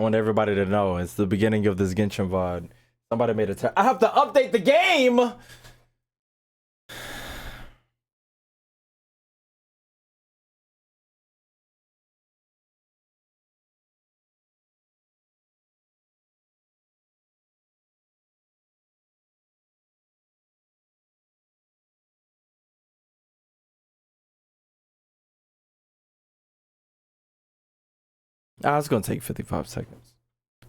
I want everybody to know it's the beginning of this Genshin VOD. Somebody made a I have to update the game! It's gonna take 55 seconds.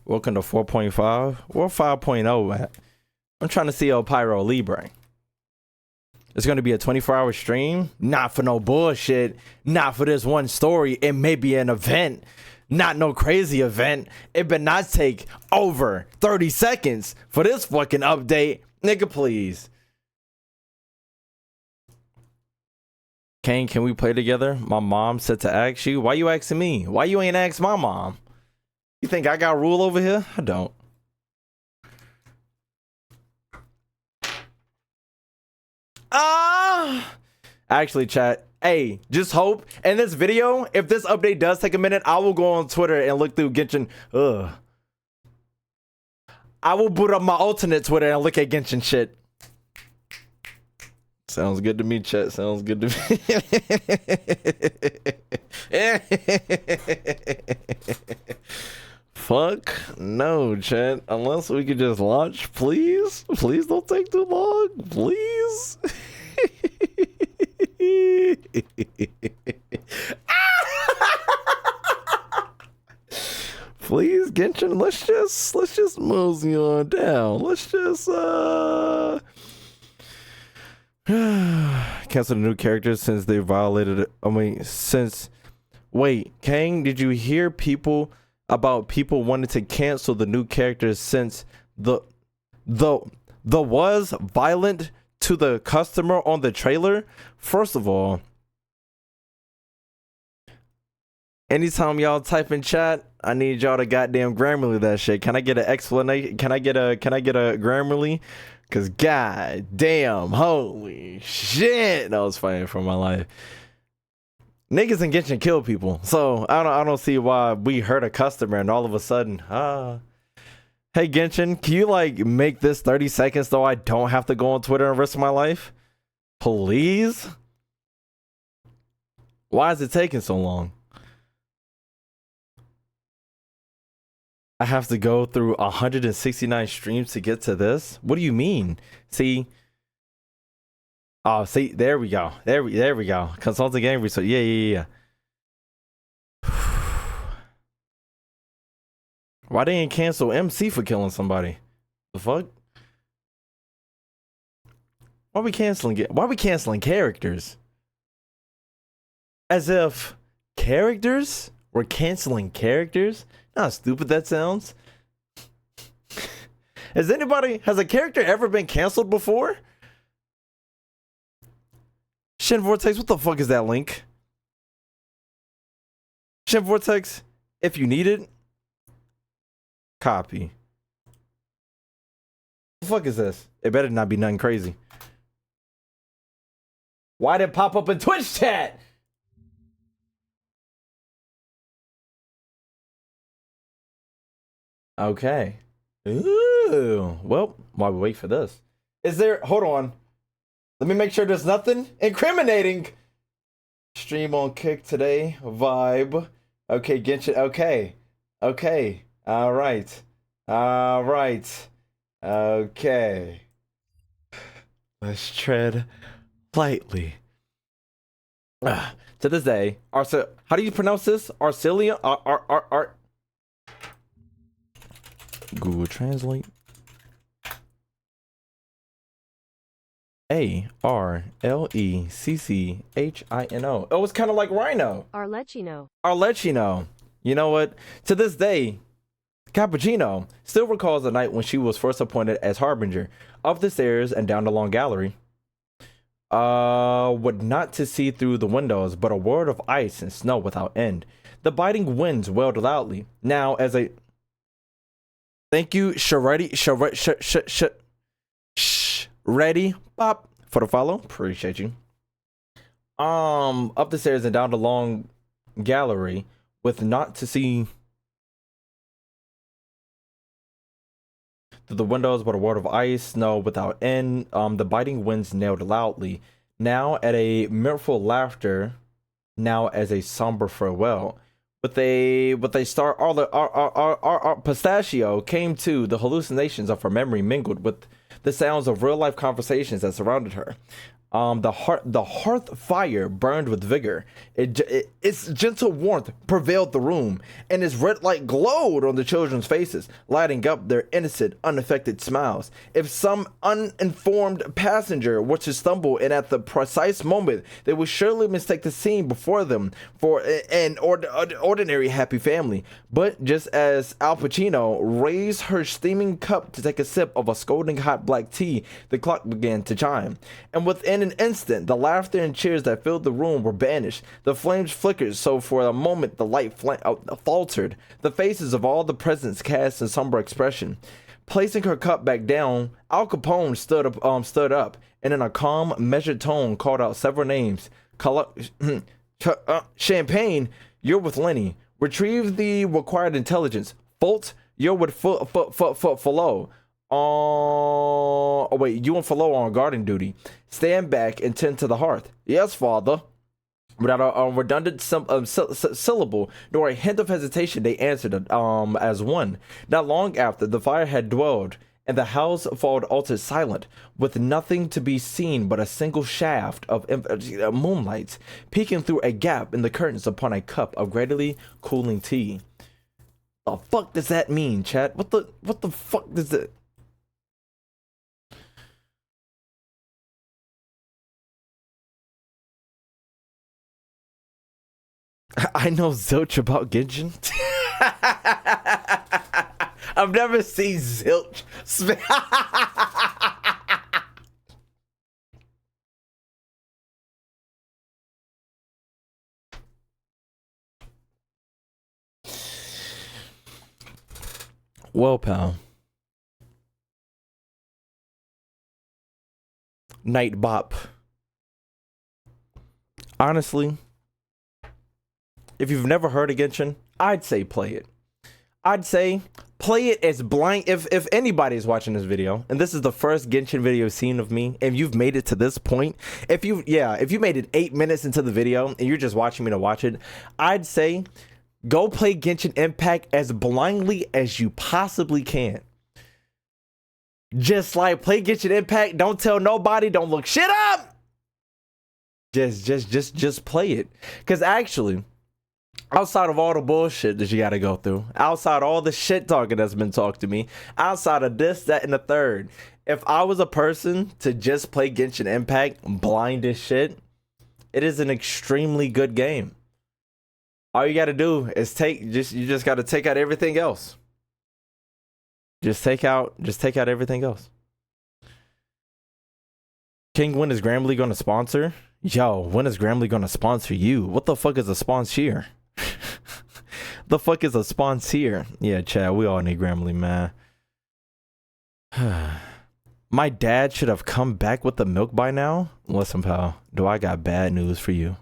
Welcome to 4.5 or 5.0, man. I'm trying to see El Pyro Libre. It's gonna be a 24-hour stream. Not for no bullshit. Not for this one story. It may be an event. Not no crazy event. It better not take over 30 seconds for this fucking update. Nigga, please. Kane, can we play together? My mom said to ask you. Why you asking me? Why you ain't asked my mom? You think I got rule over here? I don't. Actually, chat. Hey, just hope in this video, if this update does take a minute, I will go on Twitter and look through Genshin. I will boot up my alternate Twitter and look at Genshin shit. Sounds good to me, chat. Sounds good to me. Fuck no, chat. Unless we could just launch, please. Please don't take too long. Please. Please, Genshin, let's just mosey on down. Let's just cancel the new characters since they violated it. I mean, wait, Kang, did you hear about people wanting to cancel the new characters since the was violent to the customer on the trailer? First of all, anytime y'all type in chat, I need y'all to goddamn Grammarly that shit. Can I get an explanation? Can I get a Grammarly? Cause god damn, holy shit, that was fighting for my life. Niggas in Genshin kill people, so I don't see why we hurt a customer and all of a sudden, hey Genshin, can you like make this 30 seconds so I don't have to go on Twitter and risk my life? Please? Why is it taking so long? I have to go through 169 streams to get to this? What do you mean? See? Oh, see, there we go. There we go. Consulting game research. Yeah. Why they ain't cancel MC for killing somebody? The fuck? Why we canceling characters? As if characters? We're canceling characters? How stupid that sounds. Has a character ever been canceled before? Shin Vortex, what the fuck is that link? Shin Vortex, if you need it, copy. What the fuck is this? It better not be nothing crazy. Why did it pop up in Twitch chat? Okay. Ooh. Well, while we wait for this. Hold on. Let me make sure there's nothing incriminating. Stream on Kick today. Vibe. Okay, Genshin. Okay. All right. Okay. Let's tread lightly. To this day, how do you pronounce this? Arcelia? Google Translate. ARLECCHINO. Oh, it's kind of like Rhino. Arlecchino. You know what? To this day, Cappuccino still recalls the night when she was first appointed as Harbinger. Up the stairs and down the long gallery. What not to see through the windows, but a world of ice and snow without end. The biting winds wailed loudly. Now, as a thank you, Ready Pop for the follow. Appreciate you. Up the stairs and down the long gallery with not to see Through the windows but a world of ice, snow without end. The biting winds nailed loudly. Now at a mirthful laughter, now as a somber farewell. With a star, our pistachio came to. The hallucinations of her memory mingled with the sounds of real life conversations that surrounded her. The hearth fire burned with vigor. Its gentle warmth prevailed the room, and its red light glowed on the children's faces, lighting up their innocent, unaffected smiles. If some uninformed passenger were to stumble in at the precise moment, they would surely mistake the scene before them for an ordinary happy family. But just as Al Pacino raised her steaming cup to take a sip of a scalding hot black tea, the clock began to chime, and within an instant, the laughter and cheers that filled the room were banished. The flames flickered, so for a moment the light faltered. The faces of all the presents cast a somber expression. Placing her cup back down, Al Capone stood up, and in a calm, measured tone called out several names. Champagne, you're with Lenny. Retrieve the required intelligence. Folt, you're with Falo. Oh wait, you and Falo are on guarding duty. Stand back and tend to the hearth. Yes, father. Without a redundant syllable nor a hint of hesitation, they answered as one. Not long after, the fire had dwelled, and the house followed altered silent, with nothing to be seen but a single shaft of moonlight peeking through a gap in the curtains upon a cup of gradually cooling tea. The fuck does that mean, chat? What the fuck does it? I know zilch about Genshin. I've never seen zilch. Well, pal. Night Bop. Honestly, if you've never heard of Genshin, I'd say play it. I'd say play it as blind. If anybody's watching this video, and this is the first Genshin video seen of me, and you've made it to this point, if you made it 8 minutes into the video and you're just watching me to watch it, I'd say go play Genshin Impact as blindly as you possibly can. Just like play Genshin Impact, don't tell nobody, don't look shit up. Just play it. Cause actually, outside of all the bullshit that you gotta go through, outside all the shit talking that's been talked to me, outside of this, that, and the third, if I was a person to just play Genshin Impact blind as shit, it is an extremely good game. All you gotta do is you just gotta take out everything else. Just take out everything else. King, when is Grammarly gonna sponsor? Yo, when is Grammarly gonna sponsor you? What the fuck is a sponsor? The fuck is a sponsor? Yeah, Chad, we all need Grammarly, man. My dad should have come back with the milk by now. Listen, pal, do I got bad news for you.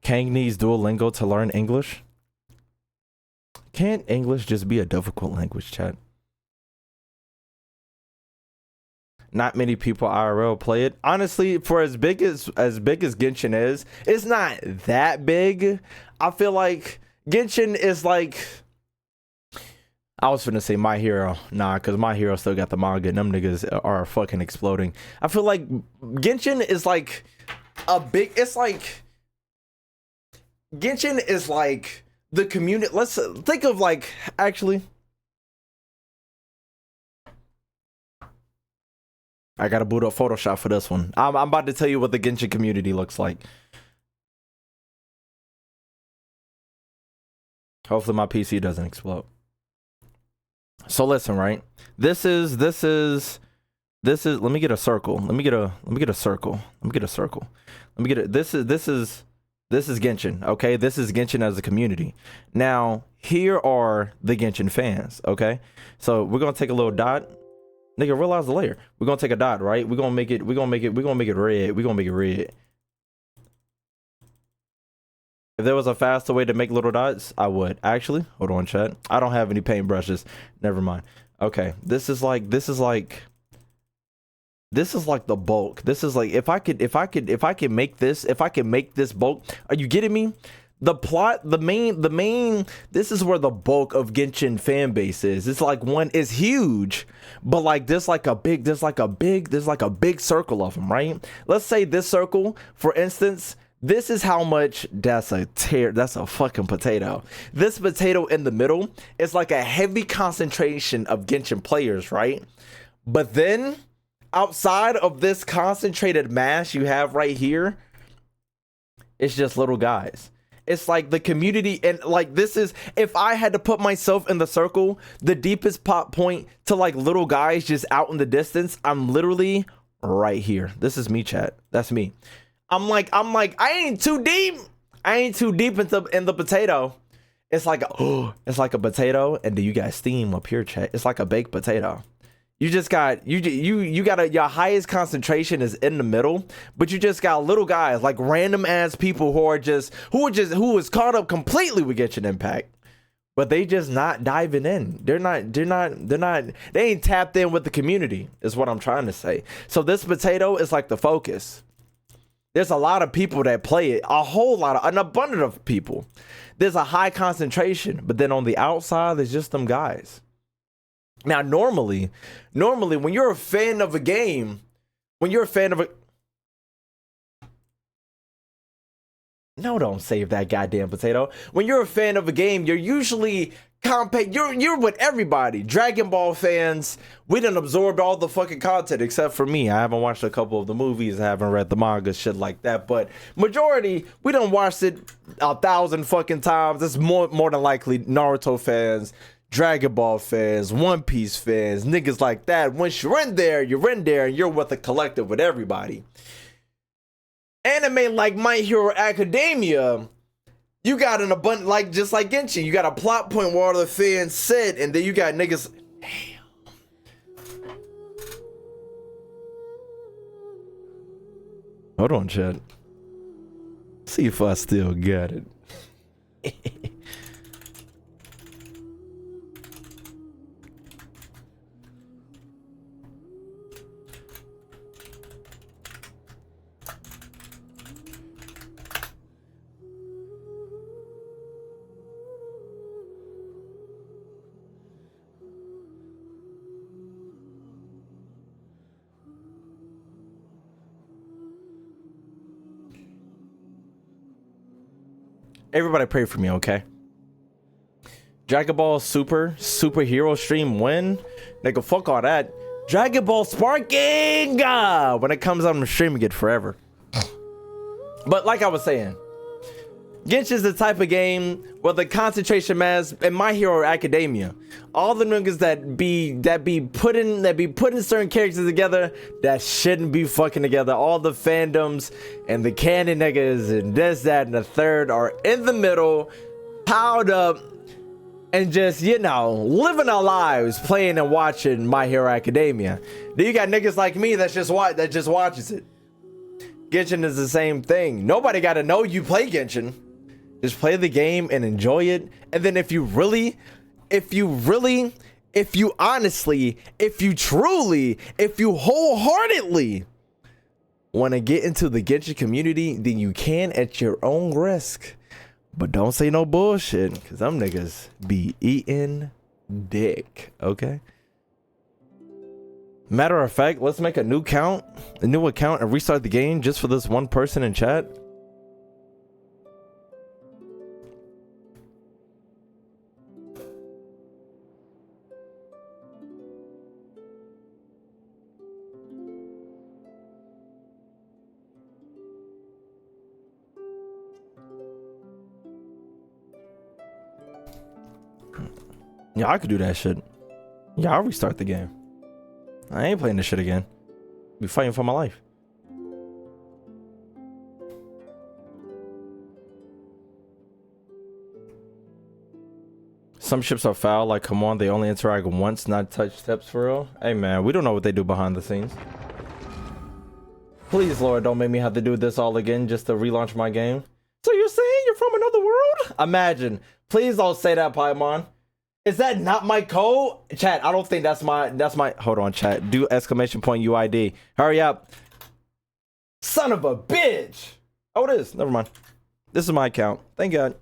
Kang needs Duolingo to learn English. Can't English just be a difficult language, Chad? Not many people IRL play it. Honestly, for as big as Genshin is, it's not that big. I feel like Genshin is like, I was finna say My Hero. Nah, because My Hero still got the manga and them niggas are fucking exploding. I feel like Genshin is like Genshin is like the community. Let's think of like, actually, I gotta boot up Photoshop for this one. I'm about to tell you what the Genshin community looks like. Hopefully my PC doesn't explode. So listen, right? This is let me get a circle. Let me get a circle. This is Genshin, okay? This is Genshin as a community. Now, here are the Genshin fans, okay? So we're gonna take a little dot. Nigga, realize the layer. We're gonna take a dot, right? We're gonna make it red. We're gonna make it red. If there was a faster way to make little dots, I would. Actually, hold on, chat. I don't have any paintbrushes. Never mind. Okay, this is like the bulk. This is like if I could make this bulk. Are you getting me? The plot, the main. This is where the bulk of Genshin fan base is. It's like one is huge, but like there's like a big circle of them, right? Let's say this circle, for instance. This is how much. That's a fucking potato. This potato in the middle is like a heavy concentration of Genshin players, right? But then outside of this concentrated mass you have right here, it's just little guys. It's like the community, and like this is, if I had to put myself in the circle, the deepest pop point to like little guys just out in the distance, I'm literally right here. This is me, chat. That's me. I'm like I ain't too deep. I ain't too deep in the potato. It's like it's like a potato, and then you got steam up here, chat. It's like a baked potato. You just got your highest concentration is in the middle, but you just got little guys, like random ass people who is caught up completely with Genshin Impact, but they just not diving in. They ain't tapped in with the community, is what I'm trying to say. So this potato is like the focus. There's a lot of people that play it, an abundance of people. There's a high concentration, but then on the outside, there's just them guys. Now, normally, when you're a fan of a game, no, don't save that goddamn potato. When you're a fan of a game, you're usually compact. You're with everybody. Dragon Ball fans, we done absorbed all the fucking content except for me. I haven't watched a couple of the movies. I haven't read the manga, shit like that. But majority, we done watched it 1,000 fucking times. It's more than likely Naruto fans, Dragon Ball fans, One Piece fans, niggas like that. Once you're in there, and you're with a collective with everybody. Anime like My Hero Academia, you got an abundant, like just like Genshin, you got a plot point where all the fans sit, and then you got niggas. Damn. Hold on, chat. See if I still got it. Everybody pray for me, okay? Dragon Ball superhero stream win? Nigga, fuck all that. Dragon Ball sparking! When it comes out, I'm streaming it forever. But like I was saying, Genshin's the type of game where the concentration mass in My Hero Academia, all the niggas that be putting certain characters together that shouldn't be fucking together, all the fandoms and the canon niggas and this, that, and the third are in the middle, piled up, and just, you know, living our lives playing and watching My Hero Academia. Then you got niggas like me that just watches it. Genshin is the same thing. Nobody got to know you play Genshin. Just play the game and enjoy it. And then if you truly, if you wholeheartedly want to get into the Genshin community, then you can at your own risk. But don't say no bullshit, because them niggas be eating dick, okay? Matter of fact, let's make a new account and restart the game just for this one person in chat. Yeah, I could do that shit. Yeah, I'll restart the game. I ain't playing this shit again. Be fighting for my life. Some ships are foul, like come on, they only interact once, not touch steps for real. Hey man, we don't know what they do behind the scenes. Please, Lord, don't make me have to do this all again just to relaunch my game. So you're saying you're from another world? Imagine. Please don't say that, Paimon. Is that not my code? Chat, I don't think that's my, hold on, chat. Do exclamation point UID. Hurry up. Son of a bitch. Oh, it is. Never mind. This is my account. Thank God.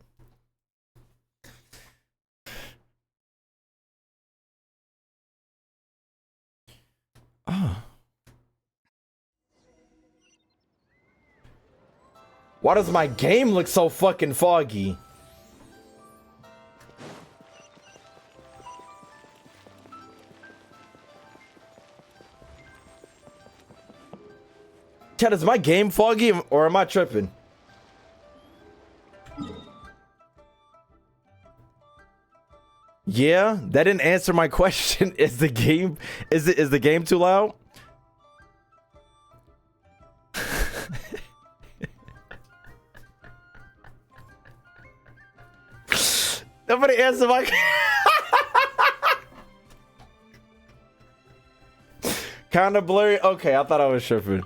Oh. Why does my game look so fucking foggy? Chat, is my game foggy or am I tripping? Yeah, that didn't answer my question. Is the game too loud? Nobody answered my kind of blurry. Okay, I thought I was tripping.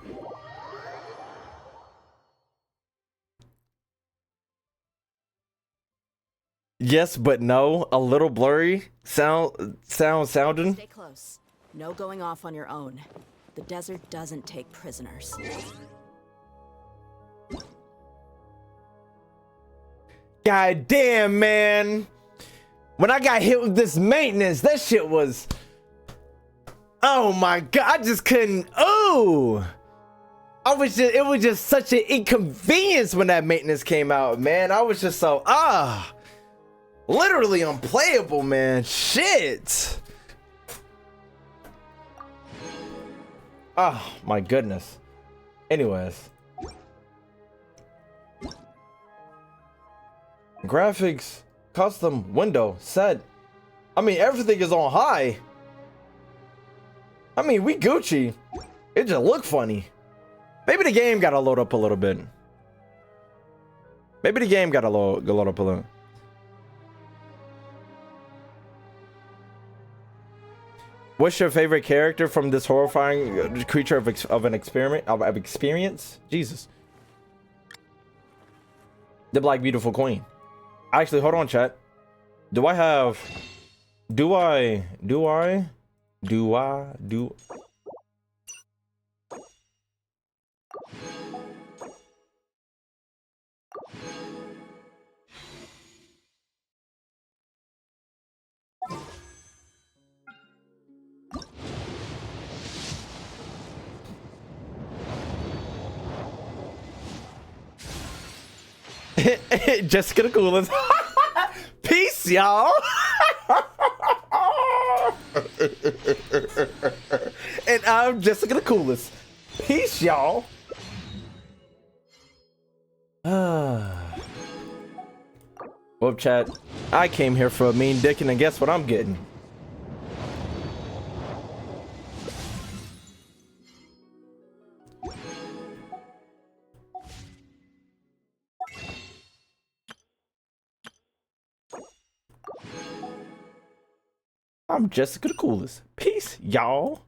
Yes, but no. A little blurry. Sounding. Stay close. No going off on your own. The desert doesn't take prisoners. God damn, man. When I got hit with this maintenance, that shit was... Oh my God, I just couldn't... Oh! It was just such an inconvenience when that maintenance came out, man. I was just so... Literally unplayable, man. Shit. Oh, my goodness. Anyways. Graphics, custom, window, set. I mean, everything is on high. I mean, we Gucci. It just looked funny. Maybe the game got to load up a little bit. Maybe the game got to load up a little. What's your favorite character from this horrifying creature of an experience? Jesus. The Black Beautiful Queen. Actually, hold on, chat. Do I Jessica the coolest. Peace, y'all. And I'm Jessica the coolest. Peace, y'all. Well, chat, I came here for a mean dicking, and guess what I'm getting? I'm Jessica the coolest. Peace, y'all.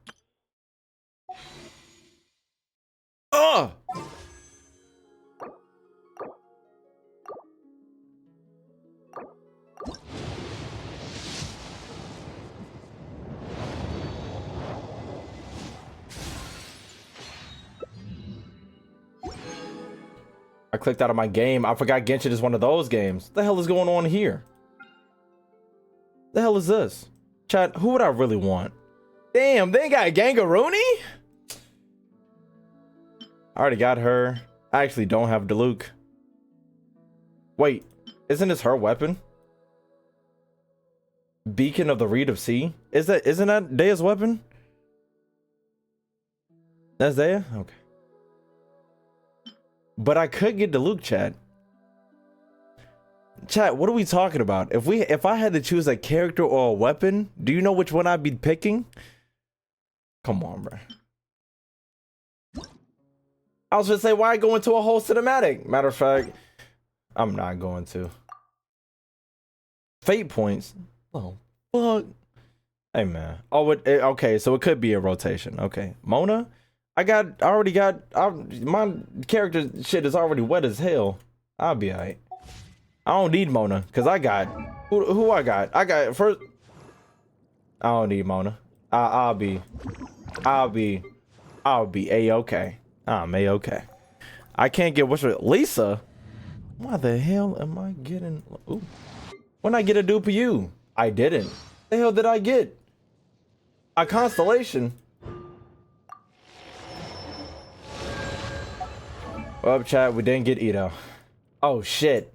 I clicked out of my game. I forgot Genshin is one of those games. What the hell is going on here? The hell is this? Chat, who would I really want? Damn, they got Gangaroonie? I already got her. I actually don't have Diluc. Wait, isn't this her weapon? Beacon of the Reed of Sea? Isn't that Daya's weapon? That's Daya? Okay. But I could get Diluc, chat. Chat, what are we talking about? If I had to choose a character or a weapon, do you know which one I'd be picking? Come on, bro. I was gonna say, why go into a whole cinematic? Matter of fact, I'm not going to. Fate points. Oh, fuck. Hey, man. Oh, okay, so it could be a rotation. Okay. Mona? my character shit is already wet as hell. I'll be alright. I don't need Mona, cause I got who I got. I got first. I don't need Mona. I'll be a-okay. I'm a-okay. I can't get what's her Lisa. Why the hell am I getting? Ooh. When I get a dupe of you, I didn't. The hell did I get? A constellation. Well, chat, we didn't get Ito. Oh shit.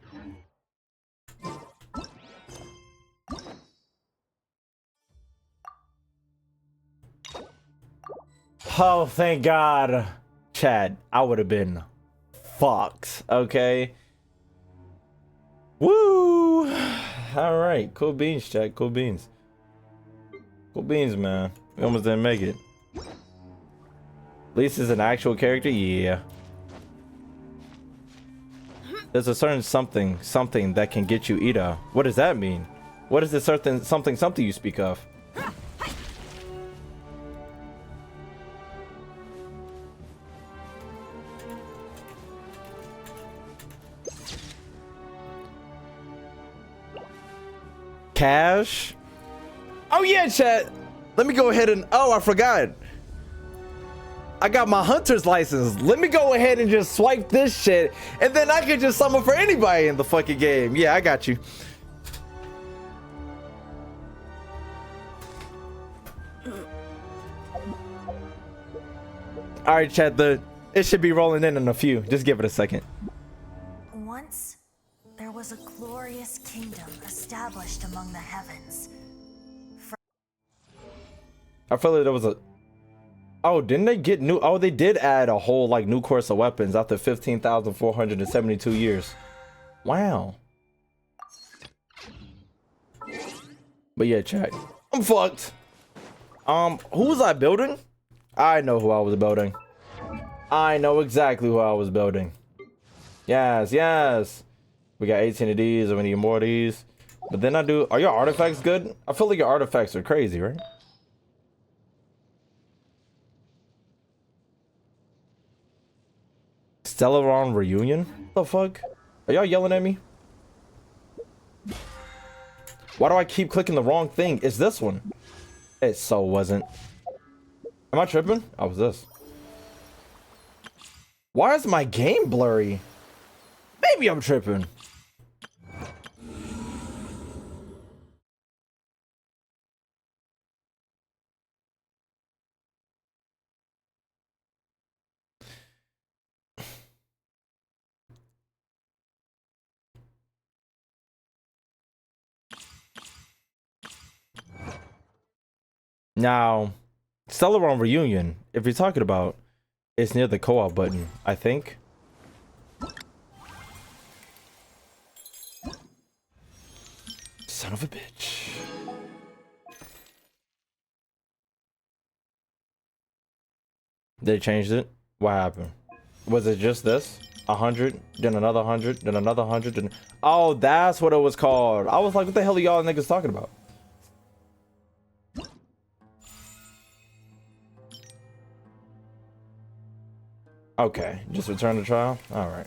Oh, thank God. Chad, I would have been fucked. Okay. Woo. All right. Cool beans, Chad. Cool beans. Cool beans, man. We almost didn't make it. Lisa's an actual character? Yeah. There's a certain something that can get you Ida. What does that mean? What is the certain something you speak of? Cash? Oh yeah, chat. Let me go ahead and I forgot. I got my hunter's license. Let me go ahead and just swipe this shit, and then I can just summon for anybody in the fucking game. Yeah, I got you. All right, chat. It should be rolling in a few. Just give it a second. Once there was a glorious kingdom established among the heavens. I feel like there was a. Oh, didn't they get new? Oh, they did add a whole like new course of weapons after 15,472 years. Wow. But yeah, chat. I'm fucked. Who was I building? I know who I was building. I know exactly who I was building. Yes, yes. We got 18 of these, and we need more of these. But then are your artifacts good? I feel like your artifacts are crazy, right? Stellaron reunion? What the fuck? Are y'all yelling at me? Why do I keep clicking the wrong thing? It's this one. It so wasn't. Am I tripping? Oh, was this? Why is my game blurry? Maybe I'm tripping. Now, Stellaron reunion, if you're talking about, it's near the co-op button, I think. Son of a bitch. They changed it? What happened? Was it just this? 100, then another 100, then another 100, then... Oh, that's what it was called. I was like, what the hell are y'all niggas talking about? Okay, just return to trial? Alright.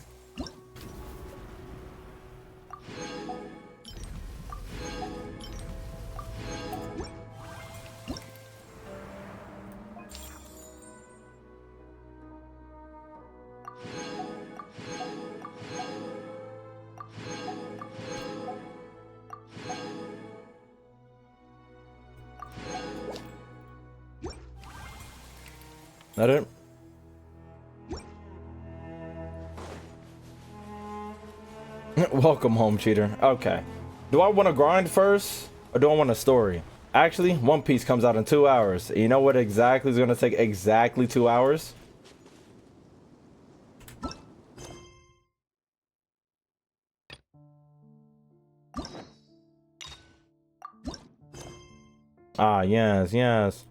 That it? Welcome home, cheater. Okay. Do I want to grind first, or do I want a story? Actually, One Piece comes out in 2 hours. You know what exactly is going to take exactly 2 hours? Ah, yes, yes.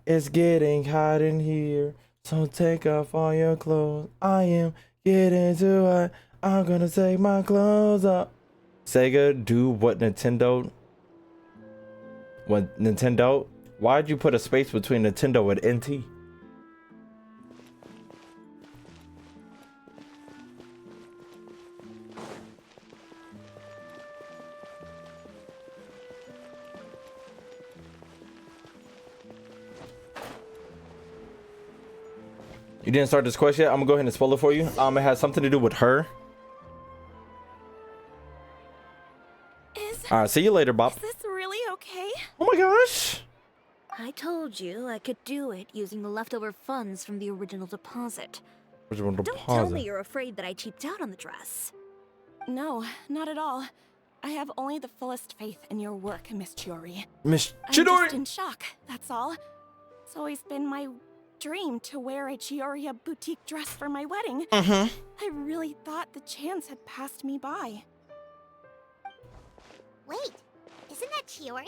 It's getting hot in here, so take off all your clothes. I am getting too hot. I'm gonna take my clothes off. Sega, do what Nintendo Why'd you put a space between Nintendo and NT? You didn't start this quest yet? I'm gonna go ahead and spoil it for you. It has something to do with her. All right, see you later, Bob. Is this really okay? Oh my gosh. I told you I could do it using the leftover funds from the original deposit. Don't tell me you're afraid that I cheaped out on the dress. No, not at all. I have only the fullest faith in your work, Miss Chiori. Miss I'm Chiori! just in shock, that's all. It's always been my dream to wear a Chiori'a boutique dress for my wedding. I really thought the chance had passed me by. Wait, isn't that Chiori?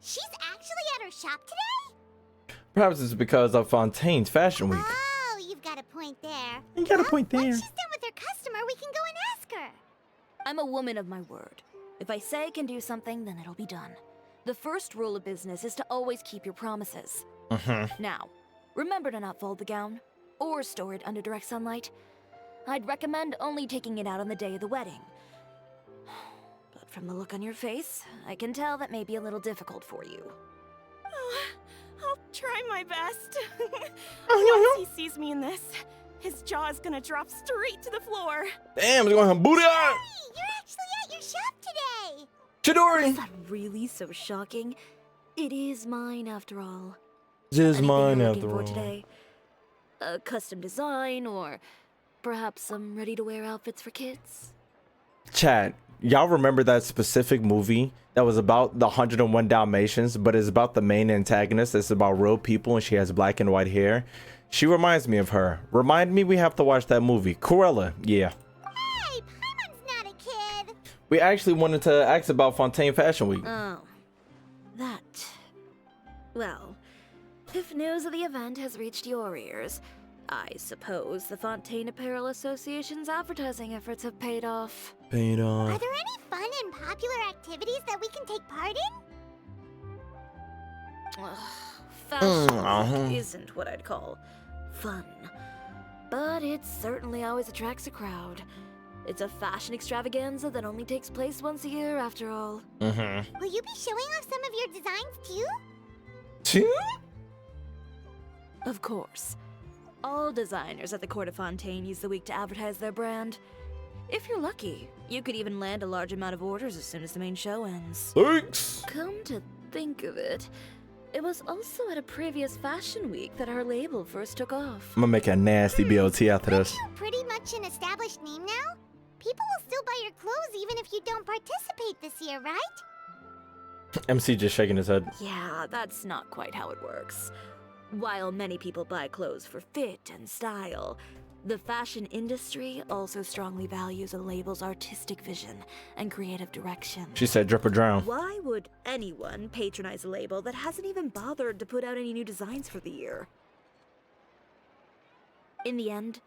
She's actually at her shop today? Perhaps it's because of Fontaine's Fashion Week. Oh, you've got a point there. You got a point there. Once she's done with her customer, we can go and ask her. I'm a woman of my word. If I say I can do something, then it'll be done. The first rule of business is to always keep your promises. Now, remember to not fold the gown, or store it under direct sunlight. I'd recommend only taking it out on the day of the wedding. But from the look on your face, I can tell that may be a little difficult for you. Oh, I'll try my best. Once he sees me in this, his jaw is gonna drop straight to the floor. Damn, it's going to booty out. Hey, you're actually at your shop today. Chidori! Is that really so shocking? It is mine after all. It is Anything mine you're after looking for all. today? A custom design, or perhaps some ready-to-wear outfits for kids? Chat, y'all remember that specific movie that was about the 101 Dalmatians, but it's about the main antagonist. It's about real people and she has black and white hair. She reminds me of her. Remind me we have to watch that movie. Cruella, yeah. Hey, Paimon's not a kid. We actually wanted to ask about Fontaine Fashion Week. Oh, that. Well, if news of the event has reached your ears, I suppose the Fontaine Apparel Association's advertising efforts have paid off. Paid Are off. there any fun and popular activities that we can take part in? Fashion Week isn't what I'd call fun, but it certainly always attracts a crowd. It's a fashion extravaganza that only takes place once a year, after all. Will you be showing off some of your designs too? Two? Of course. All designers at the Court of Fontaine use the week to advertise their brand. If you're lucky, you could even land a large amount of orders as soon as the main show ends. Thanks. Come to think of it, it was also at a previous fashion week that our label first took off. I'm gonna make a nasty BOT after this. You're pretty much an established name now. People will still buy your clothes even if you don't participate this year, right? MC just shaking his head. Yeah, that's not quite how it works. While many people buy clothes for fit and style, the fashion industry also strongly values a label's artistic vision and creative direction. She said drip or drown. Why would anyone patronize a label that hasn't even bothered to put out any new designs for the year? In the end,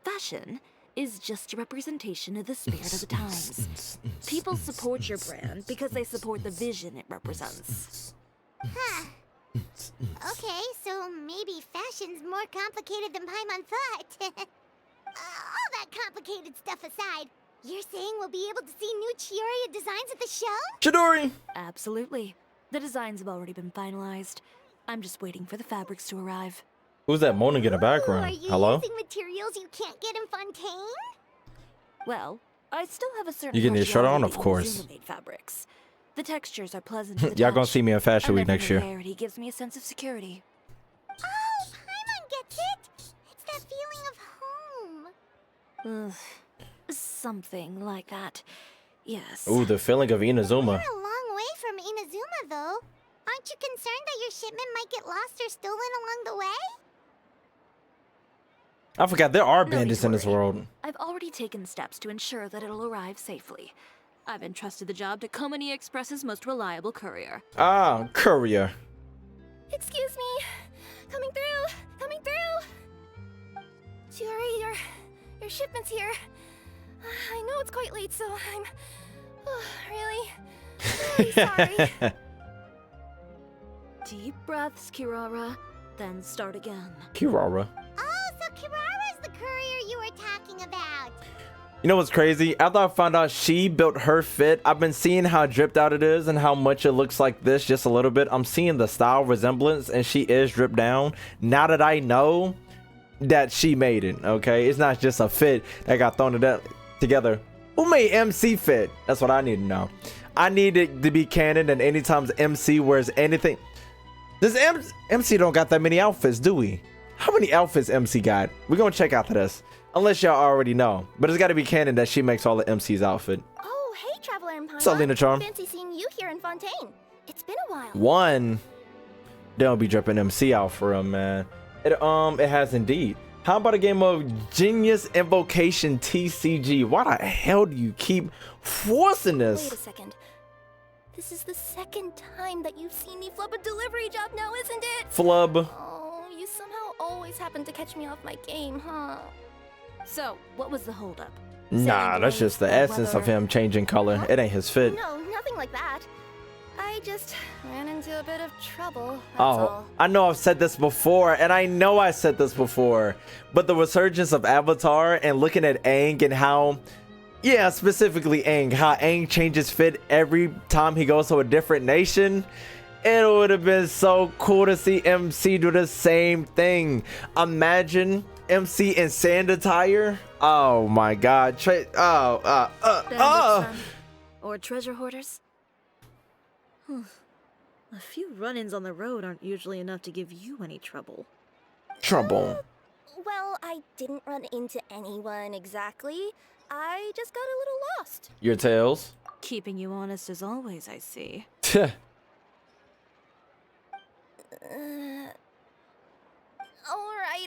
fashion is just a representation of the spirit of the times. People support your brand because they support the vision it represents. Huh. Okay, so maybe fashion's more complicated than Paimon thought. All that complicated stuff aside, you're saying we'll be able to see new Chiori'a designs at the show? Chidori! Absolutely. The designs have already been finalized. I'm just waiting for the fabrics to arrive. Who's that moaning in the Ooh, background? are you Hello? using materials you can't get in Fontaine? Well, I still have a certain You getting your shirt on? partiality Of for course. Izuma-made fabrics. The textures are pleasant to the Y'all gonna touch, see me in Fashion and Week their next year. familiarity gives me a sense of security. Oh, Paimon gets it! It's that feeling of home. Ugh, something like that. Yes. Ooh, the feeling of Inazuma. We're a long way from Inazuma, though. Aren't you concerned that your shipment might get lost or stolen along the way? I forgot there are No need bandits to in this worry. world. I've already taken steps to ensure that it'll arrive safely. I've entrusted the job to Komani Express's most reliable courier. Ah, courier. Excuse me. Coming through. Coming through. Chiori, your shipment's here. I know it's quite late, so I'm really sorry. Deep breaths, Chiori'a, then start again. Chiori'a. Oh, so Kirara's the courier you were talking about. You know what's crazy? After I found out she built her fit, I've been seeing how dripped out it is and how much it looks like this just a little bit. I'm seeing the style resemblance and she is dripped down. Now that I know that she made it, okay? It's not just a fit that got thrown together. Who made MC fit? That's what I need to know. I need it to be canon, and anytime MC wears anything. Does MC don't got that many outfits, do we? How many outfits MC got? We're gonna check after this. Unless y'all already know. But it's gotta be canon that she makes all the MC's outfit. Oh, hey, Traveler and Paimon. What's up, Lena Charm? Fancy seeing you here in Fontaine. It's been a while. One. They don't be dripping MC out for him, man. It has indeed. How about a game of Genius Invocation TCG? Why the hell do you keep forcing this? Wait a second. This is the second time that you've seen me flub a delivery job now, isn't it? Flub. Oh, you somehow always happen to catch me off my game, huh? So, what was the holdup? Nah, that's just the essence of him changing color. It ain't his fit. No, nothing like that. I just ran into a bit of trouble, that's Oh, all. I know I've said this before, and I know I said this before, but the resurgence of Avatar and looking at Aang and how, yeah, specifically Aang, how Aang changes fit every time he goes to a different nation. It would have been so cool to see MC do the same thing. Imagine MC in sand attire. Oh my God. Or treasure hoarders? A few run-ins on the road aren't usually enough to give you any trouble. Trouble. Well, I didn't run into anyone exactly. I just got a little lost. Your tails. Keeping you honest as always, I see.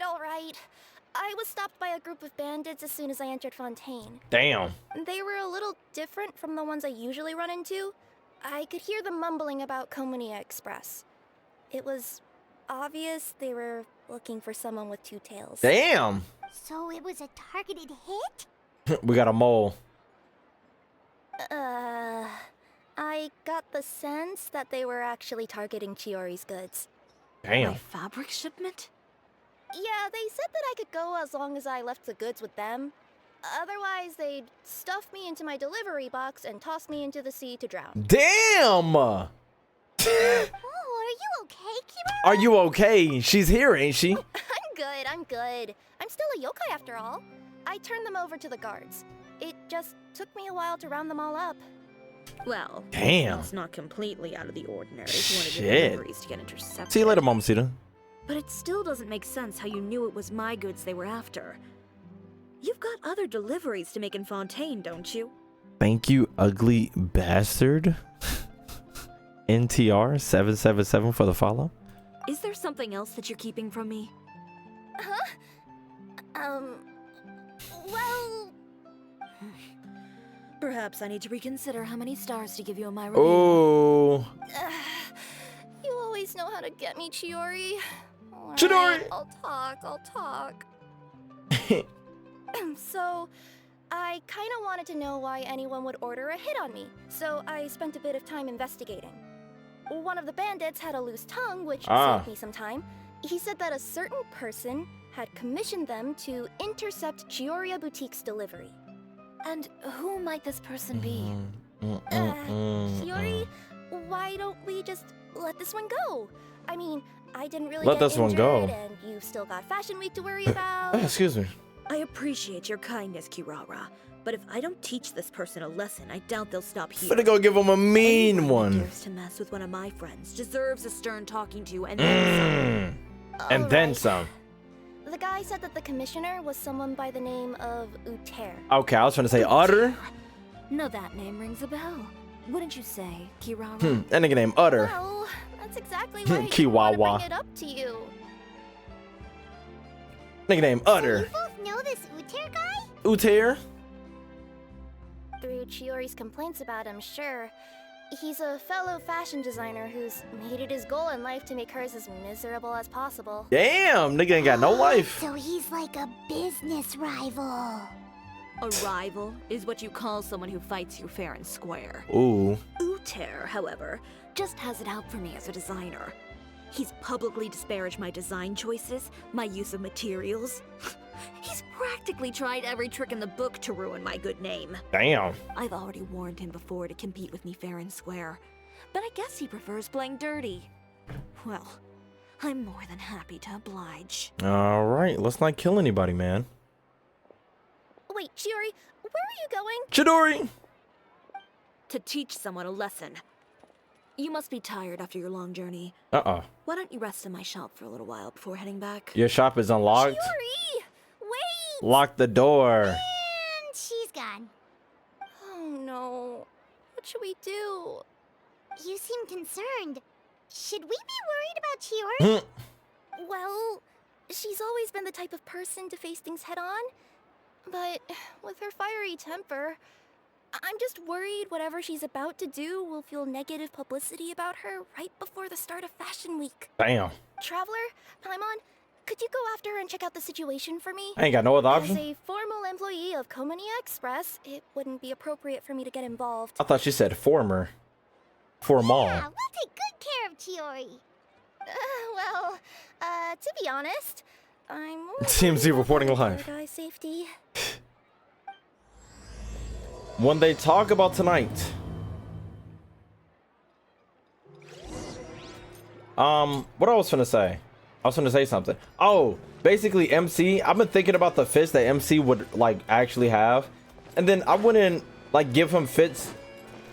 All right. I was stopped by a group of bandits as soon as I entered Fontaine. Damn. They were a little different from the ones I usually run into. I could hear them mumbling about Komunia Express. It was obvious they were looking for someone with two tails. Damn. So it was a targeted hit? We got a mole. I got the sense that they were actually targeting Chiori's goods. Damn. My fabric shipment? Yeah, they said that I could go as long as I left the goods with them. Otherwise, they'd stuff me into my delivery box and toss me into the sea to drown. Damn. Oh, are you okay, Kira? Are you okay? She's here, ain't she? I'm good. I'm still a yokai after all. I turned them over to the guards. It just took me a while to round them all up. Well, Damn. it's not completely out of the ordinary if you wanted your Shit. deliveries to get intercepted. See you later, Mamacita. But it still doesn't make sense how you knew it was my goods they were after. You've got other deliveries to make in Fontaine, don't you? Thank you, ugly bastard. NTR777 for the follow. Is there something else that you're keeping from me? Well... Perhaps I need to reconsider how many stars to give you on my review. Oh. You always know how to get me, Chiori. All Chiori! right, I'll talk. So, I kind of wanted to know why anyone would order a hit on me, so I spent a bit of time investigating. One of the bandits had a loose tongue, which saved me some time. He said that a certain person had commissioned them to intercept Chiori'a Boutique's delivery. And who might this person be? Chiori, why don't we just let this one go? I mean, I didn't really Let get this one injured, go. and you've still got Fashion Week to worry about. Excuse me. I appreciate your kindness, Chiori'a, but if I don't teach this person a lesson, I doubt they'll stop here. Better go give him a mean Anyone who one. dares to mess with one of my friends deserves a stern talking to, and then And then Alright. some. The guy said that the commissioner was someone by the name of Uter. Okay, I was trying to say Utter. No, that name rings a bell. Wouldn't you say, Chiori'a? That nigga named Utter. Well, that's exactly why I wanted to Chihuahua. bring it up to you. Nigga named So Utter. you both know this Uter guy? Uter. Through Chiori's complaints about him, sure. He's a fellow fashion designer who's made it his goal in life to make hers as miserable as possible. Damn, nigga ain't got no life. So he's like a business rival. A rival is what you call someone who fights you fair and square. Ooh. Uter, however, just has it out for me as a designer. He's publicly disparaged my design choices, my use of materials. He's practically tried every trick in the book to ruin my good name. Damn. I've already warned him before to compete with me fair and square, but I guess he prefers playing dirty. Well, I'm more than happy to oblige. All right, let's not kill anybody, man. Wait, Chiori, where are you going? Chidori! To teach someone a lesson. You must be tired after your long journey. Uh-uh. Why don't you rest in my shop for a little while before heading back? Your shop is unlocked. Chiori! Wait! Lock the door. And she's gone. Oh no. What should we do? You seem concerned. Should we be worried about Chiori? Well, she's always been the type of person to face things head on. But with her fiery temper, I'm just worried whatever she's about to do will feel negative publicity about her right before the start of Fashion Week. Damn. Traveler, Paimon, could you go after her and check out the situation for me? I ain't got no other As option. a formal employee of Komonia Express, it wouldn't be appropriate for me to get involved. I thought she said former. Formal. Yeah, we'll take good care of Chiori. To be honest, I'm more TMZ reporting live. Guy safety. When they talk about tonight. What I was finna say? I was finna say something. Oh, basically MC, I've been thinking about the fits that MC would like actually have. And then I wouldn't like give him fits.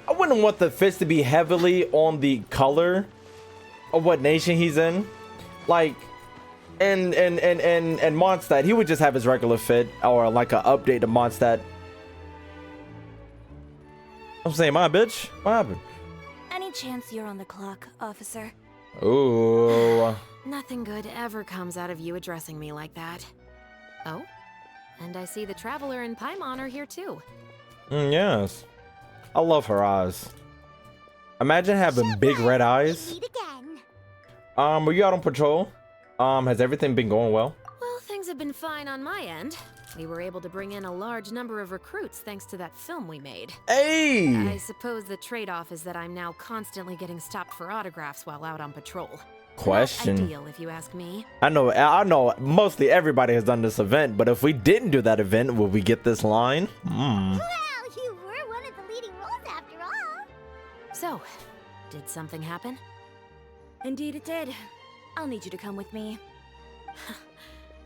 I wouldn't want the fits to be heavily on the color of what nation he's in. Like and Mondstadt, he would just have his regular fit or like an update to Mondstadt. I'm saying, my bitch, what happened? Any chance you're on the clock, officer? Ooh. Nothing good ever comes out of you addressing me like that. Oh, and I see the Traveler and Paimon are here too. Yes. I love her eyes. Imagine having big red eyes. Meet again. Were you out on patrol? Has everything been going well? Well, things have been fine on my end. We were able to bring in a large number of recruits thanks to that film we made. I Hey! suppose the trade-off is that I'm now constantly getting stopped for autographs while out on patrol. Not Question. ideal, if you ask me. I know mostly everybody has done this event, but if we didn't do that event, will we get this line? Well, you were one of the leading roles after all. So, did something happen? Indeed it did. I'll need you to come with me.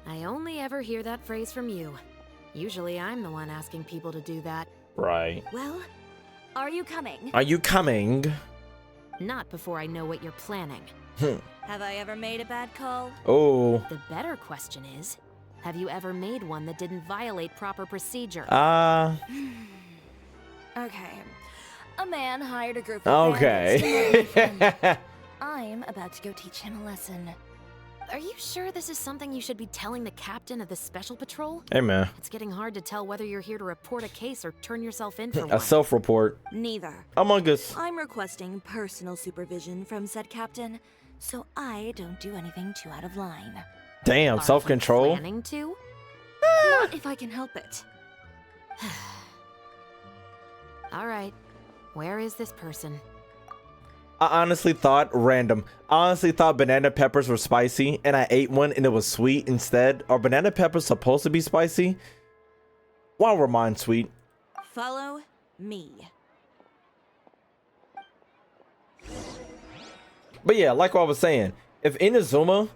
I only ever hear that phrase from you. Usually I'm the one asking people to do that. Right. Well, are you coming? Are you coming? Not before I know what you're planning. Have I ever made a bad call? Oh. The better question is, have you ever made one that didn't violate proper procedure? Okay. A man hired a group of bandits to murder my friend. I'm about to go teach him a lesson. Are you sure this is something you should be telling the captain of the special patrol? Hey, man. It's getting hard to tell whether you're here to report a case or turn yourself in for A one. self-report. Neither. Among Us. I'm requesting personal supervision from said captain, so I don't do anything too out of line. Damn, Are you self-control. planning to? Not if I can help it. All right. Where is this person? I honestly thought banana peppers were spicy and I ate one and it was sweet instead. Are banana peppers supposed to be spicy? Why were mine sweet? Follow me. But yeah, like what I was saying, if Inazuma,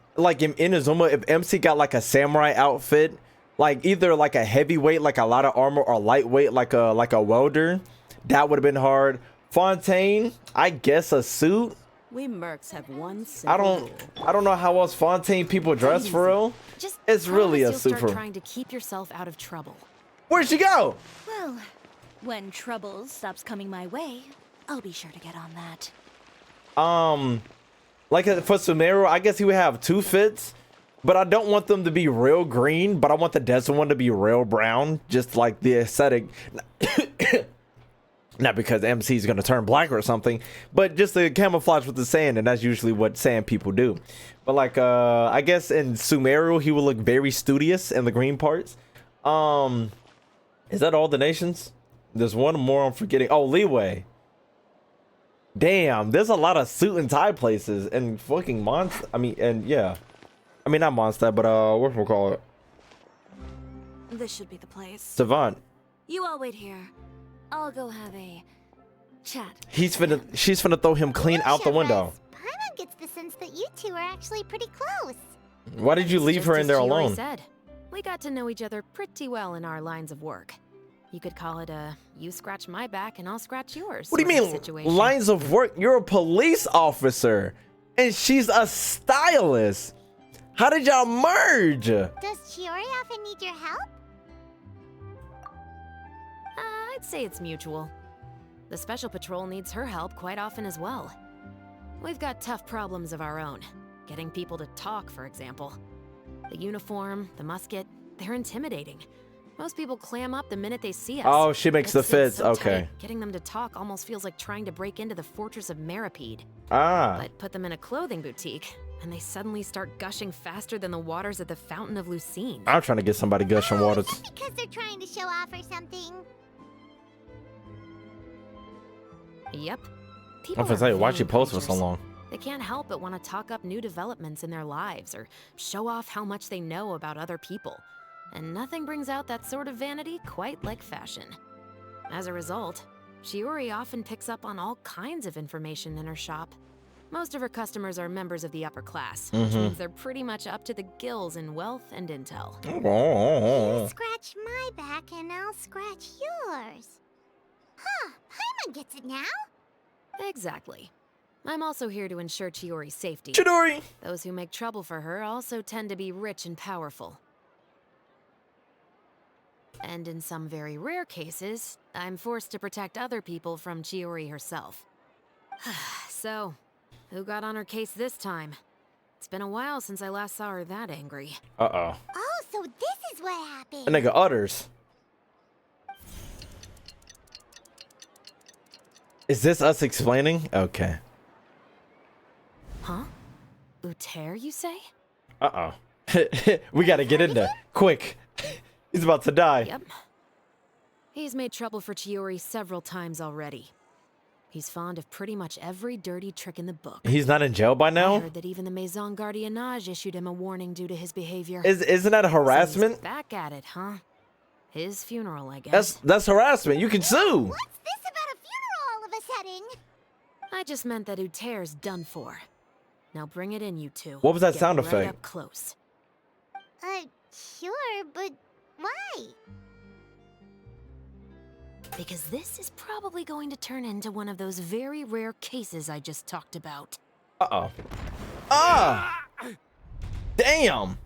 if MC got like a samurai outfit, like either like a heavyweight, like a lot of armor, or lightweight, like a welder, that would have been hard. Fontaine, I guess a suit. We mercs have one simple rule. I don't know how else Fontaine people dress for real. Just It's really a promise you'll super. start trying to keep yourself out of trouble. Where'd she go? Well, when trouble stops coming my way, I'll be sure to get on that. Like for Sumeru, I guess he would have two fits, but I don't want them to be real green, but I want the desert one to be real brown, just like the aesthetic. Not because MC is going to turn black or something, but just the camouflage with the sand, and that's usually what sand people do. But like, I guess in Sumeru, he will look very studious in the green parts. Is that all the nations? There's one more I'm forgetting. Oh, Leeway. Damn, there's a lot of suit and tie places and fucking Mondstadt. I mean, and yeah. I mean, not Mondstadt, but whatchamacallit? This should be the place. Savant. You all wait here. I'll go have a chat. She's finna throw him clean out the window. Paimon gets the sense that you two are actually pretty close. Why did you leave her in there alone? Said. We got to know each other pretty well in our lines of work. You could call it a you scratch my back and I'll scratch yours. What do you mean situation. lines of work? You're a police officer and she's a stylist. How did y'all merge? Does Chiori often need your help? I'd say it's mutual. The Special Patrol needs her help quite often as well. We've got tough problems of our own. Getting people to talk, for example. The uniform, the musket, they're intimidating. Most people clam up the minute they see us. Oh, she makes the fits. So Okay. tight, getting them to talk almost feels like trying to break into the fortress of Meripede. Ah. But put them in a clothing boutique, and they suddenly start gushing faster than the waters at the Fountain of Lucine. I'm trying to get somebody gushing waters. Is that because they're trying to show off or something? Yep. I'm People gonna are tell you, why'd vain she post for so creatures. long? They can't help but want to talk up new developments in their lives or show off how much they know about other people. And nothing brings out that sort of vanity quite like fashion. As a result, Chiori often picks up on all kinds of information in her shop. Most of her customers are members of the upper class, which means they're pretty much up to the gills in wealth and intel. You scratch my back and I'll scratch yours. Huh, Paimon gets it now. Exactly. I'm also here to ensure Chiori's safety. Chidori! Those who make trouble for her also tend to be rich and powerful. And in some very rare cases, I'm forced to protect other people from Chiori herself. So, who got on her case this time? It's been a while since I last saw her that angry. Uh-oh. Oh, so this is what happened. A nigga utters. Is this us explaining? Okay. Huh? Uter, you say? Uh-oh. We gotta get in there. Quick. He's about to die. Yep. He's made trouble for Chiori several times already. He's fond of pretty much every dirty trick in the book. He's not in jail by I now? heard that even the Maison Gardiennage issued him a warning due to his behavior. Isn't that a So he's harassment? back at it, huh? His funeral, I guess. That's harassment. You can sue. What's this about a funeral all of a sudden? I just meant that Uter's done for. Now bring it in, you two. What was that Get sound right effect? Up close. Sure, but why? Because this is probably going to turn into one of those very rare cases I just talked about. Uh-oh. Ah! Damn!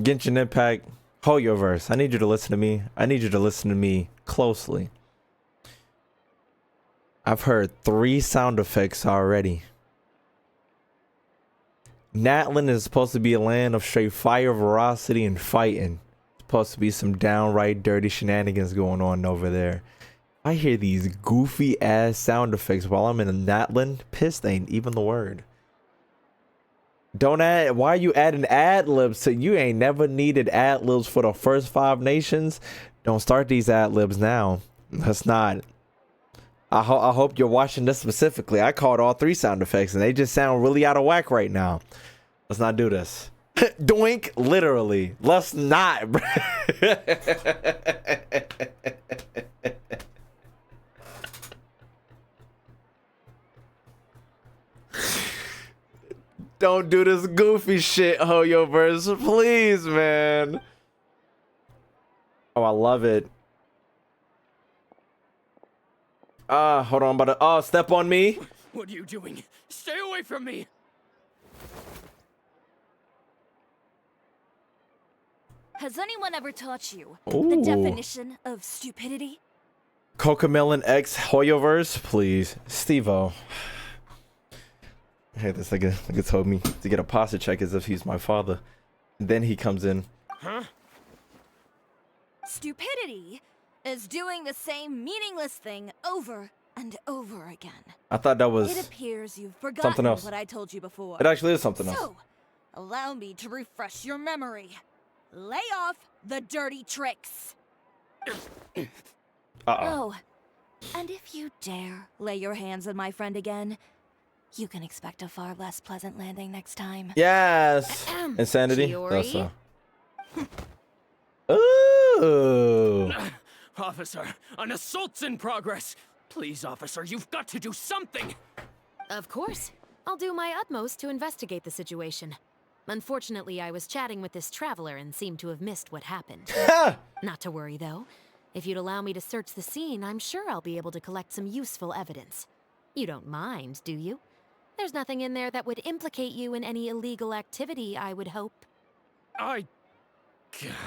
Genshin Impact, hold your verse. I need you to listen to me. I need you to listen to me closely. I've heard 3 sound effects already. Natlan is supposed to be a land of straight fire, ferocity, and fighting. Supposed to be some downright dirty shenanigans going on over there. I hear these goofy ass sound effects while I'm in Natlan. Pissed ain't even the word. Don't add. Why are you adding ad libs to? You ain't never needed ad libs for the first 5 nations. Don't start these ad libs now. That's not. I hope you're watching this specifically. I called all 3 sound effects and they just sound really out of whack right now. Let's not do this. Doink, literally. Let's not. Don't do this goofy shit, Hoyoverse. Please, man. Oh, I love it. Hold on, but step on me. What are you doing? Stay away from me! Has anyone ever taught you Ooh. the definition of stupidity? Cocomelon X Hoyoverse, please. Steve-O. Hey, this nigga told me to get a posture check as if he's my father. And then he comes in. Huh? Stupidity is doing the same meaningless thing over and over again. I thought that It was appears you've forgotten something else. what I told you before. It actually is something else. So, allow me to refresh your memory. Lay off the dirty tricks. Oh, and if you dare lay your hands on my friend again, you can expect a far less pleasant landing next time. Yes. Insanity. Chiori? Ooh. Officer, an assault's in progress. Please, officer, you've got to do something. Of course. I'll do my utmost to investigate the situation. Unfortunately, I was chatting with this traveler and seemed to have missed what happened. Not to worry, though. If you'd allow me to search the scene, I'm sure I'll be able to collect some useful evidence. You don't mind, do you? There's nothing in there that would implicate you in any illegal activity, I would hope.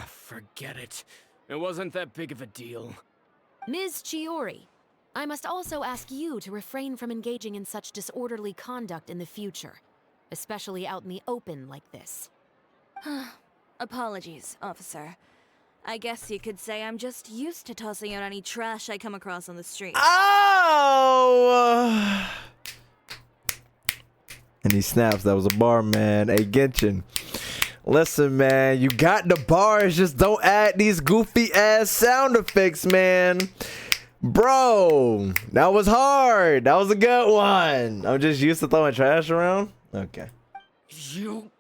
Forget it. It wasn't that big of a deal. Ms. Chiori, I must also ask you to refrain from engaging in such disorderly conduct in the future, especially out in the open like this. Apologies, officer. I guess you could say I'm just used to tossing out any trash I come across on the street. Oh! And he snaps. That was a bar, man. Hey, Genshin. Listen, man. You got the bars. Just don't add these goofy ass sound effects, man. Bro, that was hard. That was a good one. I'm just used to throwing trash around. Okay. You...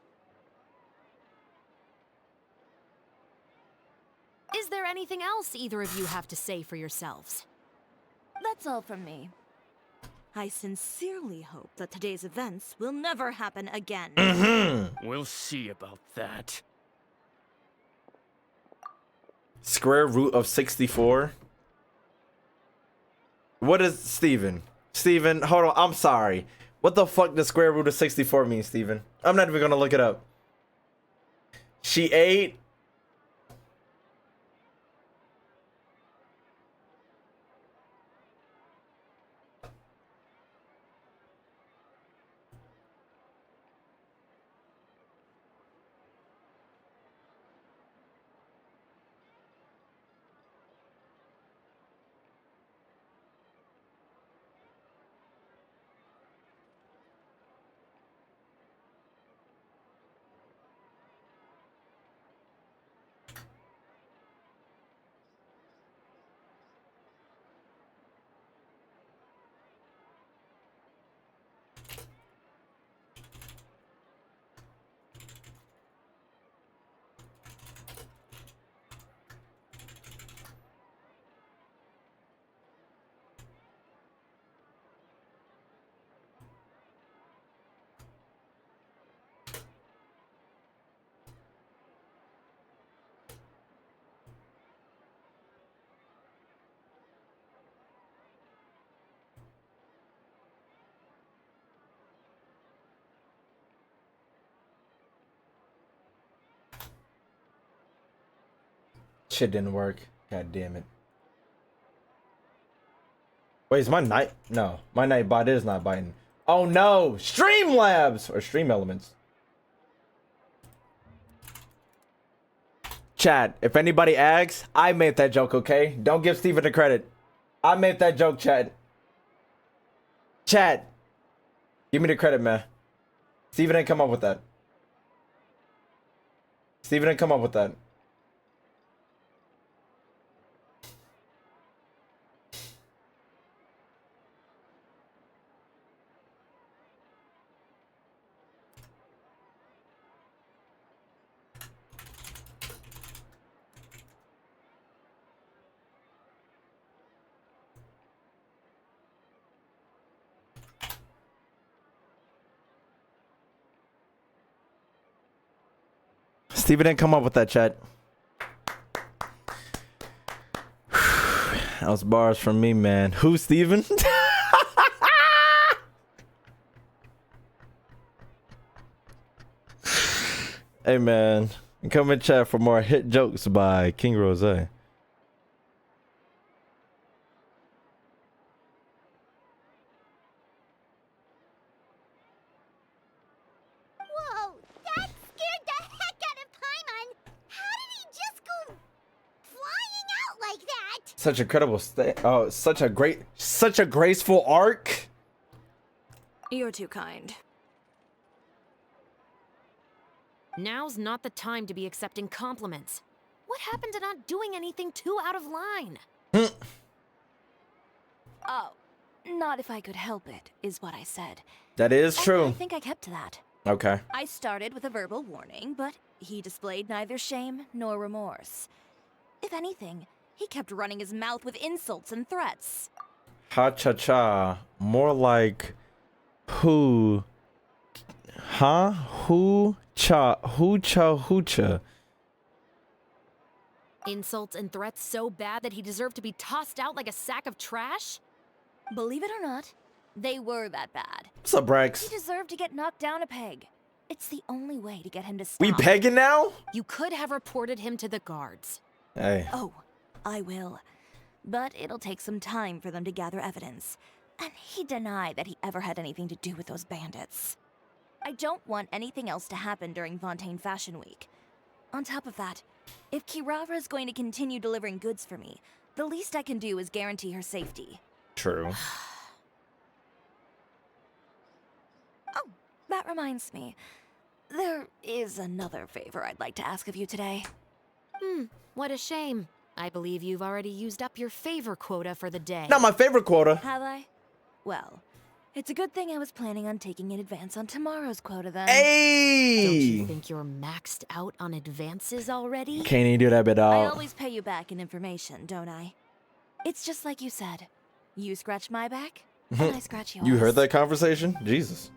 Is there anything else either of you have to say for yourselves? That's all from me. I sincerely hope that today's events will never happen again. We'll see about that. Square root of 64. What is Steven? Steven, hold on. I'm sorry. What the fuck does square root of 64 mean, Steven? I'm not even gonna look it up. She ate. Shit didn't work. God damn it. Wait, is my night? No, my night bot is not biting. Oh no! Streamlabs or Stream Elements. Chat, if anybody asks, I made that joke, okay? Don't give Steven the credit. I made that joke, chat. Chat, give me the credit, man. Steven didn't come up with that. Steven didn't come up with that. Steven didn't come up with that, chat. That was bars from me, man. Who, Steven? Hey, man. Come in chat for more hit jokes by KingRosé. Whoa, that scared the heck out of Paimon. How did he just go flying out like that? Such incredible such a great such a graceful arc. You're too kind. Now's not the time to be accepting compliments. What happened to not doing anything too out of line? Oh, not if I could help it, is what I said. That is And true. I think I kept to that. Okay. I started with a verbal warning, but he displayed neither shame nor remorse. If anything, he kept running his mouth with insults and threats. Ha-cha-cha. More like who. Huh? Hoo-cha. Insults and threats so bad that he deserved to be tossed out like a sack of trash? Believe it or not, they were that bad. What's up, He Brax? deserved to get knocked down a peg. It's the only way to get him to stop. We pegging now? You could have reported him to the guards. Hey. Oh, I will. But it'll take some time for them to gather evidence. And he denied that he ever had anything to do with those bandits. I don't want anything else to happen during Fontaine Fashion Week. On top of that, if Kirara is going to continue delivering goods for me, the least I can do is guarantee her safety. True. Oh, that reminds me. There is another favor I'd like to ask of you today. What a shame. I believe you've already used up your favor quota for the day. Not my favorite quota. Have I? Well, it's a good thing I was planning on taking in advance on tomorrow's quota then. Don't you Hey! think you're maxed out on advances already? Can't even do that bit I out. always pay you back in information, don't I? It's just like you said. You scratch my back, and I scratch yours. You heard that conversation? Jesus.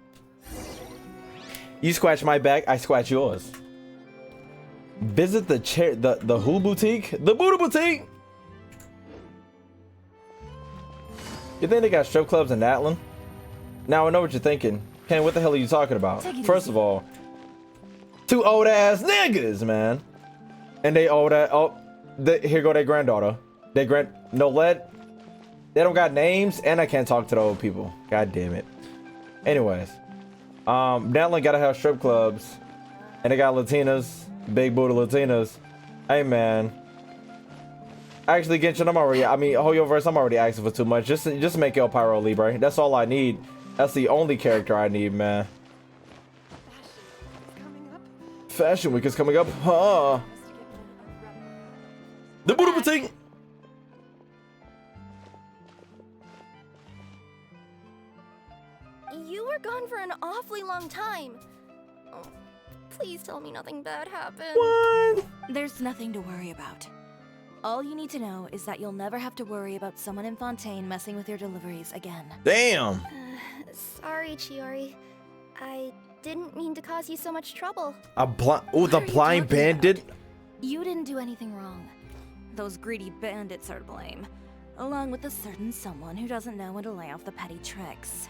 You scratch my back, I scratch yours. Visit the Who boutique? The Buddha boutique! You think they got strip clubs in Atlin? Now I know what you're thinking. Ken, what the hell are you talking about? First of all, two old ass niggas, man. And they old ass, here go their granddaughter. They don't got names, and I can't talk to the old people. God damn it. Anyways, Atlin gotta have strip clubs, and they got Latinas, big booty Latinas. Hey man. Actually, Genshin, I'm already asking for too much. Just make El Pyro Libre. That's all I need. That's the only character I need, man. Fashion Week is coming up. Huh? The Buddha boutique. You were gone for an awfully long time. Oh, please tell me nothing bad happened. What? There's nothing to worry about. All you need to know is that you'll never have to worry about someone in Fontaine messing with your deliveries again. Damn. Sorry, Chiori. I didn't mean to cause you so much trouble. The What are you blind talking bandit. about? You didn't do anything wrong. Those greedy bandits are to blame, along with a certain someone who doesn't know when to lay off the petty tricks.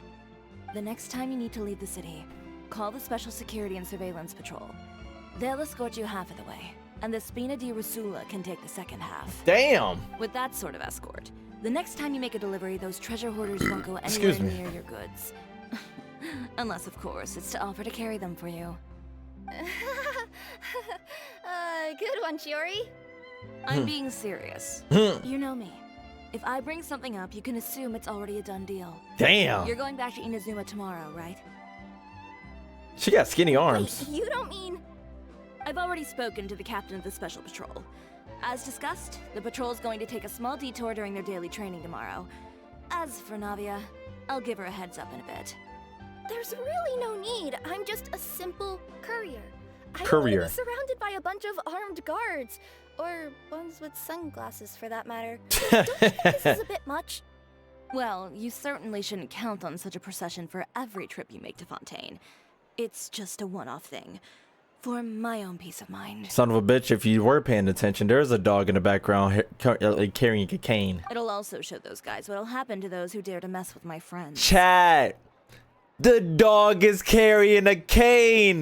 The next time you need to leave the city, call the Special Security and Surveillance Patrol. They'll escort you half of the way, and the Spina di Rusula can take the second half. Damn. With that sort of escort, the next time you make a delivery, those treasure hoarders won't go Excuse anywhere me. near your goods. Unless, of course, it's to offer to carry them for you. Good one, Chiori. I'm being serious. You know me. If I bring something up, you can assume it's already a done deal. Damn. You're going back to Inazuma tomorrow, right? She got skinny arms. Wait, you don't mean... I've already spoken to the captain of the Special Patrol. As discussed, the patrol's going to take a small detour during their daily training tomorrow. As for Navia, I'll give her a heads up in a bit. There's really no need. I'm just a simple courier. I don't Courier. want to be surrounded by a bunch of armed guards. Or ones with sunglasses, for that matter. Don't you think this is a bit much? Well, you certainly shouldn't count on such a procession for every trip you make to Fontaine. It's just a one-off thing. For my own peace of mind. Son of a bitch, if you were paying attention, there's a dog in the background carrying a cane. It'll also show those guys what'll happen to those who dare to mess with my friends. Chat. The dog is carrying a cane.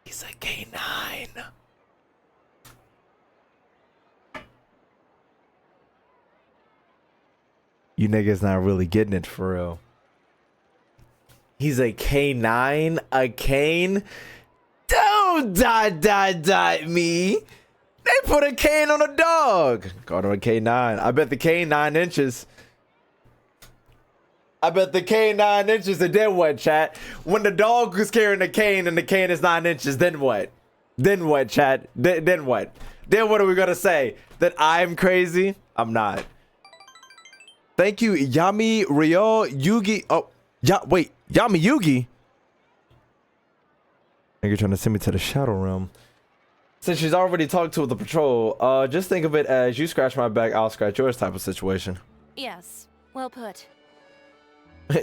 He's a canine. You niggas not really getting it for real. He's a canine, a cane. Don't dot me. They put a cane on a dog. Got on a K9. I bet the cane 9 inches. I bet the cane 9 inches. And then what, chat? When the dog was carrying the cane and the cane is 9 inches, then what? Then what, chat? Then what? Then what are we gonna say? That I'm crazy? I'm not. Thank you, Yami Ryo Yugi. Oh, yeah, wait, Yami Yugi. I think you're trying to send me to the Shadow Realm. Since she's already talked to the patrol, just think of it as you scratch my back, I'll scratch yours type of situation. Yes, well put.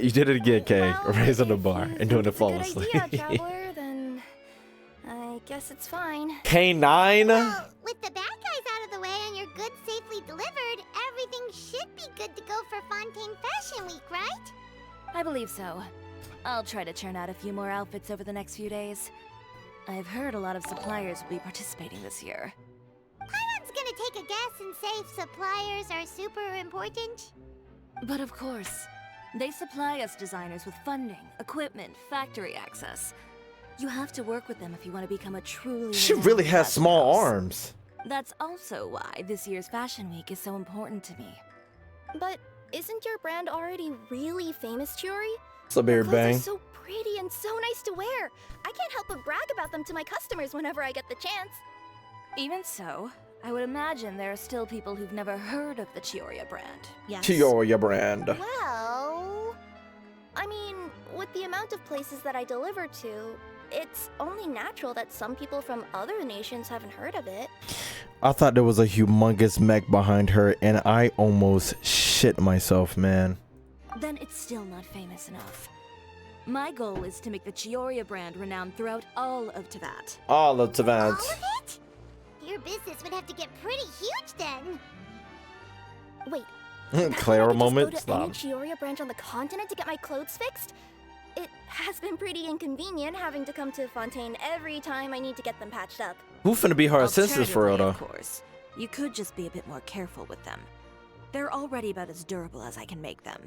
You did it again, Kay. Well, Raising the if bar you and doing think it it's a good flawlessly. idea, traveler, then I guess it's fine. K9? Well, with the bad guys out of the way and your goods safely delivered, everything should be good to go for Fontaine Fashion Week, right? I believe so. I'll try to churn out a few more outfits over the next few days. I've heard a lot of suppliers will be participating this year. Paimon's gonna take a guess and say suppliers are super important. But of course, they supply us designers with funding, equipment, factory access. You have to work with them if you want to become a truly... She renowned really has fashion small house. arms. That's also why this year's Fashion Week is so important to me. But isn't your brand already really famous, Chiori? So beer Clothes bang. are so pretty and so nice to wear. I can't help but brag about them to my customers whenever I get the chance. Even so, I would imagine there are still people who've never heard of the Chiori'a brand. Yes. Chiori'a brand. Well, I mean, with the amount of places that I deliver to, it's only natural that some people from other nations haven't heard of it. I thought there was a humongous mech behind her, and I almost shit myself, man. Then it's still not famous enough. My goal is to make the Chiori'a brand renowned throughout all of Teyvat. All of All Teyvat. of it? Your business would have to get pretty huge then. Wait, that Clara mean I could moment. just go to Stop. any Chiori'a branch on the continent to get my clothes fixed? It has been pretty inconvenient having to come to Fontaine every time I need to get them patched up. Who finna be her assistant for real Alternatively, though? of course, you could just be a bit more careful with them. They're already about as durable as I can make them.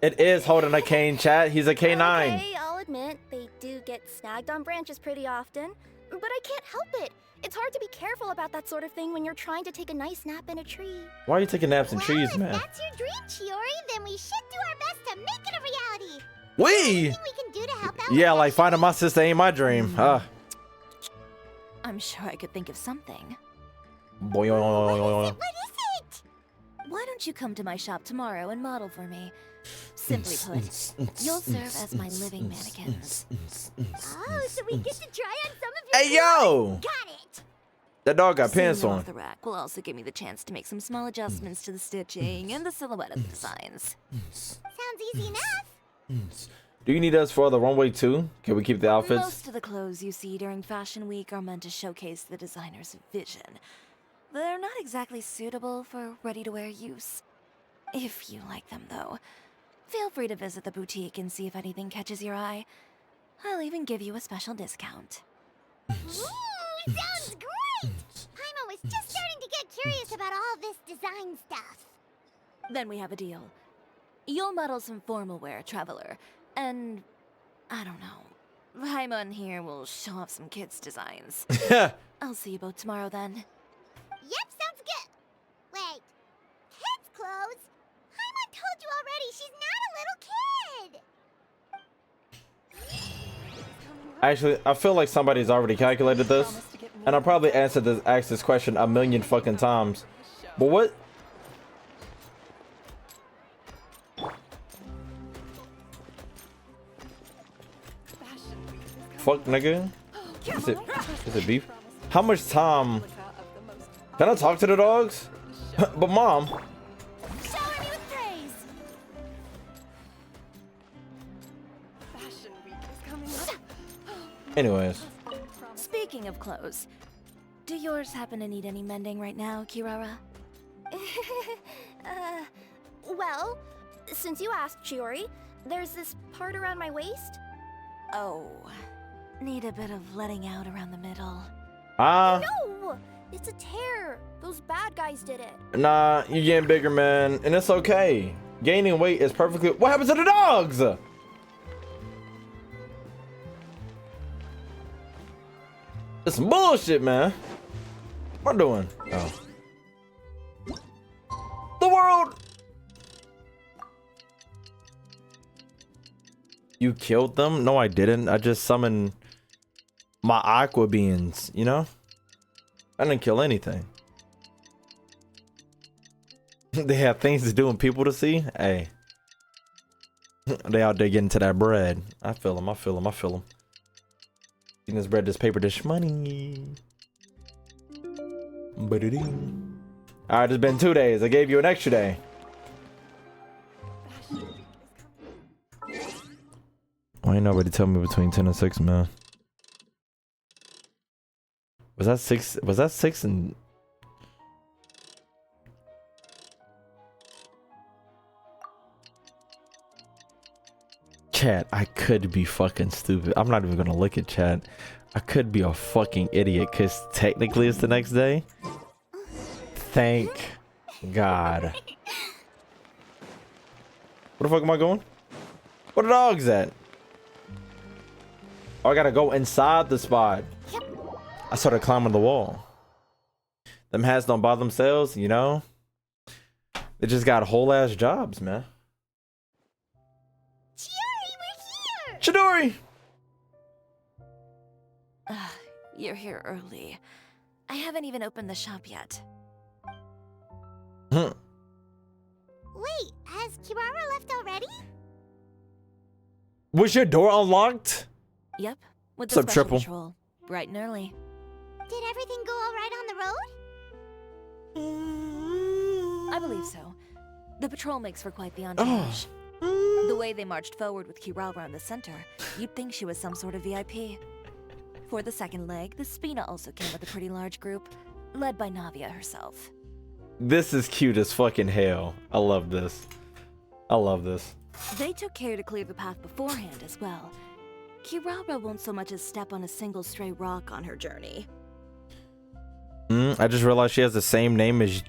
It is holding a cane, chat. He's a K9. Okay, I'll admit, they do get snagged on branches pretty often, but I can't help it. It's hard to be careful about that sort of thing when you're trying to take a nice nap in a tree. Why are you taking naps in Well, trees, if man? that's your dream, Chiori, then we should do our best to make it a reality. We. Anything we can do to help out? Yeah, with like finding my sister ain't my dream. I'm sure I could think of something. Boy. What is it? Why don't you come to my shop tomorrow and model for me? Simply put, you'll serve as my living mannequin. Oh, so we get to try on some of your Hey yo! Got it. That dog got Seeing pants them on. off the rack will also give me the chance to make some small adjustments to the stitching and the silhouette of the designs. Sounds easy enough. Do you need us for the runway too? Can we keep the outfits? Most of the clothes you see during Fashion Week are meant to showcase the designer's vision. They're not exactly suitable for ready-to-wear use. If you like them, though, feel free to visit the boutique and see if anything catches your eye. I'll even give you a special discount. Ooh, sounds great. Paimon was just starting to get curious about all this design stuff. Then we have a deal. You'll model some formal wear, Traveler, and I don't know. Paimon here will show off some kids' designs. I'll see you both tomorrow then. Yep, sounds good. Wait, kids' clothes? Paimon told you already she's not a little kid. Actually, I feel like somebody's already calculated this, and I probably asked this question a million fucking times. But what? Fuck, nigga. Is it beef? How much time? Can I talk to the dogs? But mom. Shower me with praise! Anyways, Speaking of clothes, do yours happen to need any mending right now, Kirara? Well, since you asked, Chiori, there's this part around my waist. Oh, need a bit of letting out around the middle. No! It's a tear. Those bad guys did it. nah, you're getting bigger, man, and it's okay. Gaining weight is perfectly. What happened to the dogs? It's some bullshit, man. What am I doing? Oh. The world! You killed them? No, I didn't. I just summoned my aqua beings, you know? I didn't kill anything. They have things to do and people to see. Hey. They out there getting to that bread. I feel them. I feel them. I feel them. Eating this bread, this paper dish money. Alright, it's been 2 days. I gave you an extra day. Why ain't nobody tell me between 10 and 6, man? Was that 6? Was that 6 and... Chat, I could be fucking stupid. I'm not even gonna look at chat. I could be a fucking idiot because technically it's the next day. Thank God. Where the fuck am I going? Where the dog's at? Oh, I gotta go inside the spot. I started climbing the wall. Them hats don't bother themselves, you know? They just got whole ass jobs, man. Chidori! You're here early. I haven't even opened the shop yet. Wait, has Chiori's left already? Was your door unlocked? Yep, with What's the up, special Triple? patrol. Bright and early. Did everything go all right on the road? I believe so. The patrol makes for quite the entourage. The way they marched forward with Chiori's in the center, you'd think she was some sort of VIP. For the second leg, the Spina also came with a pretty large group, led by Navia herself. This is cute as fucking hell. I love this. I love this. They took care to clear the path beforehand as well. Chiori's won't so much as step on a single stray rock on her journey. I just realized she has the same name as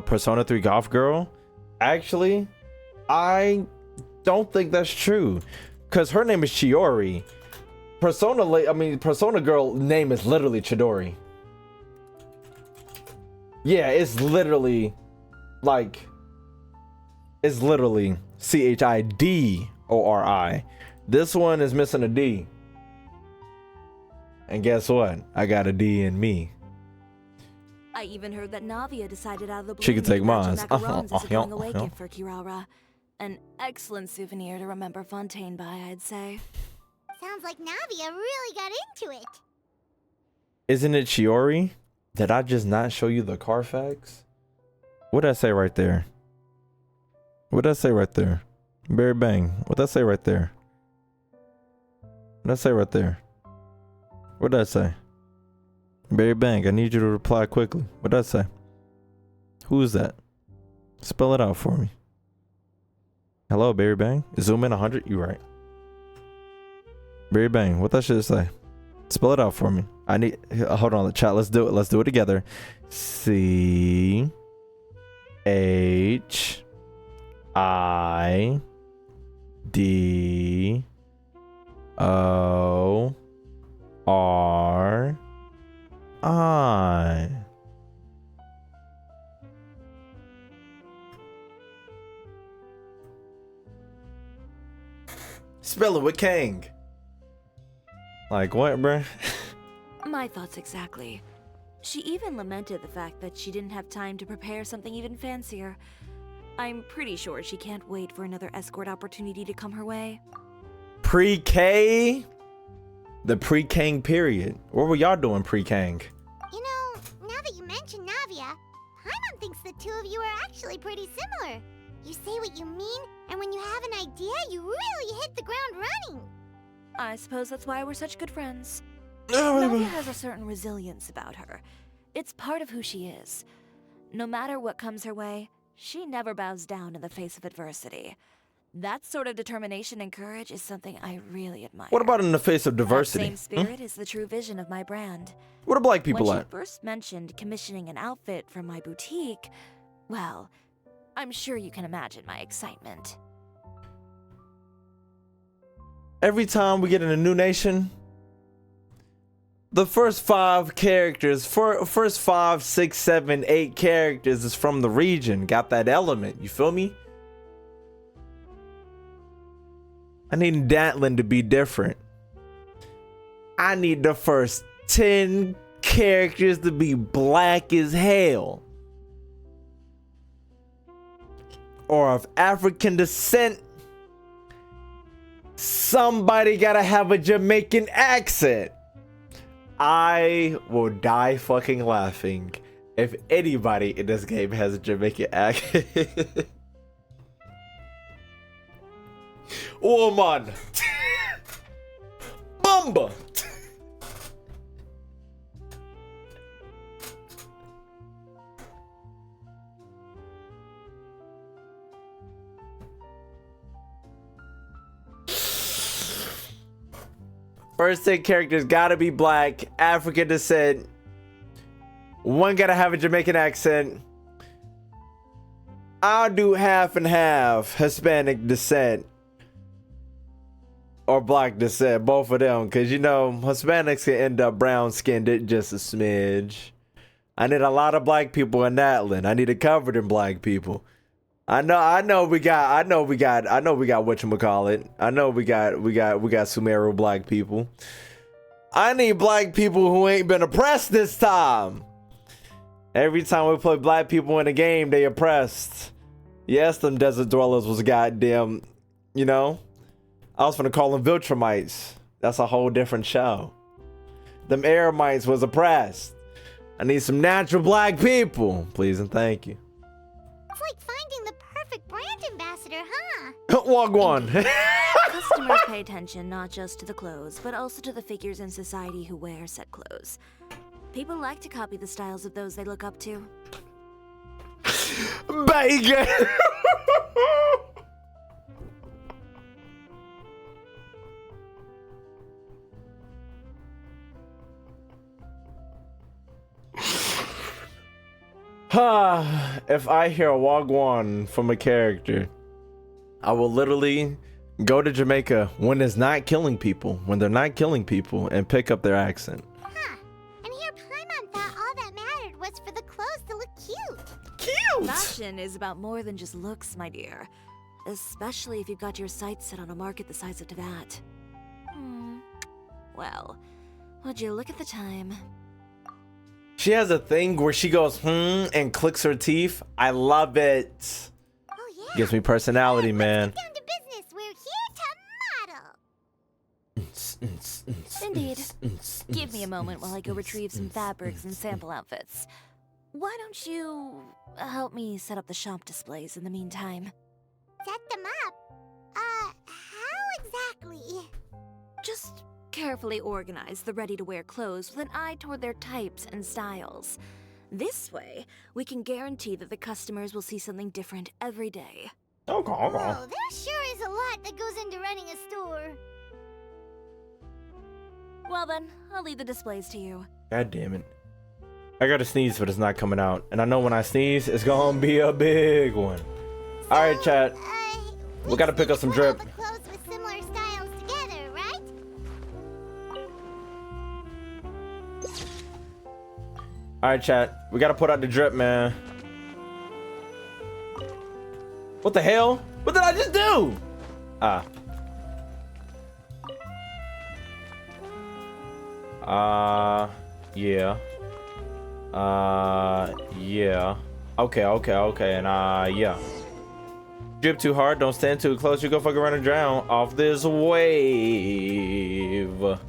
Persona 3 Golf Girl. Actually, I don't think that's true, because her name is Chiori. Persona Girl name is literally Chidori. Yeah, it's literally like, it's literally Chidori. This one is missing a D. And guess what? I got a D in me. I even heard that Navia decided out of the blue She could take mine. as a going away gift for Chiori's. An excellent souvenir to remember Fontaine by, I'd say. Sounds like Navia really got into it. Isn't it Chiori? Did I just not show you the Carfax? What did I say right there? What did I say right there? Barry Bang. What did I say right there? What did I say right there? What did I say? Barry Bang, I need you to reply quickly. What did I say? Who is that? Spell it out for me. Hello, Barry Bang. Zoom in 100. You right. Barry Bang. What that shit say? Spell it out for me. I need. Hold on, the chat. Let's do it. Let's do it together. C H I D O R I. Spell it with Kang. Like what, bruh? My thoughts exactly. She even lamented the fact that she didn't have time to prepare something even fancier. I'm pretty sure she can't wait for another escort opportunity to come her way. Pre-K? The pre-Kang period. What were y'all doing pre-Kang? You know, now that you mention Navia, Paimon thinks the two of you are actually pretty similar. You say what you mean, and when you have an idea, you really hit the ground running. I suppose that's why we're such good friends. Navia has a certain resilience about her. It's part of who she is. No matter what comes her way, she never bows down in the face of adversity. That sort of determination and courage is something I really admire. What about in the face of diversity? That same spirit is the true vision of my brand. Where the black people when at? She first mentioned commissioning an outfit from my boutique, well, I'm sure you can imagine my excitement. Every time we get in a new nation, the first 5 characters, first 5, 6, 7, 8 characters is from the region. Got that element. You feel me? I need Datlin to be different. I need the first 10 characters to be black as hell. Or of African descent. Somebody gotta have a Jamaican accent. I will die fucking laughing if anybody in this game has a Jamaican accent. Woman. Bumba. First 10 characters gotta be black, African descent. One gotta have a Jamaican accent. I'll do half and half, Hispanic descent or black descent, both of them, because you know Hispanics can end up brown skinned just a smidge. I need a lot of black people in Atlant. I need it covered in black people. I know we got whatchamacallit. I know we got Sumeru black people. I need black people who ain't been oppressed this time. Every time we play black people in a game, they oppressed. Yes, them desert dwellers was goddamn, you know. I was finna call them Viltrumites. That's a whole different show. Them Aramites was oppressed. I need some natural black people. Please and thank you. It's like finding the perfect brand ambassador, huh? Wagwan. Customers pay attention not just to the clothes, but also to the figures in society who wear said clothes. People like to copy the styles of those they look up to. Bacon. If I hear a wagwan from a character, I will literally go to Jamaica when it's not killing people, when they're not killing people, and pick up their accent. Huh. And here Paimon thought all that mattered was for the clothes to look cute. Cute! Fashion is about more than just looks, my dear. Especially if you've got your sights set on a market the size of Teyvat. Well, would you look at the time? She has a thing where she goes, and clicks her teeth. I love it. Oh yeah. Gives me personality, man. Let's get down to business. We're here to model. Indeed. Give me a moment while I go retrieve some fabrics and sample outfits. Why don't you help me set up the shop displays in the meantime? Set them up? How exactly? Just carefully organize the ready-to-wear clothes with an eye toward their types and styles. This way, we can guarantee that the customers will see something different every day. Okay. Whoa, there sure is a lot that goes into running a store. Well then, I'll leave the displays to you. God damn it. I gotta sneeze, but it's not coming out. And I know when I sneeze, it's gonna be a big one. Alright, chat. We gotta pick up some drip. All the clothes with similar styles together, right? Alright, chat. We gotta put out the drip, man. What the hell? What did I just do? Yeah. Yeah. Okay, and yeah. Drip too hard, don't stand too close, you go fucking run and drown off this wave.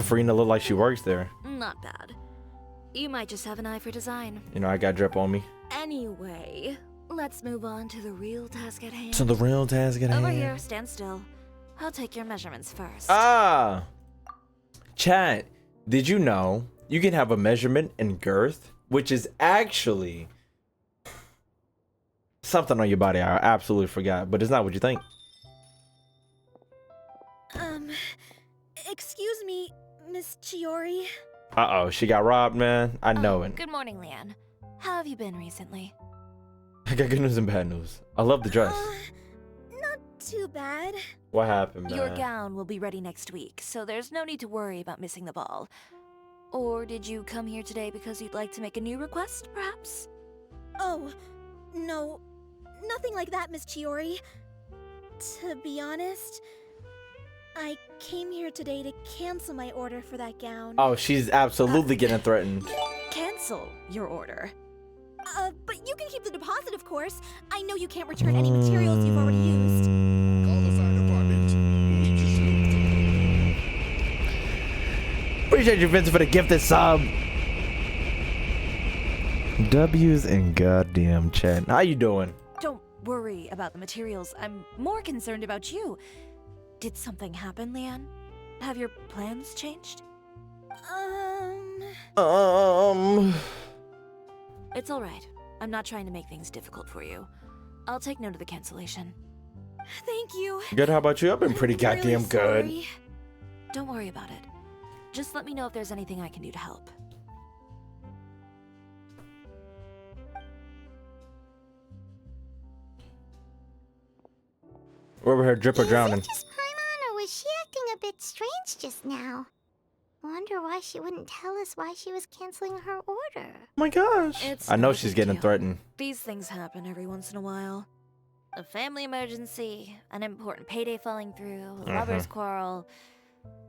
Farina look like she works there. Not bad. You might just have an eye for design. You know, I got drip on me. Anyway, let's move on to the real task at hand. Over here, stand still. I'll take your measurements first. Chat, did you know you can have a measurement in girth, which is actually something on your body I absolutely forgot, but it's not what you think. Excuse me, Miss Chiori. Uh-oh, she got robbed, man. I know it. Good morning, Leanne. How have you been recently? I got good news and bad news. I love the dress. Not Too bad. What happened, man? Your gown will be ready next week, so there's no need to worry about missing the ball. Or did you come here today because you'd like to make a new request, perhaps? Oh, no. Nothing like that, Miss Chiori. To be honest, I came here today to cancel my order for that gown. Oh, she's absolutely getting threatened. Cancel your order. But you can keep the deposit, of course. I know you can't return any materials you've already used. Call the fire department. We just moved Appreciate you, Vincent, for the gifted sub. W's in goddamn chat. How you doing? Don't worry about the materials. I'm more concerned about you. Did something happen, Leanne? Have your plans changed? It's all right. I'm not trying to make things difficult for you. I'll take note of the cancellation. Thank you. Good, how about you? I've been pretty I'm goddamn really good. sorry. Don't worry about it. Just let me know if there's anything I can do to help. We're over here drip or Is drowning. it just Paimon, or was she acting a bit strange just now? Wonder why she wouldn't tell us why she was canceling her order. Oh my gosh. It's I know not a she's big getting deal. threatened. These things happen every once in a while. A family emergency, an important payday falling through, a lover's quarrel,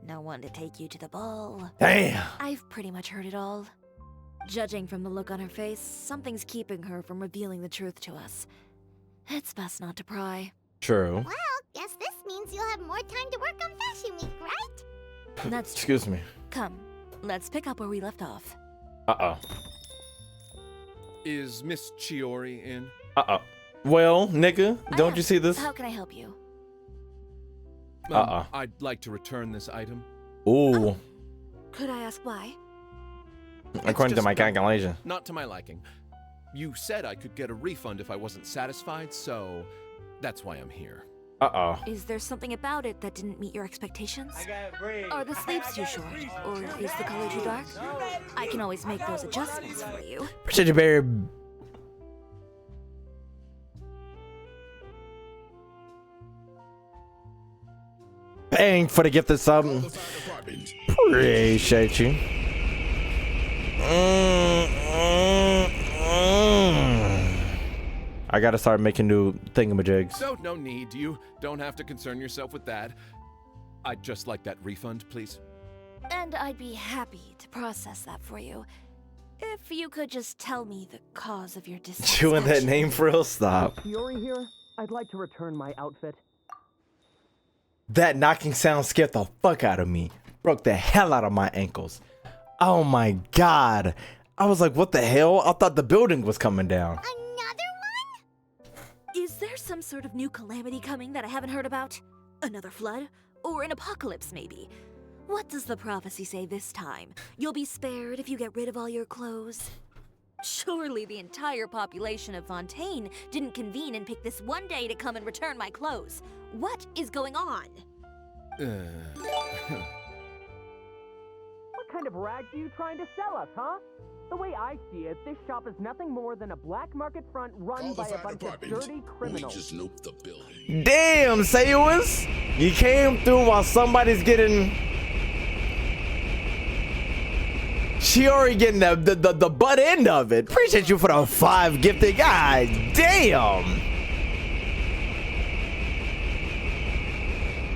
no one to take you to the ball. Damn. I've pretty much heard it all. Judging from the look on her face, something's keeping her from revealing the truth to us. It's best not to pry. True. Well, guess this means you'll have more time to work on Fashion Week, right? That's Excuse me. Come, let's pick up where we left off. Uh-oh. Is Miss Chiori in? Uh-oh. Well, nigga, don't you see this? How can I help you? I'd like to return this item. Ooh. Could I ask why? According to just my not- calculation. Not to my liking. You said I could get a refund if I wasn't satisfied, so that's why I'm here. Uh-oh. Is there something about it that didn't meet your expectations? Are the sleeves too short? Or is the color too dark? I can always make those adjustments for you. Appreciate you, Barry. Paying for the gifted sub. Call the fire department. Appreciate you. I gotta start making new thingamajigs. So, no need. You don't have to concern yourself with that. I'd just like that refund, please. And I'd be happy to process that for you. If you could just tell me the cause of your dissatisfaction. Chewing that name for real? Stop. Chiori here. I'd like to return my outfit. That knocking sound scared the fuck out of me. Broke the hell out of my ankles. Oh my god. I was like, what the hell? I thought the building was coming down. Another one? Is there some sort of new calamity coming that I haven't heard about? Another flood? Or an apocalypse, maybe? What does the prophecy say this time? You'll be spared if you get rid of all your clothes? Surely the entire population of Fontaine didn't convene and pick this one day to come and return my clothes. What is going on? What kind of rags are you trying to sell us, huh? The way I see it, this shop is nothing more than a black market front run by a bunch of dirty criminals. We just nuked the building. Damn, Sayuas. You came through while somebody's getting... Chiori getting the butt end of it. Appreciate you for the 5 gifted. God damn.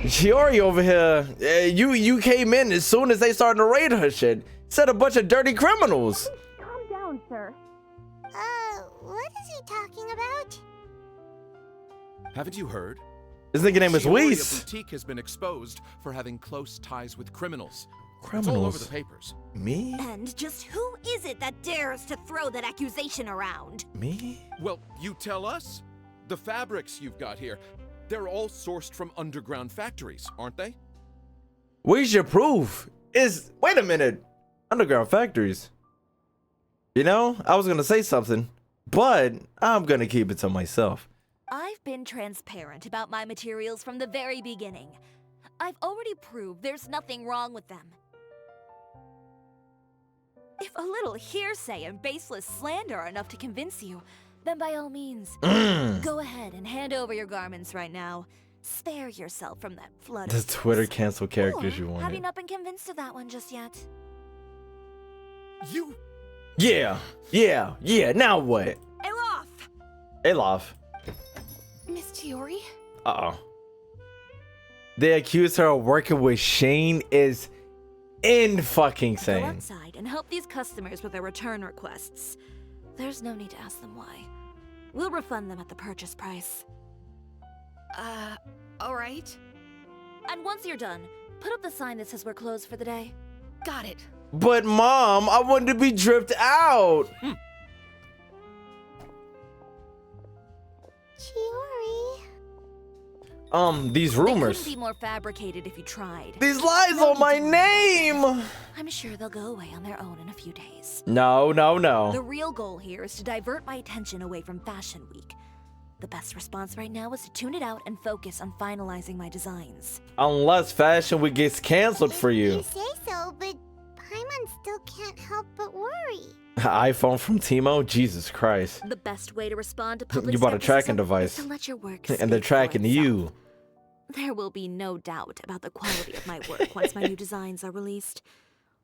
Chiori over here, you came in as soon as they started to raid her shit. Said a bunch of dirty criminals. Calm down, sir. What is he talking about? Haven't you heard? This nigga name is Chiori, Weiss. a boutique has been exposed for having close ties with criminals. It's all over the Criminals? papers. Me? And just who is it that dares to throw that accusation around? Me? Well, you tell us. The fabrics you've got here, they're all sourced from underground factories, aren't they? Where's your proof? Wait a minute. Underground factories. You know, I was gonna say something, but I'm gonna keep it to myself. I've been transparent about my materials from the very beginning. I've already proved there's nothing wrong with them. If a little hearsay and baseless slander are enough to convince you, then by all means, go ahead and hand over your garments right now. Spare yourself from that flood. The Twitter cancel characters you Have you wanted. not been convinced of that one just yet? You... Yeah. Now what? Alof! Alof. Miss Chiori? Uh-oh. They accuse her of working with Shane is fucking Go insane. outside and help these customers with their return requests. There's no need to ask them why. We'll refund them at the purchase price. Alright. And once you're done, put up the sign that says we're closed for the day. Got it. But Mom, I wanted to be dripped out. Chiori. These They rumors. couldn't be more fabricated if you tried. These lies No on my need to worry. name. I'm sure they'll go away on their own in a few days. No. The real goal here is to divert my attention away from Fashion Week. The best response right now is to tune it out and focus on finalizing my designs. Unless Fashion Week gets canceled for You you. say so, but Paimon still can't help but worry. iPhone from Timo? Jesus Christ. The best way to respond to public You bought a tracking skepticism device. is to let your work And they're speak for tracking itself. you. There will be no doubt about the quality of my work once my new designs are released.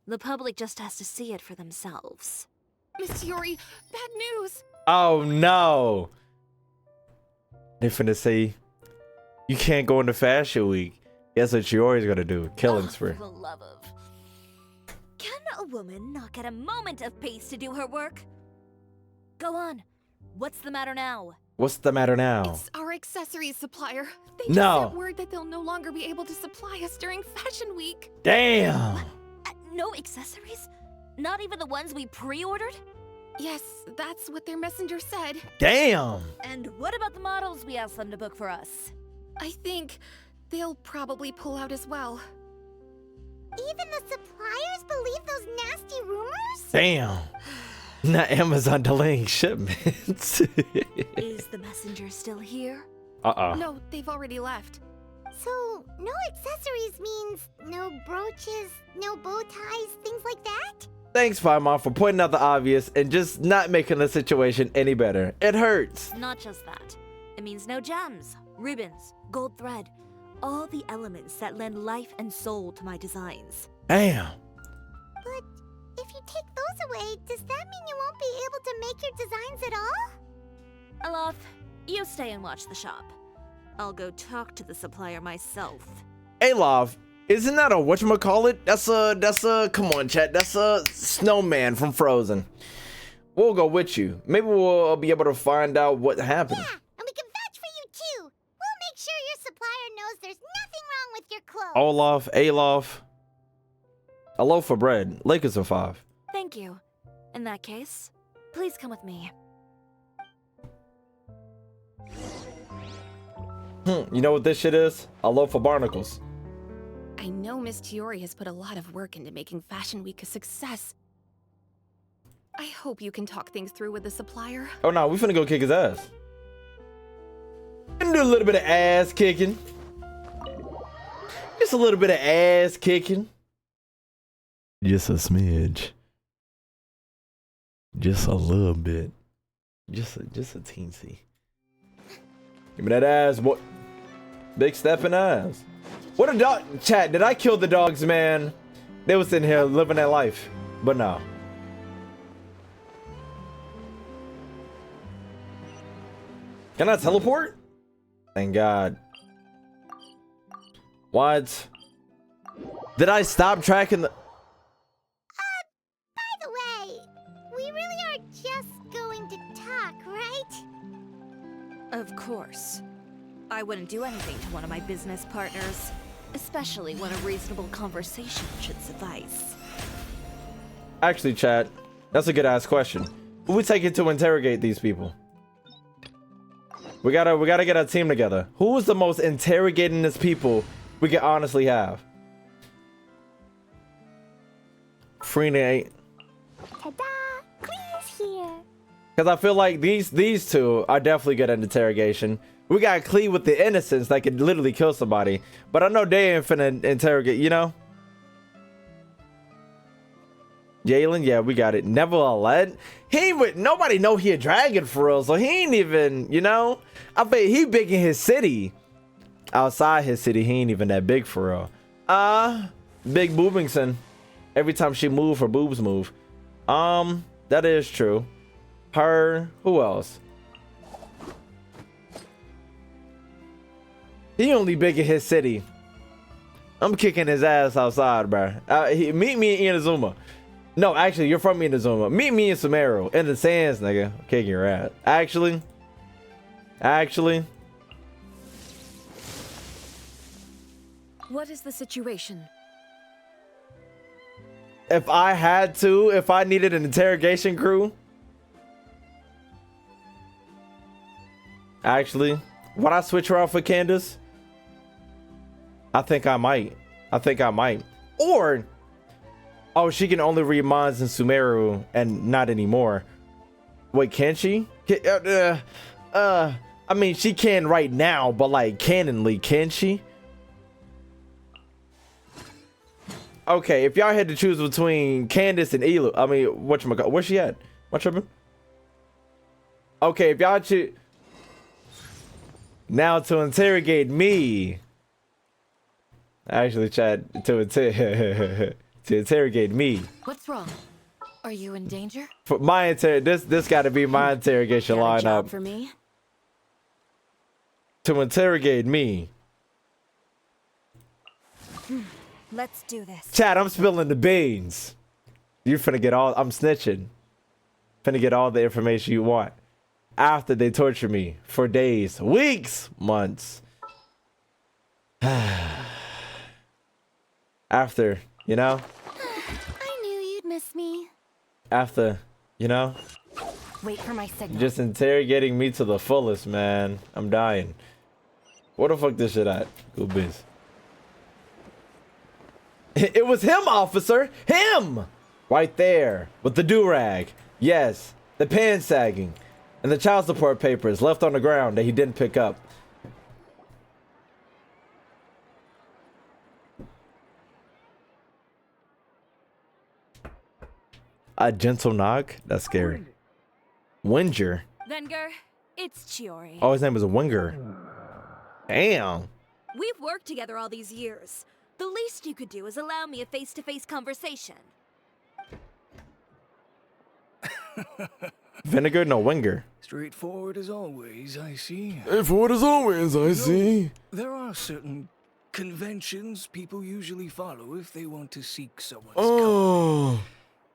The public just has to see it for themselves. Miss Chiori, bad news! Oh no. They finna say, you can't go into Fashion Week. Guess what Chiori's gonna do? Killing spree. For the love of... Can a woman not get a moment of peace to do her work? Go on. What's the matter now? What's the matter now? It's our accessories supplier. They just No. sent word that they'll no longer be able to supply us during Fashion Week. Damn. No accessories? Not even the ones we pre-ordered? Yes, that's what their messenger said. Damn. And what about the models we asked them to book for us? I think they'll probably pull out as well. Even the suppliers believe those nasty rumors? Damn. Not Amazon delaying shipments. Is the messenger still here? No, they've already left. So, no accessories means no brooches, no bow ties, things like that? Thanks, Paimon, for pointing out the obvious and just not making the situation any better. It hurts. Not just that. It means no gems, ribbons, gold thread, all the elements that lend life and soul to my designs. Damn. But if you take those away, does that mean you won't be able to make your designs at all? Alof, you stay and watch the shop. I'll go talk to the supplier myself. Alof, isn't that a whatchamacallit? That's a, come on, chat. That's a snowman from Frozen. We'll go with you. Maybe we'll be able to find out what happened. Yeah, and we can vouch for you too. We'll make sure your supplier knows there's nothing wrong with your clothes. Olaf, Alof. A loaf of bread. Lakers of 5. Thank you. In that case, please come with me. You know what this shit is? A loaf of barnacles. I know Miss Chiori has put a lot of work into making Fashion Week a success. I hope you can talk things through with the supplier. Oh no, we finna go kick his ass. Gonna do a little bit of ass kicking. Just a little bit of ass kicking. Just a smidge. Just a little bit. Just a teensy. Give me that ass, boy. Big stepping ass. What a dog. Chat, did I kill the dogs, man? They was in here living their life. But no. Can I teleport? Thank God. What? Did I stop tracking the... By the way, we really are just going to talk, right? Of course. I wouldn't do anything to one of my business partners, especially when a reasonable conversation should suffice. Actually, chat, that's a good ass question. Who we take it to interrogate these people? We gotta get a team together. Who is the most interrogatingest people we can honestly have? Freeney. Ta-da! Clee's here. Because I feel like these two are definitely good at interrogation. We got Clee with the innocence that could literally kill somebody. But I know they ain't finna interrogate, you know? Jalen, yeah, we got it. Nevertheless, nobody know he a dragon for real, so he ain't even, you know? I bet he big in his city. outside his city, he ain't even that big for real. Big Boobingson. Every time she move, her boobs move. That is true. Her, who else? He only big in his city. I'm kicking his ass outside, bro. Meet me in Inazuma. No, actually, you're from Inazuma. Meet me in Sumeru. In the sands, nigga. Kicking your ass. Actually. What is the situation? If I needed an interrogation crew. Actually, would I switch her out for Candace? I think I might. Or, oh, she can only read minds in Sumeru and not anymore. Wait, can she? I mean, she can right now, but like canonly, can she? Okay, if y'all had to choose between Candace and Elu, I mean, whatchamacallit, where's she at? What tripping? Okay, if y'all choose now to interrogate me. Actually, Chad, to interrogate me. What's wrong? Are you in danger? For my this got to be my interrogation lineup. For me? To interrogate me. Let's do this. Chad, I'm spilling the beans. You finna get all. I'm snitching. Finna get all the information you want. After they torture me for days, weeks, months. After, you know? I knew you'd miss me. After, you know? Wait for my signal. Just interrogating me to the fullest, man. I'm dying. Where the fuck this shit at? Go biz. It was him, officer! Him! Right there. With the do-rag. Yes. The pants sagging. And the child support papers left on the ground that he didn't pick up. A gentle knock? That's scary. Winger? Venger, it's Chiori. Oh, his name is Winger. Damn. We've worked together all these years. The least you could do is allow me a face-to-face conversation. Vinegar? No, Winger. Straightforward as always, I see. Straightforward as always, I see. There are certain conventions people usually follow if they want to seek someone's Oh. company.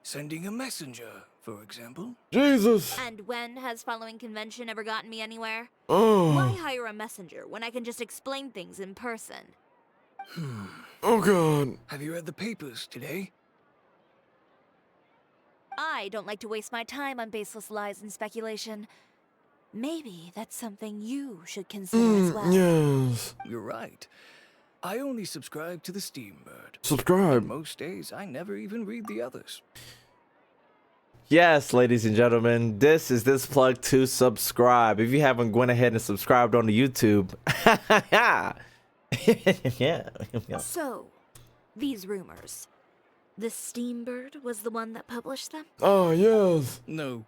Sending a messenger, for example. Jesus. And when has following convention ever gotten me anywhere? Oh. Why hire a messenger when I can just explain things in person? Oh, God. Have you read the papers today? I don't like to waste my time on baseless lies and speculation. Maybe that's something you should consider as well. Yes. You're right. I only subscribe to the Steambird. Subscribe. Most days, I never even read the others. Yes, ladies and gentlemen, this is this plug to subscribe. If you haven't gone ahead and subscribed on the YouTube. Yeah. So, these rumors. The Steambird was the one that published them? Oh, yes. No,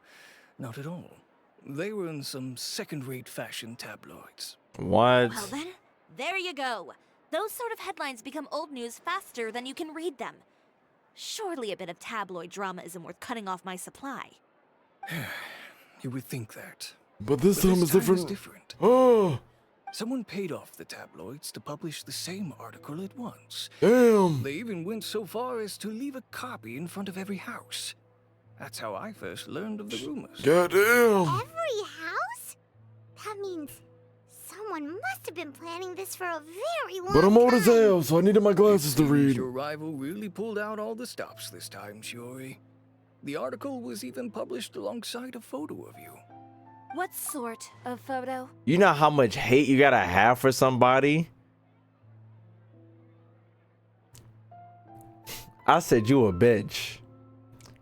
not at all. They were in some second-rate fashion tabloids. What? Well then, there you go. Those sort of headlines become old news faster than you can read them. Surely a bit of tabloid drama isn't worth cutting off my supply. You would think that. But this time is different. different. Oh. Someone paid off the tabloids to publish the same article at once. Damn. They even went so far as to leave a copy in front of every house. That's how I first learned of the rumors. Goddamn. Every house? That means someone must have been planning this for a very long time. But I'm old as hell, so I needed my glasses to read. Your rival really pulled out all the stops this time, Chiori. The article was even published alongside a photo of you. What sort of photo? You know how much hate you gotta have for somebody? I said you a bitch.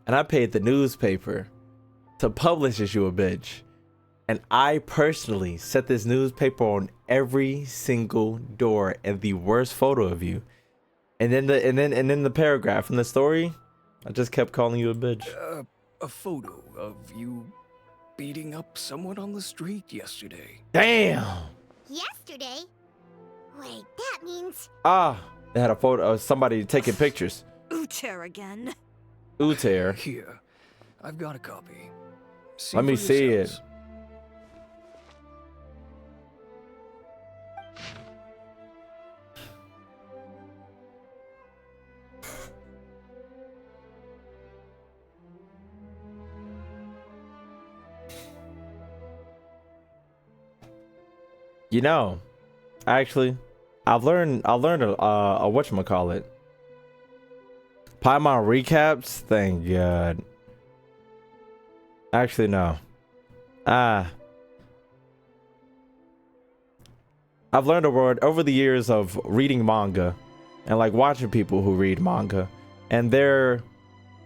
And I paid the newspaper to publish as you a bitch. And I personally set this newspaper on every single door and the worst photo of you. And then the paragraph in the story, I just kept calling you a bitch. A photo of you beating up someone on the street yesterday. Damn. Yesterday? Wait, that means... Ah, they had a photo of somebody taking pictures. Uter again. Uter. Here, I've got a copy. Let me see it. You know, actually, I've learned a whatchamacallit. Paimon recaps? Thank God. Actually, no. I've learned a word over the years of reading manga and like watching people who read manga and their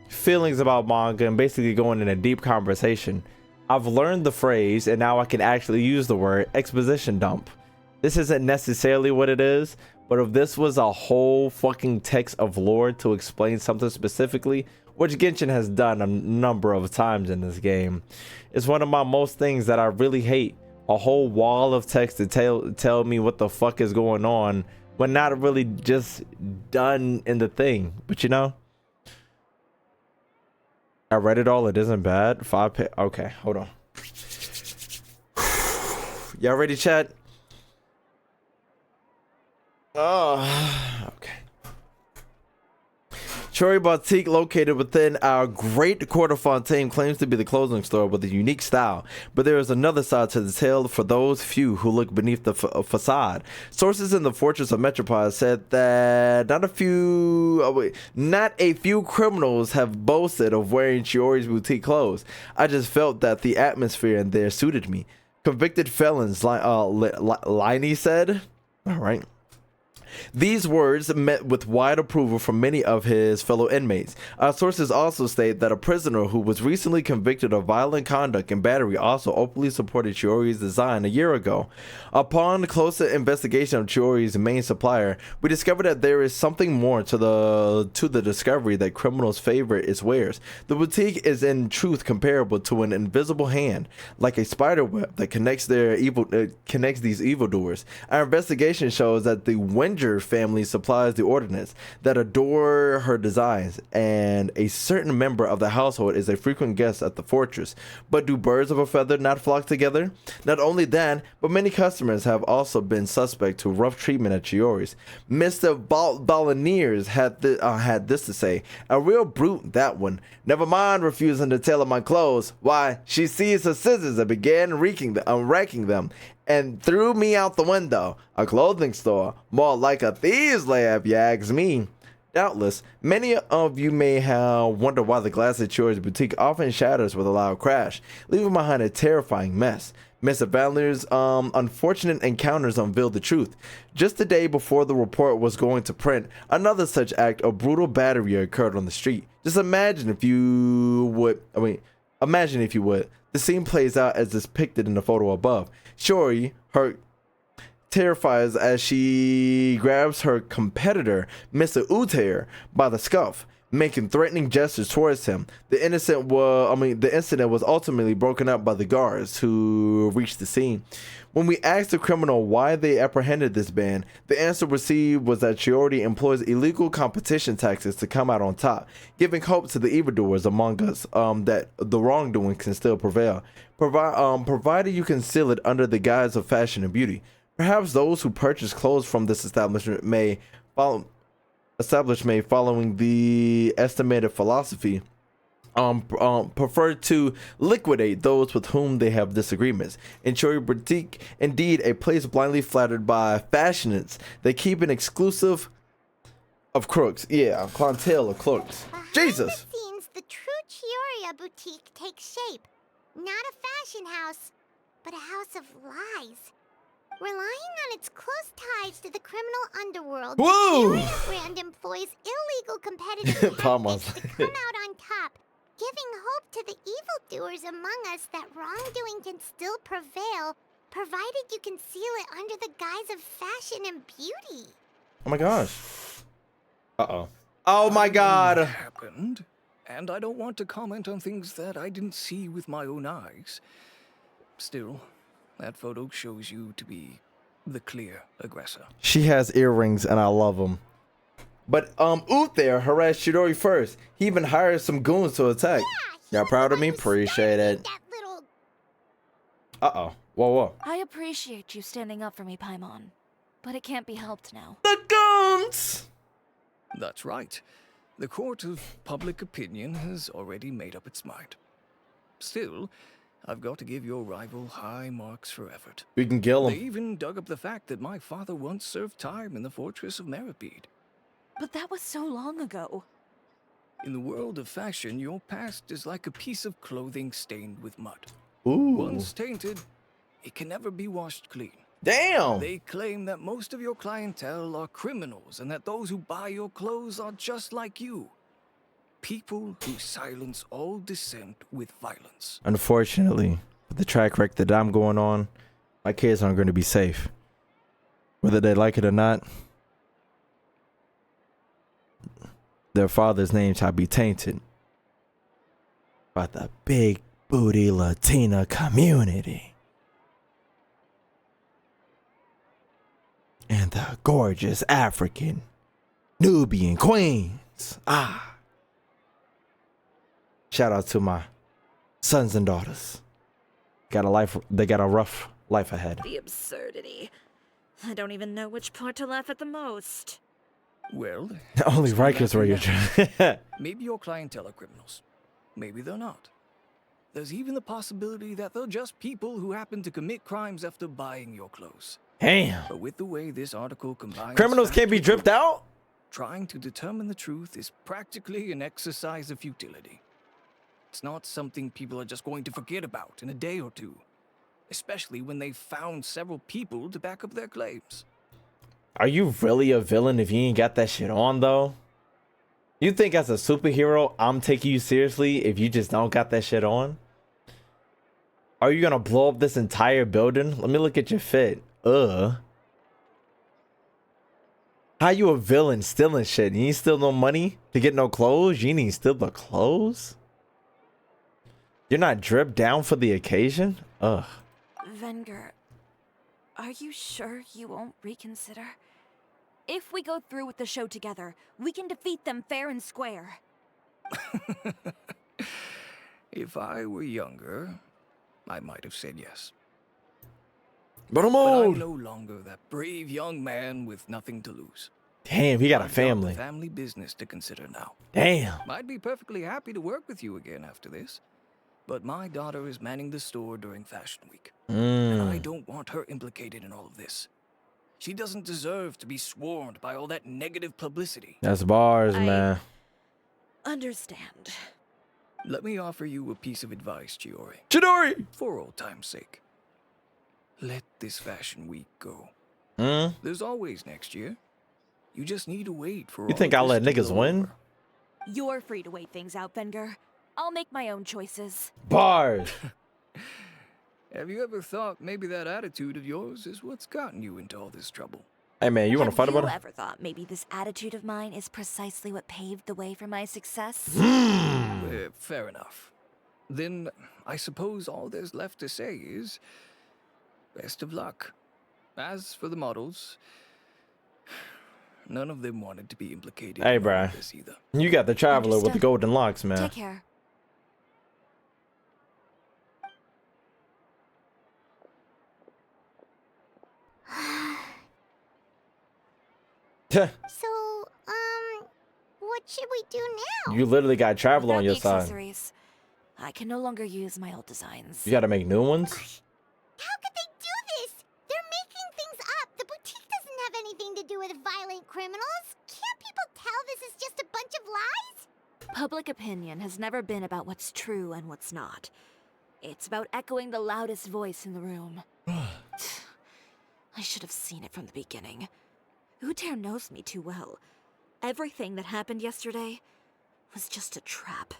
feelings about manga and basically going in a deep conversation. I've learned the phrase and now I can actually use the word exposition dump. This isn't necessarily what it is, but if this was a whole fucking text of lore to explain something specifically, which Genshin has done a number of times in this game, it's one of my most things that I really hate. A whole wall of text to tell me what the fuck is going on when not really just done in the thing. But you know, I read it all. It isn't bad. Okay, hold on. Y'all ready, chat? Oh, okay. Chiori's Boutique, located within our great Confronting, claims to be the clothing store with a unique style, but there is another side to the tale for those few who look beneath the facade. Sources in the Fortress of Metropole said that not a few criminals have boasted of wearing Chiori's Boutique clothes. I just felt that the atmosphere in there suited me. Convicted felons, Liney said. All right. These words met with wide approval from many of his fellow inmates. Our sources also state that a prisoner who was recently convicted of violent conduct and battery also openly supported Chiori's design a year ago. Upon closer investigation of Chiori's main supplier, we discovered that there is something more to the discovery that criminals favor its wares. The boutique is in truth comparable to an invisible hand, like a spider web that connects these evildoers. Our investigation shows that the Winger family supplies the ordnance that adore her designs, and a certain member of the household is a frequent guest at the fortress. But do birds of a feather not flock together? Not only that, but many customers have also been suspect to rough treatment at Chiori's. Mr. Balliniers had this to say: "A real brute, that one. Never mind refusing to tailor my clothes. Why, she seized her scissors and began racking them, and threw me out the window. A clothing store, more like a thieves' lab, you ask me." Doubtless, many of you may have wondered why the glass at Chiori's boutique often shatters with a loud crash, leaving behind a terrifying mess. Mr. Vandler's unfortunate encounters unveiled the truth. Just the day before the report was going to print, another such act of brutal battery occurred on the street. Just imagine if you would. The scene plays out as depicted in the photo above. Chiori, her terrifies as she grabs her competitor, Mr. Uter, by the scuff, making threatening gestures towards him. The incident was ultimately broken up by the guards who reached the scene. When we asked the criminal why they apprehended this band, the answer received was that Chiori employs illegal competition tactics to come out on top, giving hope to the evildoers among us that the wrongdoing can still prevail, provided you conceal it under the guise of fashion and beauty. Perhaps those who purchase clothes from this establishment following the estimated philosophy, prefer to liquidate those with whom they have disagreements. In Chiori's Boutique, indeed, a place blindly flattered by fashionists, they keep an exclusive of crooks. Yeah, a clientele of crooks. Jesus! Behind the scenes, the true Chiori's Boutique takes shape. Not a fashion house, but a house of lies. Relying on its close ties to the criminal underworld, the Chiori's brand employs illegal competitive tactics to come out on top, giving hope to the evildoers among us that wrongdoing can still prevail, provided you conceal it under the guise of fashion and beauty. Oh my gosh. Uh-oh. Oh my god. It happened, and I don't want to comment on things that I didn't see with my own eyes. Still, that photo shows you to be the clear aggressor. She has earrings and I love them. But Oot there harassed Chiori first. He even hired some goons to attack. Y'all proud of me? Appreciate it. Uh-oh. Whoa. I appreciate you standing up for me, Paimon. But it can't be helped now. The goons! That's right. The court of public opinion has already made up its mind. Still, I've got to give your rival high marks for effort. We can kill him. They even dug up the fact that my father once served time in the fortress of Meripede. But that was so long ago. In the world of fashion, your past is like a piece of clothing stained with mud. Ooh. Once tainted, it can never be washed clean. Damn! They claim that most of your clientele are criminals and that those who buy your clothes are just like you. People who silence all dissent with violence. Unfortunately, with the track record that I'm going on, my kids aren't going to be safe. Whether they like it or not, their father's name shall be tainted by the big booty Latina community. And the gorgeous African Nubian queens. Shout out to my sons and daughters. They got a rough life ahead. The absurdity. I don't even know which part to laugh at the most. Well, only Rikers were your maybe your clientele are criminals. Maybe they're not. There's even the possibility that they're just people who happen to commit crimes after buying your clothes. Damn. But with the way this article combines... Criminals can't be dripped out? Trying to determine the truth is practically an exercise of futility. It's not something people are just going to forget about in a day or two. Especially when they've found several people to back up their claims. Are you really a villain if you ain't got that shit on, though? You think as a superhero, I'm taking you seriously if you just don't got that shit on? Are you gonna blow up this entire building? Let me look at your fit. How you a villain stealing shit? You ain't steal no money to get no clothes? You ain't steal the clothes? You're not dripped down for the occasion? Ugh. Venger, are you sure you won't reconsider? If we go through with the show together, we can defeat them fair and square. If I were younger, I might have said yes. But I'm old. I'm no longer that brave young man with nothing to lose. Damn, he got a I've family. Family business to consider now. Damn. I'd be perfectly happy to work with you again after this. But my daughter is manning the store during Fashion Week. And I don't want her implicated in all of this. She doesn't deserve to be swarmed by all that negative publicity. That's bars, man. Understand. Let me offer you a piece of advice, Chiori. Chiori! For old time's sake. Let this Fashion Week go. There's always next year. You just need to wait for You think I'll let niggas win? Over. You're free to wait things out, Venger. I'll make my own choices. Bars! Have you ever thought maybe that attitude of yours is what's gotten you into all this trouble? Hey man, you wanna fight about it? Have you ever thought maybe this attitude of mine is precisely what paved the way for my success? Fair enough. Then I suppose all there's left to say is best of luck. As for the models, none of them wanted to be implicated Hey, in bruh. this either. You got the traveler with the golden locks, man. Take care. So, what should we do now? You literally got traveler on Without your the side. accessories, I can no longer use my old designs. You gotta make new ones? How could they do this? They're making things up. The boutique doesn't have anything to do with violent criminals. Can't people tell this is just a bunch of lies? Public opinion has never been about what's true and what's not. It's about echoing the loudest voice in the room. I should have seen it from the beginning. Uter knows me too well. Everything that happened yesterday was just a trap.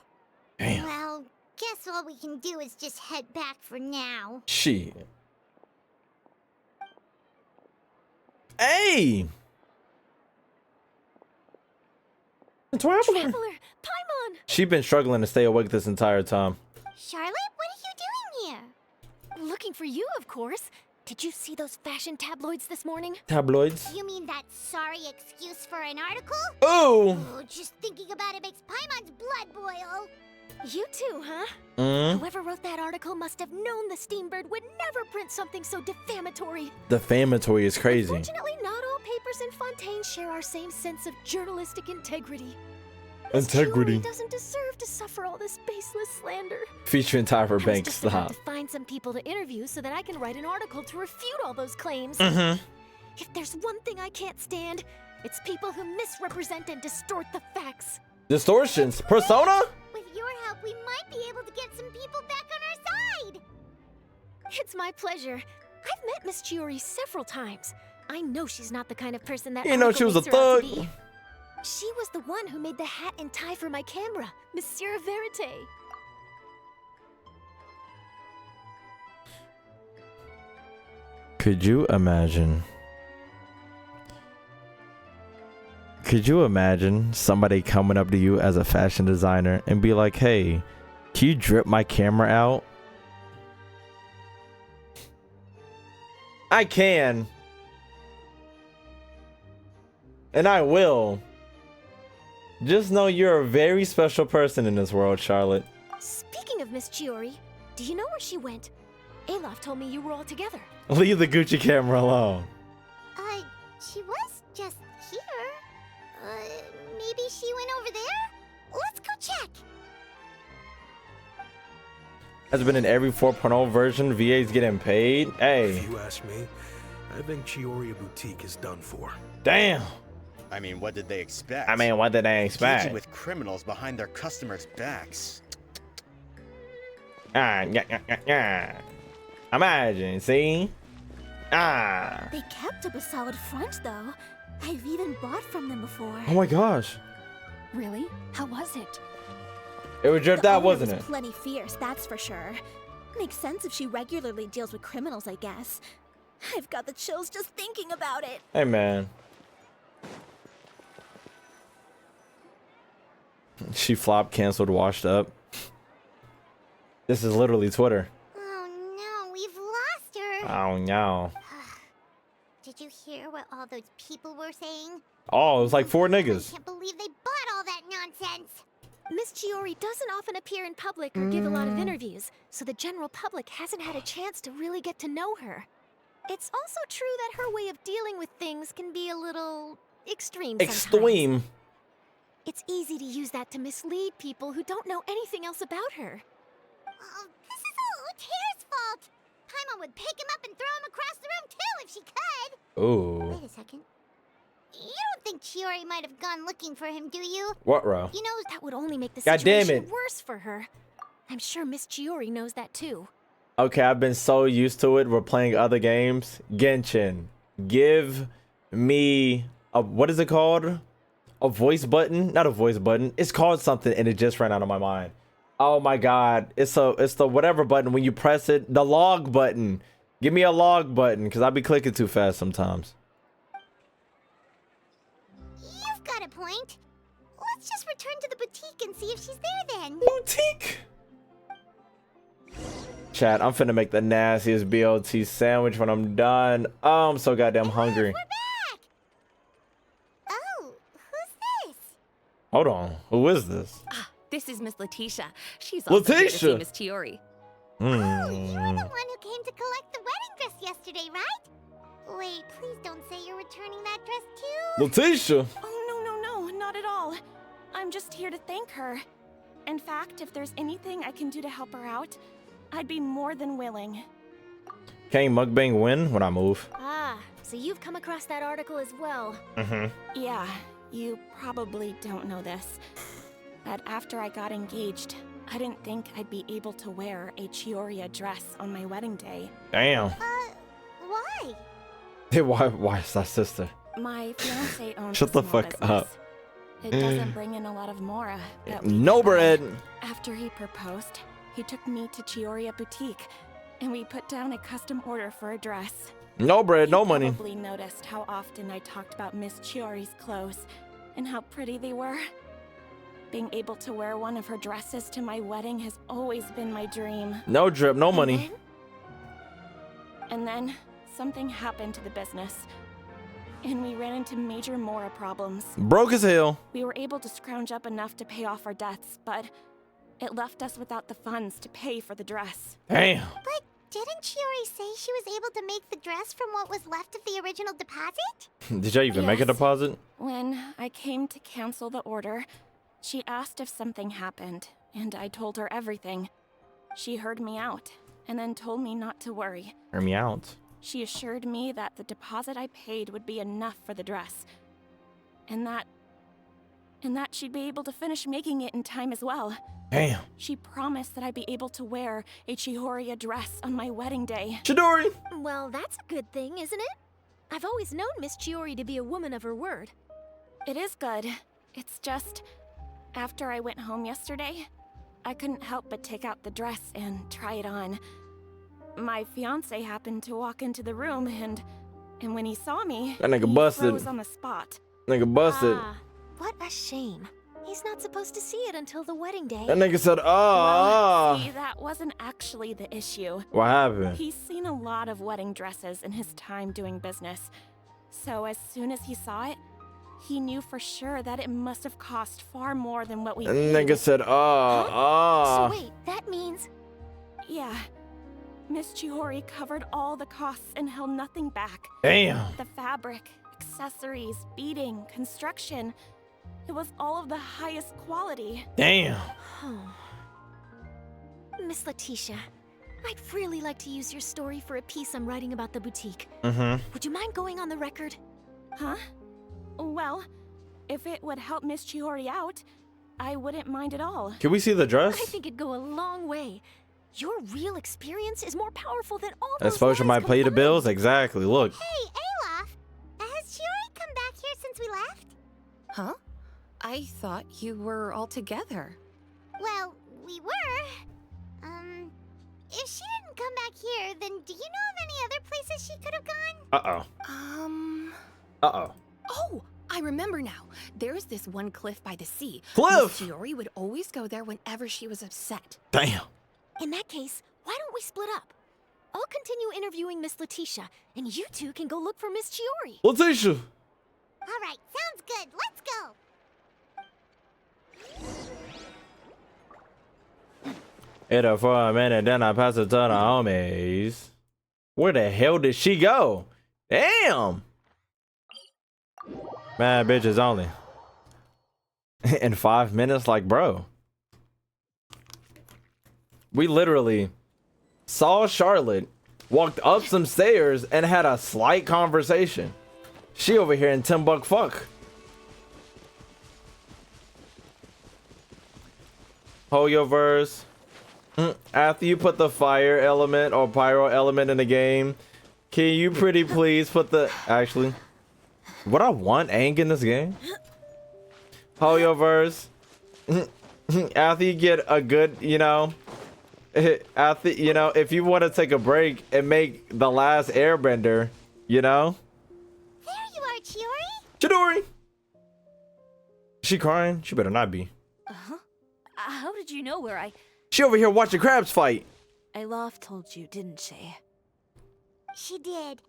Damn. Well, guess all we can do is just head back for now. Shit. Hey! Traveler! Paimon! She been struggling to stay awake this entire time. Charlotte, what are you doing here? Looking for you, of course. Did Did you see those fashion tabloids this morning? Tabloids? You mean that sorry excuse for an article? Oh! Oh, just thinking about it makes Paimon's blood boil. You too, huh? Whoever wrote that article must have known the Steambird would never print something so defamatory. Defamatory is crazy. Unfortunately, not all papers in Fontaine share our same sense of journalistic integrity. Integrity. Chiori doesn't deserve to suffer all this baseless slander. Featuring Tyra I Banks. was just about Stop. to find some people to interview so that I can write an article to refute all those claims. If there's one thing I can't stand, it's people who misrepresent and distort the facts. Distortions. Persona? With your help, we might be able to get some people back on our side. It's my pleasure. I've met Miss Chiori several times. I know she's not the kind of person that You know she was a thug. She was the one who made the hat and tie for my camera, Monsieur Verite. Could you imagine? Could you imagine somebody coming up to you as a fashion designer and be like, hey, can you drip my camera out? I can. And I will. Just know you're a very special person in this world, Charlotte. Speaking of Miss Chiori, do you know where she went? Alof told me you were all together. Leave the Gucci camera alone. She was just here. Maybe she went over there? Let's go check. Has been in every 4.0 version. VA's getting paid. Hey. If you ask me, I think Chiori's boutique is done for. Damn. I mean, what did they expect? Engaging with criminals behind their customers' backs. Imagine, see? They kept up a solid front, though. I've even bought from them before. Oh my gosh. Really? How was it? It was dripped out, wasn't it? Plenty fierce, that's for sure. Makes sense if she regularly deals with criminals, I guess. I've got the chills just thinking about it. Hey, man. She flopped, canceled, washed up. This is literally Twitter. Oh no, we've lost her. Oh no. Did you hear what all those people were saying? Oh, it was like 4 niggas. I can't believe they bought all that nonsense. Miss Chiori doesn't often appear in public or give a lot of interviews, so the general public hasn't had a chance to really get to know her. It's also true that her way of dealing with things can be a little extreme sometimes. Extreme. It's easy to use that to mislead people who don't know anything else about her. Oh, this is all Tear's fault. Paimon would pick him up and throw him across the room too if she could. Ooh. Wait a second. You don't think Chiori might have gone looking for him, do you? What, bro? You know, that would only make the God damn situation it. worse for her. I'm sure Miss Chiori knows that too. Okay, I've been so used to it. We're playing other games. Genshin. Give me a, what is it called? A voice button? Not a voice button. It's called something and it just ran out of my mind. Oh my god. It's the whatever button when you press it. The log button. Give me a log button because I be clicking too fast sometimes. You've got a point. Let's just return to the boutique and see if she's there then. Boutique? Chat, I'm finna make the nastiest BLT sandwich when I'm done. Oh, I'm so goddamn hungry. We're back! Oh, who's this? Hold on. Who is this? This is Miss Letitia. She's also here to see Miss Chiori. Oh, you're the one who came to collect the wedding dress yesterday, right? Wait, please don't say you're returning that dress too. Letitia! Oh, no, not at all. I'm just here to thank her. In fact, if there's anything I can do to help her out, I'd be more than willing. Can mukbang win when I move? Ah, so you've come across that article as well. Yeah, you probably don't know this. But after I got engaged, I didn't think I'd be able to wear a Chiori'a dress on my wedding day. Damn. Why? Hey, why is that sister? My fiancé owns Shut a the small fuck business. up. It doesn't bring in a lot of mora. that we No can buy. bread. After he proposed, he took me to Chiori'a Boutique, and we put down a custom order for a dress. No bread, no He money. probably noticed how often I talked about Miss Chiori's clothes and how pretty they were. Being able to wear one of her dresses to my wedding has always been my dream. No drip, no money. And then, something happened to the business. And we ran into major moral problems. Broke as hell. We were able to scrounge up enough to pay off our debts, but it left us without the funds to pay for the dress. Damn. But didn't Chiori say she was able to make the dress from what was left of the original deposit? Did y'all even make a deposit? When I came to cancel the order, she asked if something happened, and I told her everything. She heard me out, and then told me not to worry. Hear me out. She assured me that the deposit I paid would be enough for the dress. And that she'd be able to finish making it in time as well. Damn. She promised that I'd be able to wear a Chiori'a dress on my wedding day. Chidori! Well, that's a good thing, isn't it? I've always known Miss Chiori to be a woman of her word. It is good. It's just, after I went home yesterday, I couldn't help but take out the dress and try it on. My fiancé happened to walk into the room, and when he saw me, that nigga he busted. froze on the spot. Nigga busted. What a shame. He's not supposed to see it until the wedding day. That nigga said, Well, see, that wasn't actually the issue. What happened? He's seen a lot of wedding dresses in his time doing business. So as soon as he saw it, he knew for sure that it must have cost far more than what we paid. Nigga said, So wait, that means... Yeah. Miss Chiori covered all the costs and held nothing back. Damn. The fabric, accessories, beading, construction. It was all of the highest quality. Damn. Miss Letitia, I'd really like to use your story for a piece I'm writing about the boutique. Would you mind going on the record? Huh? Well, if it would help Miss Chiori out, I wouldn't mind at all. Can we see the dress? I think it'd go a long way. Your real experience is more powerful than all those Exposure might pay the bills? Exactly, look. Hey, Olaf! Has Chiori come back here since we left? Huh? I thought you were all together. Well, we were. If she didn't come back here, then do you know of any other places she could have gone? Oh, I remember now. There's this one cliff by the sea. Cliff! Miss Chiori would always go there whenever she was upset. Damn. In that case, why don't we split up? I'll continue interviewing Miss Letitia, and you two can go look for Miss Chiori. Letitia! All right, sounds good. Let's go. Hit her for a minute, then I pass it to the homies. Where the hell did she go? Damn! Mad bitches only. In 5 minutes, like, bro. We literally saw Charlotte, walked up some stairs, and had a slight conversation. She over here in 10 buck fuck. Hold your verse. After you put the fire element or pyro element in the game, can you pretty please put the... Actually, what I want ain't in this game. Hold your verse. After you get a good, after, if you want to take a break and make the last airbender, There you are, Chiori. Chidori! She crying? She better not be. How did you know where She over here watching crabs fight. Olaf told you, didn't she? She did.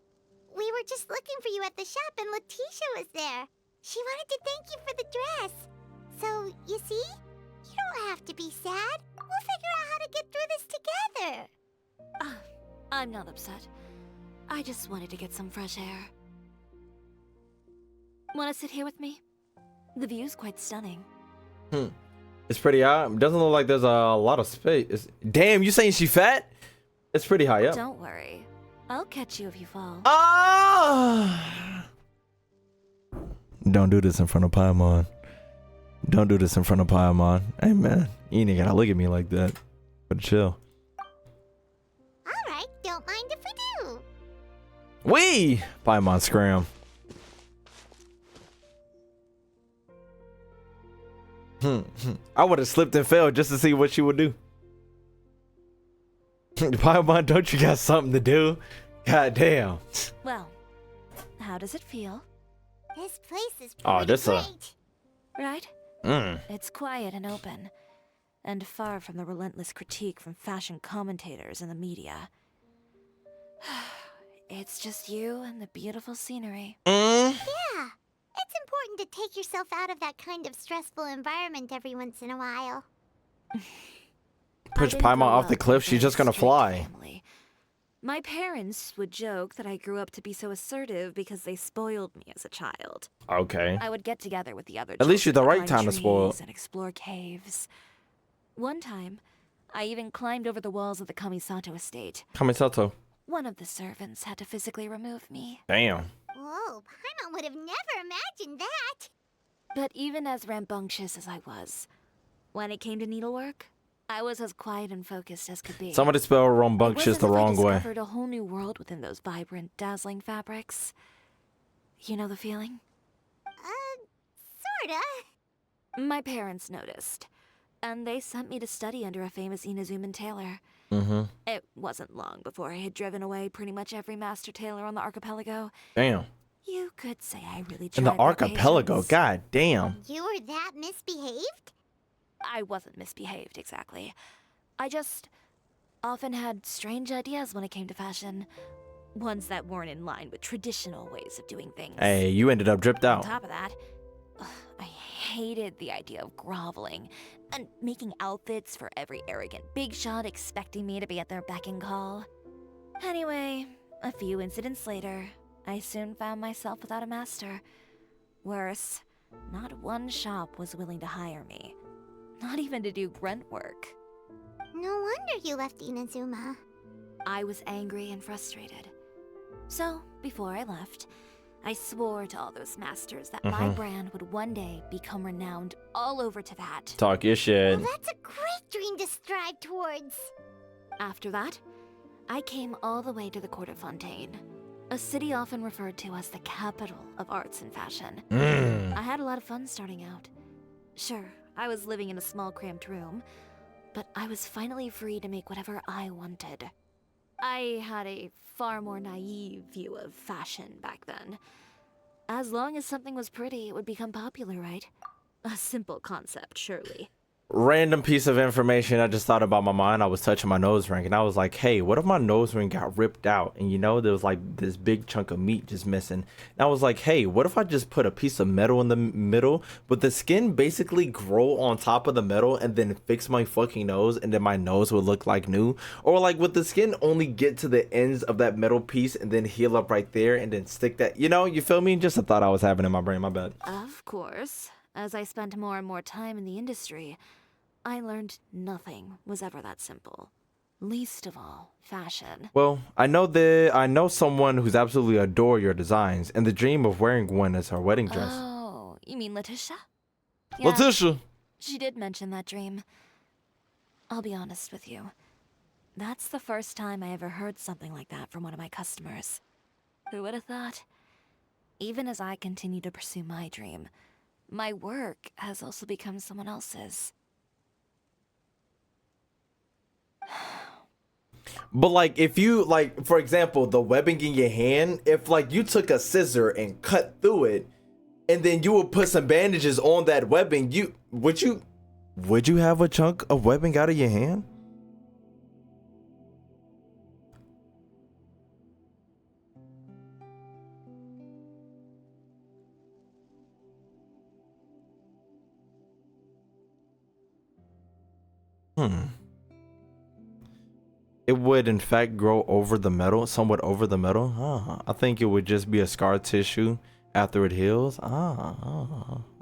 We were just looking for you at the shop and Letitia was there. She wanted to thank you for the dress. So, you see? You don't have to be sad. We'll figure out how to get through this together. I'm not upset. I just wanted to get some fresh air. Want to sit here with me? The view's quite stunning. It's pretty high. Doesn't look like there's a lot of space. Damn, you saying she fat? It's pretty high up. Don't worry. I'll catch you if you fall. Don't do this in front of Paimon. Don't do this in front of Paimon. Hey, man. You ain't gotta look at me like that. But chill. Alright, don't mind if we do. Wee! Paimon scram. I would have slipped and fell just to see what she would do. Paimon, don't you got something to do? God damn. Well, how does it feel? This place is pretty great. Right? It's quiet and open, and far from the relentless critique from fashion commentators and the media. It's just you and the beautiful scenery. Yeah. It's important to take yourself out of that kind of stressful environment every once in a while. Push Paimon off the cliff, she's just gonna fly. Family. My parents would joke that I grew up to be so assertive because they spoiled me as a child. Okay. I would get together with the other At least you're the children right to climb time to spoil. trees and explore caves. One time, I even climbed over the walls of the Kamisato estate. Kamisato. One of the servants had to physically remove me. Damn. Whoa, Paimon would have never imagined that. But even as rambunctious as I was, when it came to needlework, I was as quiet and focused as could be. Somebody spelled rambunctious the wrong way. I discovered a whole new world within those vibrant, dazzling fabrics. You know the feeling? Sorta. My parents noticed, and they sent me to study under a famous Inazuman tailor. Mm-hmm. It wasn't long before I had driven away pretty much every master tailor on the archipelago. Damn. You could say I really tried. In the my archipelago, patience. god damn. You were that misbehaved? I wasn't misbehaved, exactly. I just often had strange ideas when it came to fashion. Ones that weren't in line with traditional ways of doing things. Hey, you ended up dripped On out. top of that, I hated the idea of groveling and making outfits for every arrogant big shot expecting me to be at their beck and call. Anyway, a few incidents later, I soon found myself without a master. Worse, not one shop was willing to hire me. Not even to do grunt work. No wonder you left Inazuma. I was angry and frustrated. So, before I left, I swore to all those masters that my brand would one day become renowned all over Teyvat. Talk your shit. Well, that's a great dream to strive towards. After that, I came all the way to the court of Fontaine, a city often referred to as the capital of arts and fashion. I had a lot of fun starting out. Sure, I was living in a small cramped room, but I was finally free to make whatever I wanted. I had a far more naive view of fashion back then. As long as something was pretty, it would become popular, right? A simple concept, surely. Random piece of information I just thought about my mind. I was touching my nose ring and I was like, hey, what if my nose ring got ripped out? And you know, there was like this big chunk of meat just missing. And I was like, hey, what if I just put a piece of metal in the middle, but the skin basically grow on top of the metal and then fix my fucking nose and then my nose would look like new? Or like would the skin only get to the ends of that metal piece and then heal up right there and then stick that, you know, you feel me? Just a thought I was having in my brain, my bad. Of course. As I spent more and more time in the industry, I learned nothing was ever that simple. Least of all, fashion. Well, I know someone who's absolutely adore your designs and the dream of wearing one as her wedding dress. Oh, you mean Letitia? Letitia! She did mention that dream. I'll be honest with you. That's the first time I ever heard something like that from one of my customers. Who would have thought? Even as I continue to pursue my dream, my work has also become someone else's. But like if you like, for example, the webbing in your hand, if like you took a scissor and cut through it and then you would put some bandages on that webbing, would you have a chunk of webbing out of your hand? It would in fact grow over the metal, somewhat over the metal. I think it would just be a scar tissue after it heals.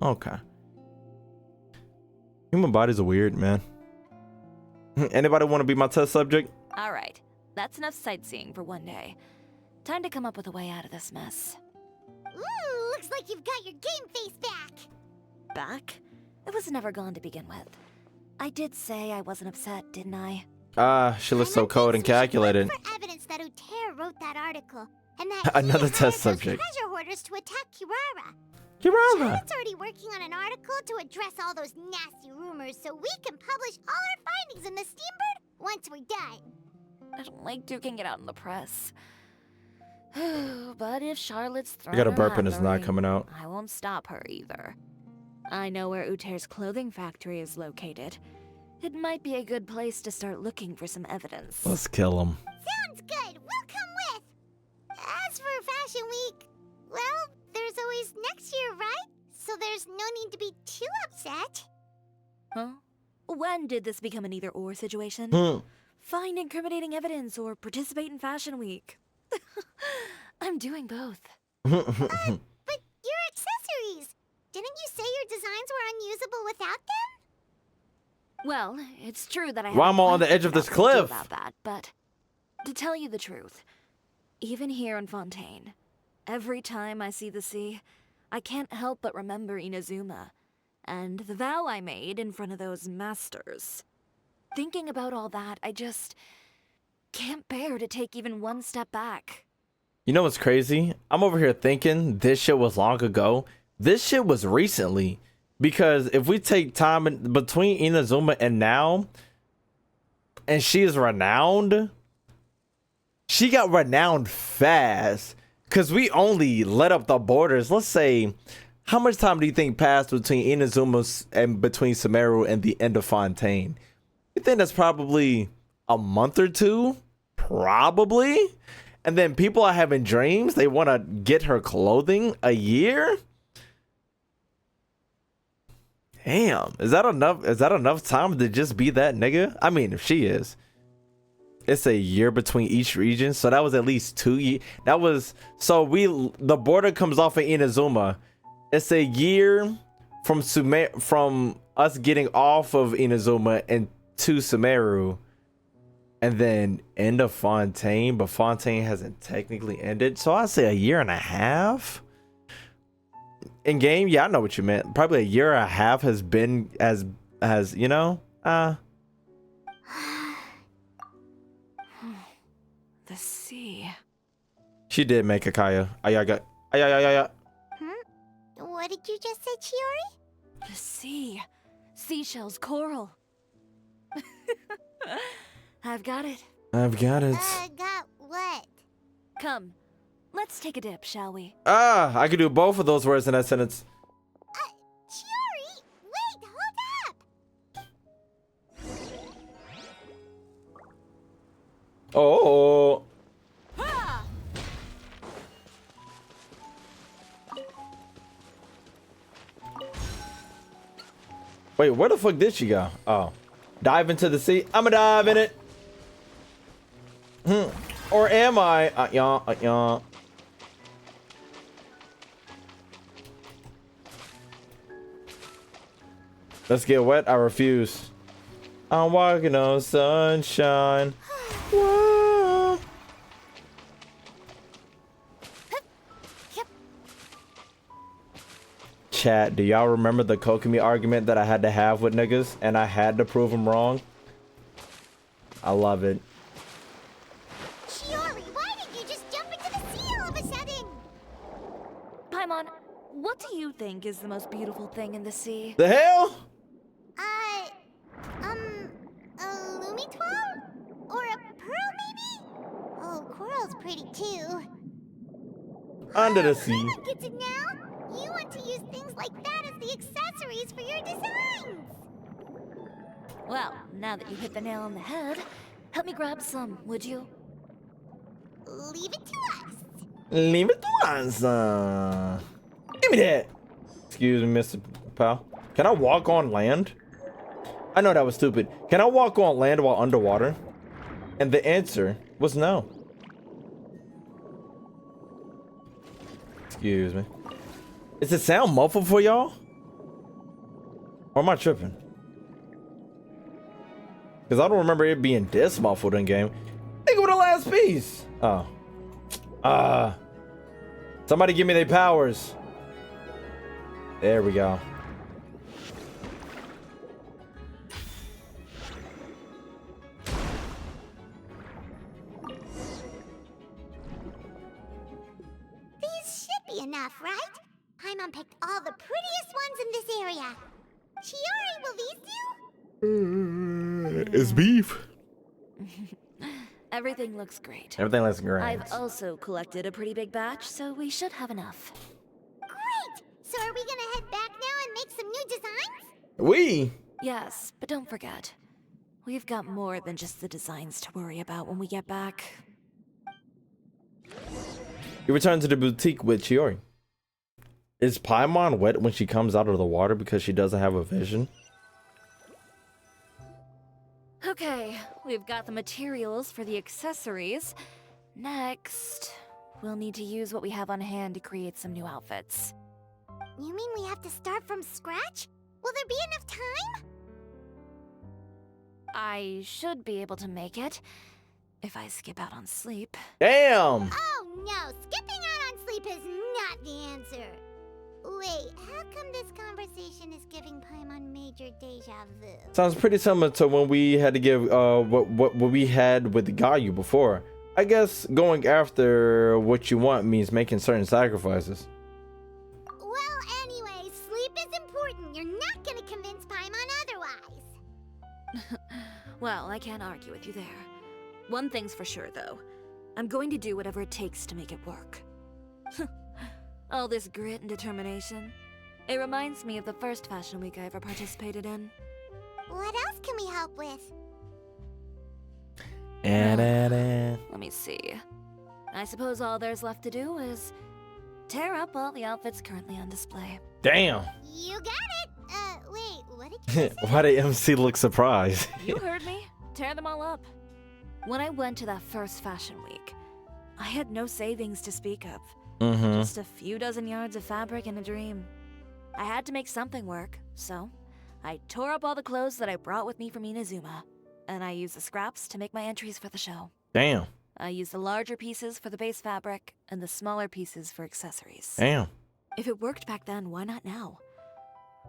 Okay. Human bodies are weird, man. Anybody want to be my test subject? All right, that's enough sightseeing for one day. Time to come up with a way out of this mess. Ooh, looks like you've got your game face back. Back? It was never gone to begin with. I did say I wasn't upset, didn't I? She looks so cold and calculated. For evidence that Uter wrote that article, and that Another he test hired those subject. treasure hoarders to attack Kirara. Kirara. Charlotte's already working on an article to address all those nasty rumors, so we can publish all our findings in the Steambird once we're done. I don't like duking it out in the press. But if Charlotte's I thrown got a her burp hat and in it's the not ring, coming out. I won't stop her either. I know where Uter's clothing factory is located. It might be a good place to start looking for some evidence. Let's kill him. Sounds good. We'll come with. As for Fashion Week, well, there's always next year, right? So there's no need to be too upset. Huh? When did this become an either-or situation? Find incriminating evidence or participate in Fashion Week. I'm doing both. But your accessories! Didn't you say your designs were unusable without them? Well, it's true that I Why have am I on the edge of this cliff? about that, but to tell you the truth, even here in Fontaine, every time I see the sea, I can't help but remember Inazuma and the vow I made in front of those masters. Thinking about all that, I just can't bear to take even one step back. You know what's crazy? I'm over here thinking this shit was long ago. This shit was recently. Because if we take time between Inazuma and now, and she is renowned, she got renowned fast. Because we only let up the borders. Let's say, how much time do you think passed between Inazuma and between Sumeru and the end of Fontaine? You think that's probably a month or two? Probably. And then people are having dreams. They want to get her clothing a year. Damn, is that enough? Is that enough time to just be that nigga? I mean, if she is, it's a year between each region, so that was at least 2 years. That was the border comes off of Inazuma. It's a year from us getting off of Inazuma and to Sumeru, and then end of Fontaine, but Fontaine hasn't technically ended, so I'd say a year and a half. In game, yeah, I know what you meant. Probably a year and a half has been as you know. The sea. She did make a Kaya. What did you just say, Chiori? The sea. Seashells, coral. I've got it. I've got it. Got what? Come, let's take a dip, shall we? I could do both of those words in that sentence. Chiori, wait, hold up! Oh. Wait, where the fuck did she go? Oh. Dive into the sea? I'ma dive in it. Or am I? Yeah. Let's get wet. I refuse. I'm walking on sunshine. Whoa. Chat, do y'all remember the Kokomi argument that I had to have with niggas and I had to prove them wrong? I love it. Chiori, why did you just jump into the sea all of a sudden? Paimon, what do you think is the most beautiful thing in the sea? The hell? A Lumitoile? Or a pearl, maybe? Oh, coral's pretty too. Under the sea. I get it now. You want to use things like that as the accessories for your designs. Well, now that you hit the nail on the head, help me grab some, would you? Leave it to us. Leave it to us. Give me that. Excuse me, Mr. Pal. Can I walk on land? I know that was stupid. Can I walk on land while underwater? And the answer was no. Excuse me. Is it sound muffled for y'all? Or am I tripping? Because I don't remember it being this muffled in game. Think of the last piece. Oh. Somebody give me their powers. There we go. These should be enough, right? Paimon picked all the prettiest ones in this area. Chiori, will these do? It's beef. Everything looks great. Everything looks great. I've also collected a pretty big batch, so we should have enough. Great! So are we gonna head back now and make some new designs? We? Yes, but don't forget, we've got more than just the designs to worry about when we get back. You return to the boutique with Chiori. Is Paimon wet when she comes out of the water because she doesn't have a vision? Okay, we've got the materials for the accessories. Next, we'll need to use what we have on hand to create some new outfits. You mean we have to start from scratch? Will there be enough time? I should be able to make it if I skip out on sleep. Damn! Oh no, skipping out on sleep is not the answer. Wait, how come this conversation is giving Paimon major deja vu? Sounds pretty similar to when we had to give what we had with Gayu before. I guess going after what you want means making certain sacrifices. Well, anyway, sleep is important. You're not gonna convince Paimon otherwise. Well, I can't argue with you there. One thing's for sure, though. I'm going to do whatever it takes to make it work. All this grit and determination. It reminds me of the first fashion week I ever participated in. What else can we help with? Let me see. I suppose all there's left to do is tear up all the outfits currently on display. Damn. You got it. Wait, what did you say? Why did MC look surprised? You heard me. Tear them all up. When I went to that first fashion week, I had no savings to speak of. Just a few dozen yards of fabric and a dream. I had to make something work, so I tore up all the clothes that I brought with me from Inazuma, and I used the scraps to make my entries for the show. Damn. I used the larger pieces for the base fabric and the smaller pieces for accessories. Damn. If it worked back then, why not now?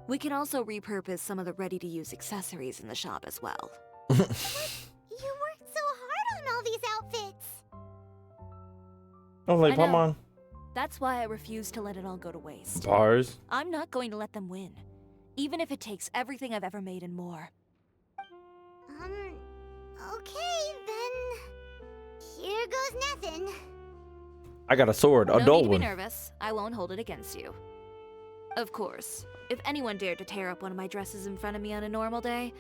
We can also repurpose some of the ready-to-use accessories in the shop as well. You worked so hard on all these outfits. I was like, come on. That's why I refuse to let it all go to waste. Bars. I'm not going to let them win, even if it takes everything I've ever made and more. Okay, then. Here goes nothing. I got a sword, No adult need to one. be nervous. I won't hold it against you. Of course, if anyone dared to tear up one of my dresses in front of me on a normal day,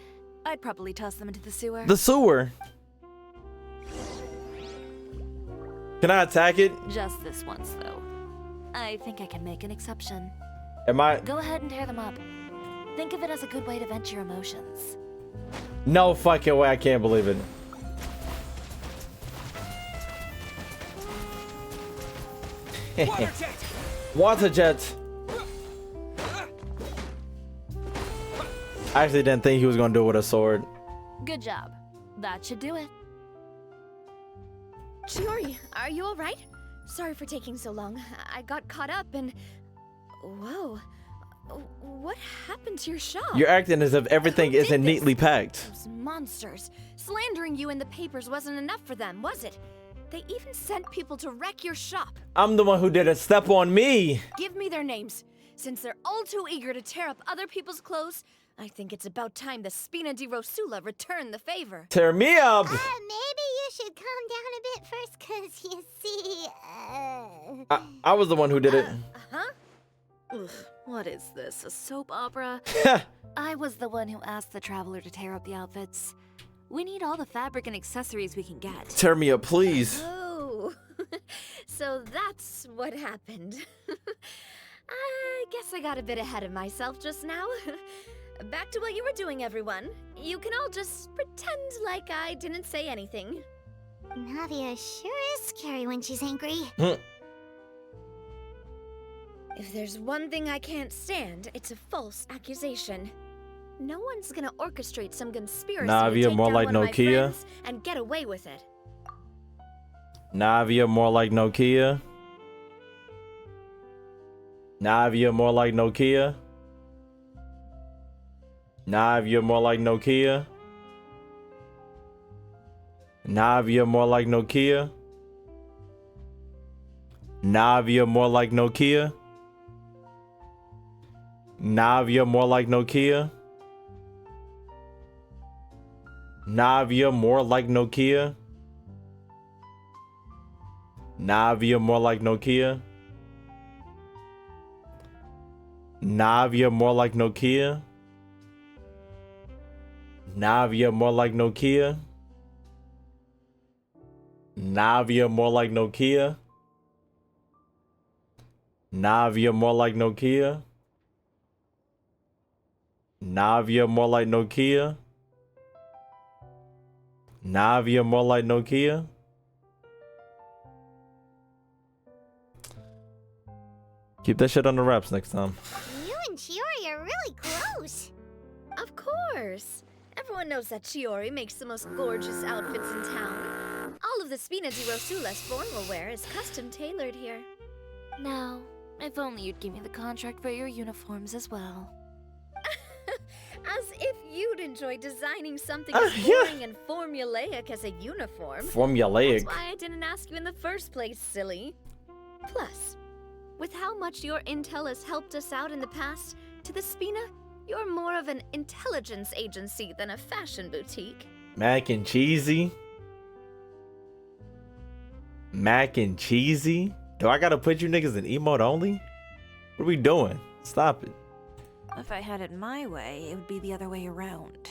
I'd probably toss them into the sewer. The sewer? Can I attack it? Just this once, though. I think I can make an exception. Am I? Go ahead and tear them up. Think of it as a good way to vent your emotions. No fucking way, I can't believe it. Water jet! Water jet. I actually didn't think he was gonna do it with a sword. Good job. That should do it. Chiori, are you alright? Sorry for taking so long. I got caught up and... Whoa. What happened to your shop? You're acting as if everything isn't neatly packed. Those monsters. Slandering you in the papers wasn't enough for them, was it? They even sent people to wreck your shop. I'm the one who did it. Step on me. Give me their names. Since they're all too eager to tear up other people's clothes, I think it's about time the Spina di Rosula return the favor. Tear me up. Maybe you should calm down a bit first, cause you see, I was the one who did it. Ugh, what is this, a soap opera? I was the one who asked the traveler to tear up the outfits. We need all the fabric and accessories we can get. Tear me up, please. Oh, so that's what happened. I guess I got a bit ahead of myself just now. Back to what you were doing, everyone. You can all just pretend like I didn't say anything. Navia sure is scary when she's angry. If there's one thing I can't stand, it's a false accusation. No one's gonna orchestrate some conspiracy to Navia, take more down like one of my Nokia. friends and get away with it. Navia, more like Nokia. Navia, more like Nokia. Navia, more like Nokia. Navia, more like Nokia. Navia, more like Nokia. Navia, more like Nokia. Navia, more like Nokia. Navia, more like Nokia. Navia, more like Nokia. Navia, more like Nokia. Navia, more like Nokia. Navia more like Nokia. Navia more like Nokia. Navia more like Nokia. Keep that shit on the wraps next time. You and Chiori are really close. Of course. Everyone knows that Chiori makes the most gorgeous outfits in town. All of the Spina di Rosula's formal wear is custom tailored here. Now, if only you'd give me the contract for your uniforms as well. As if you'd enjoy designing something as boring and formulaic as a uniform. Formulaic. That's why I didn't ask you in the first place, silly. Plus, with how much your intel has helped us out in the past, to the Spina, you're more of an intelligence agency than a fashion boutique. Mac and cheesy. Mac and cheesy? Do I gotta put you niggas in emote only? What are we doing? Stop it. If I had it my way, it would be the other way around.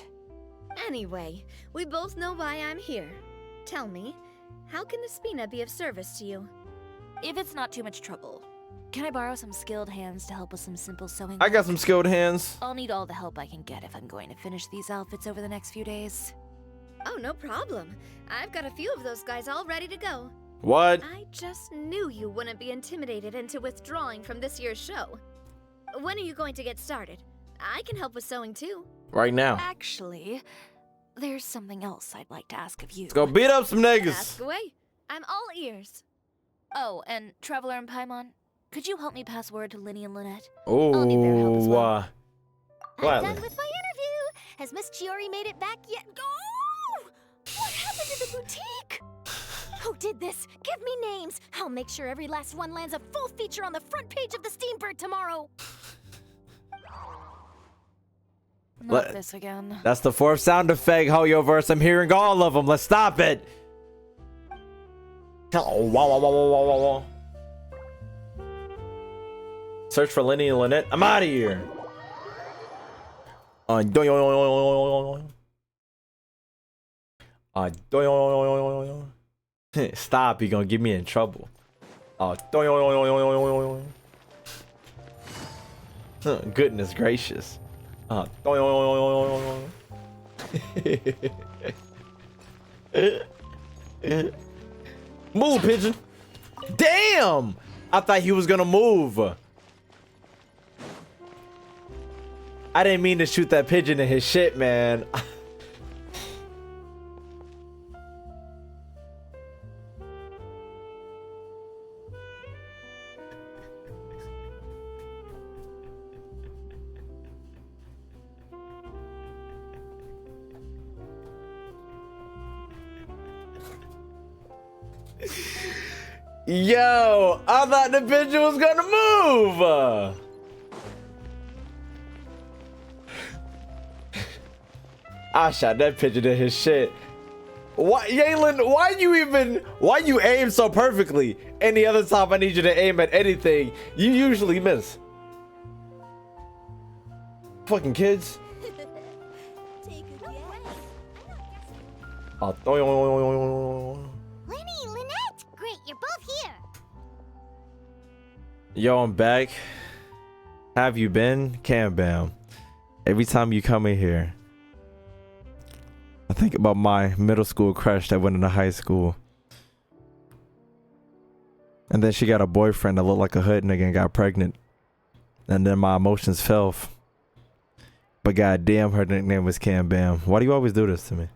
Anyway, we both know why I'm here. Tell me, how can the Spina be of service to you? If it's not too much trouble, can I borrow some skilled hands to help with some simple sewing? I got some skilled hands. I'll need all the help I can get if I'm going to finish these outfits over the next few days. Oh, no problem. I've got a few of those guys all ready to go. What? I just knew you wouldn't be intimidated into withdrawing from this year's show. When are you going to get started? I can help with sewing too. Right now. Actually, there's something else I'd like to ask of you. Let's go beat up some niggas. Ask away. I'm all ears. Oh, and Traveler and Paimon, could you help me pass word to Linny and Lynette? I'll need their help as well. I'm done with my interview. Has Miss Chiori made it back yet? Oh! What happened to the boutique? Who did this? Give me names. I'll make sure every last one lands a full feature on the front page of the Steambird tomorrow. Not this again. That's the fourth sound effect, Hoyoverse. I'm hearing all of them. Let's stop it. Oh, wow. Search for Linny and Lynette. I'm out of here. Stop, you're gonna get me in trouble. Goodness gracious. Move, pigeon. Damn! I thought he was gonna move. I didn't mean to shoot that pigeon in his shit, man. Yo, I thought the pigeon was gonna move. I shot that pigeon in his shit. Why, Yalen? Why you aim so perfectly? Any other time I need you to aim at anything, you usually miss. Fucking kids. Linny, Lynette, great, you're both here. Yo, I'm back. Have you been? Cam Bam. Every time you come in here, I think about my middle school crush that went into high school. And then she got a boyfriend that looked like a hood nigga and got pregnant. And then my emotions fell. But goddamn, her nickname was Cam Bam. Why do you always do this to me?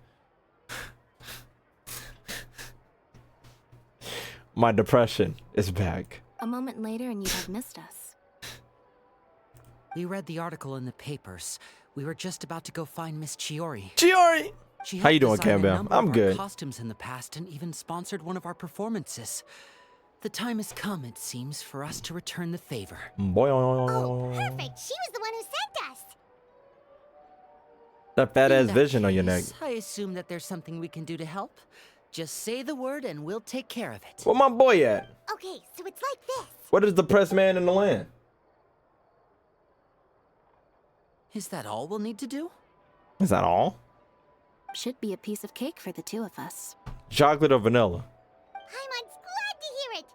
My depression is back. A moment later and you'd have missed us. We read the article in the papers. We were just about to go find Miss Chiori. Chiori! She How you doing, design Cam a Bam? number I'm of our good. Costumes in the past and even sponsored one of our performances. The time has come, it seems, for us to return the favor. Boy, Oh, perfect. She was the one who sent us. that fat ass In vision on your neck. case, I assume that there's something we can do to help. Just say the word and we'll take care of it. Where my boy at? Okay, so it's like this. What is the press man in the land? Is that all we'll need to do? Is that all? Should be a piece of cake for the two of us. Chocolate or vanilla? I'm glad to hear it.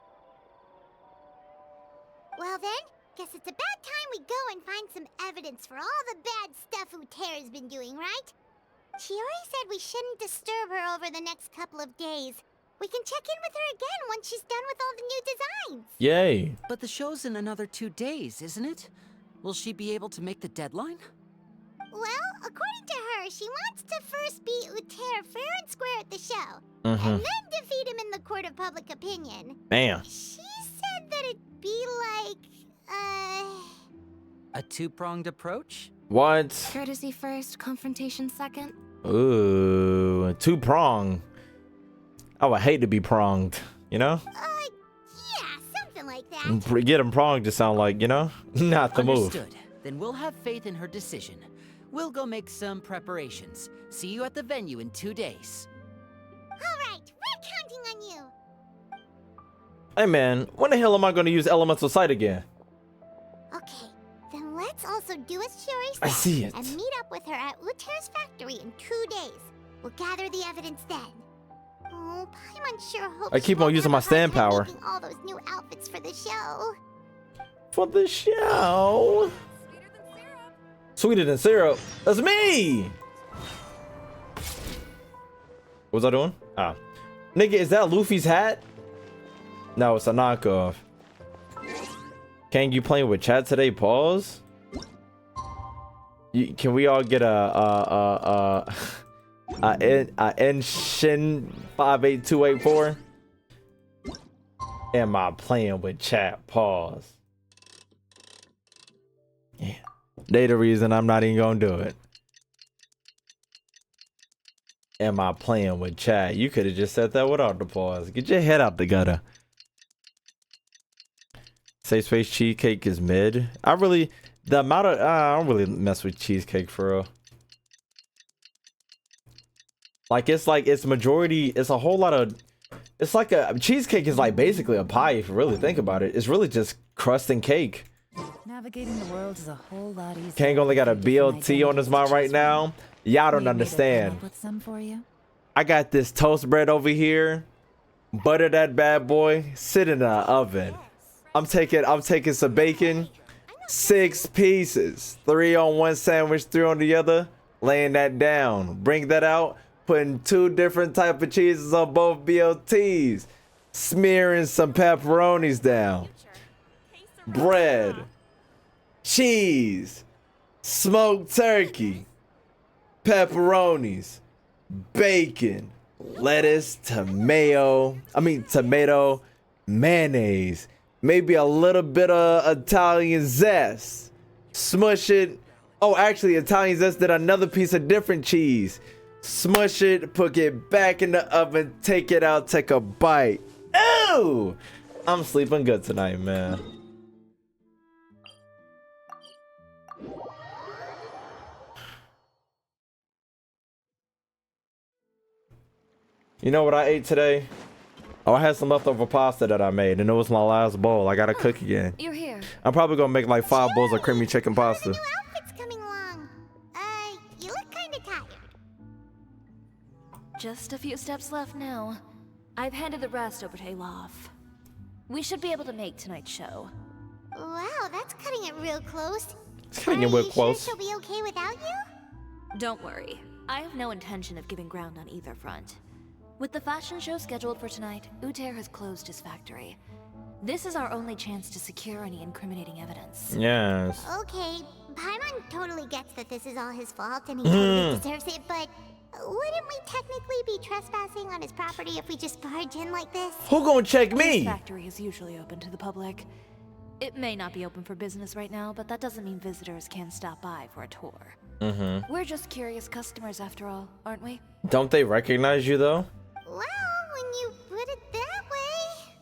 Well for all the bad stuff Uterra's been doing, right? Chiori said we shouldn't disturb her over the next couple of days. We can check in with her again once she's done with all the new designs. Yay. But the show's in another 2 days, isn't it? Will she be able to make the deadline? Well, according to her, she wants to first beat Uterra fair and square at the show. Mm-hmm. And then defeat him in the court of public opinion. Bam. She said that it'd be like, A two-pronged approach? What? Courtesy first, confrontation second. Ooh, two-prong. I would hate to be pronged, you know? Yeah, something like that. Get him pronged to sound like, you know? Not the move. Understood. Then we'll have faith in her decision. We'll go make some preparations. See you at the venue in 2 days. Alright, we're counting on you. Hey man, when the hell am I going to use elemental sight again? Okay, then let's also do as Chiori said. I see it. And meet up with her at Uterra's factory in 2 days. We'll gather the evidence then. Oh, Paimon sure hopes I keep on using my stand power. making all those new outfits for the show. For the show? Sweeter than syrup. That's me! What was I doing? Ah. Nigga, is that Luffy's hat? No, it's a knockoff. Kang, you playing with chat today? Pause. Can we all get a Genshin 58284? Am I playing with chat? Pause. Yeah. They the reason I'm not even gonna do it. Am I playing with chat? You could have just said that without the pause. Get your head out the gutter. Safe space cheesecake is mid. I don't really mess with cheesecake for real. It's majority, it's a whole lot of, it's like cheesecake is like basically a pie if you really think about it. It's really just crust and cake. Navigating the world is a whole lot easier. Kang only got a BLT on his mind right now. Y'all don't understand. I got this toast bread over here. Butter that bad boy. Sit in the oven. I'm taking some bacon. 6 pieces. 3 on one sandwich, 3 on the other. Laying that down. Bring that out. Putting 2 different type of cheeses on both BLTs. Smearing some pepperonis down. Bread. Cheese. Smoked turkey. Pepperonis. Bacon. Lettuce. Tomato. Mayonnaise. Maybe a little bit of Italian zest. Smush it. Oh, actually, Italian zest did another piece of different cheese. Smush it, put it back in the oven, take it out, take a bite. Ew! I'm sleeping good tonight, man. You know what I ate today? Oh, I had some leftover pasta that I made, and it was my last bowl. I gotta cook again. You're here. I'm probably gonna make like 5 bowls of creamy chicken pasta. Outfit's coming along. You look kinda tired. Just a few steps left now. I've handed the rest over to Alof. We should be able to make tonight's show. Wow, that's cutting it real close. It's cutting it real close. Sure she'll be okay without you? Don't worry. I have no intention of giving ground on either front. With the fashion show scheduled for tonight, Uterra has closed his factory. This is our only chance to secure any incriminating evidence. Yes. Okay, Paimon totally gets that this is all his fault and he totally deserves it, but wouldn't we technically be trespassing on his property if we just barge in like this? Who gonna check His me? factory is usually open to the public. It may not be open for business right now, but that doesn't mean visitors can stop by for a tour. We're just curious customers after all, aren't we? Don't they recognize you though? Well, when you put it that way.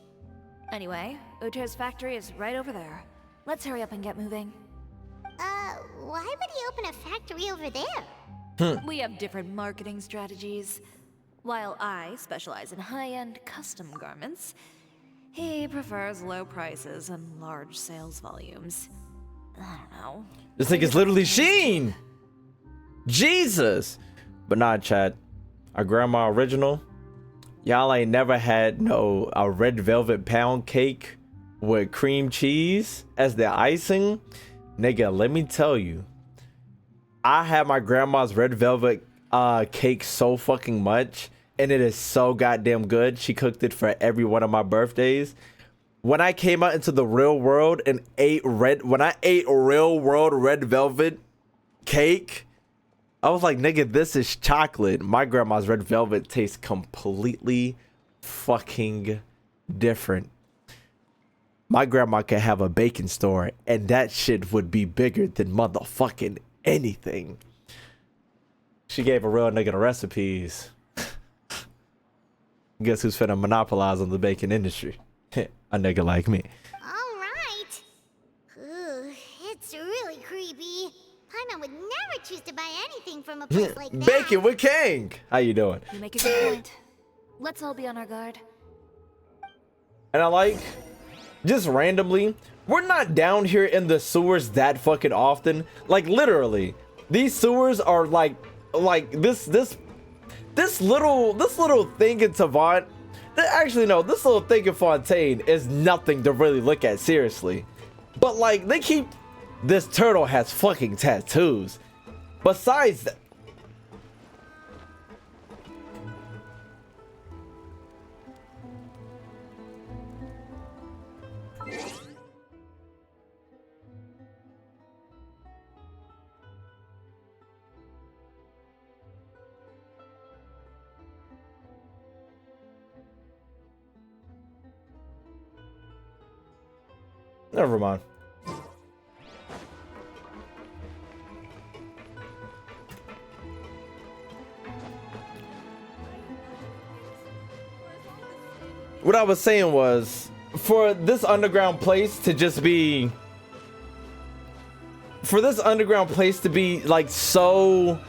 Anyway, Uterra's factory is right over there. Let's hurry up and get moving. Why would he open a factory over there? We have different marketing strategies. While I specialize in high-end custom garments, he prefers low prices and large sales volumes. I don't know. This thing is literally Sheen! Jesus! But not chat. Our grandma original. Y'all ain't never had a red velvet pound cake with cream cheese as the icing? Nigga, let me tell you. I had my grandma's red velvet cake so fucking much, and it is so goddamn good. She cooked it for every one of my birthdays. When I came out into the real world and ate real world red velvet cake, I was like, nigga, this is chocolate. My grandma's red velvet tastes completely fucking different. My grandma could have a baking store and that shit would be bigger than motherfucking anything. She gave a real nigga the recipes. Guess who's finna monopolize on the baking industry? A nigga like me. All right. Ooh, it's really creepy. Paimon would never choose to buy anything from a place like that. Bacon with King. How you doing? You make a good point. Let's all be on our guard. And I like, just randomly, we're not down here in the sewers that fucking often. Like literally, these sewers are like this little thing in Savant. Actually, no, this little thing in Fontaine is nothing to really look at seriously. But like, they keep, this turtle has fucking tattoos. Besides that, never mind. What I was saying was, for this underground place to just be, like so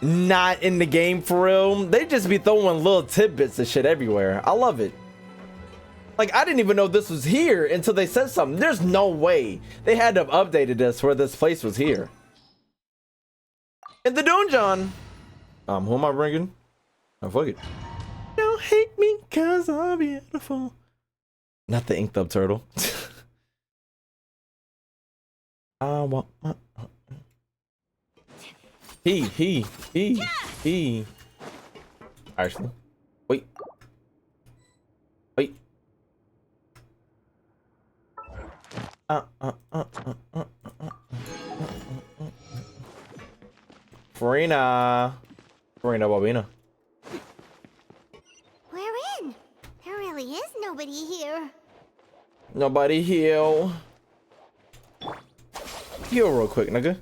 not in the game for real, they just be throwing little tidbits of shit everywhere. I love it. Like, I didn't even know this was here until they said something. There's no way they had to have updated this where this place was here. In the dungeon. Who am I bringing? Oh, fuck it. Don't hate me cause I'm beautiful. Not the inked up turtle. I want my... He. Actually. Wait. Farina Bobina. We're in. There really is nobody here. Nobody heal. Heal real quick, nigga.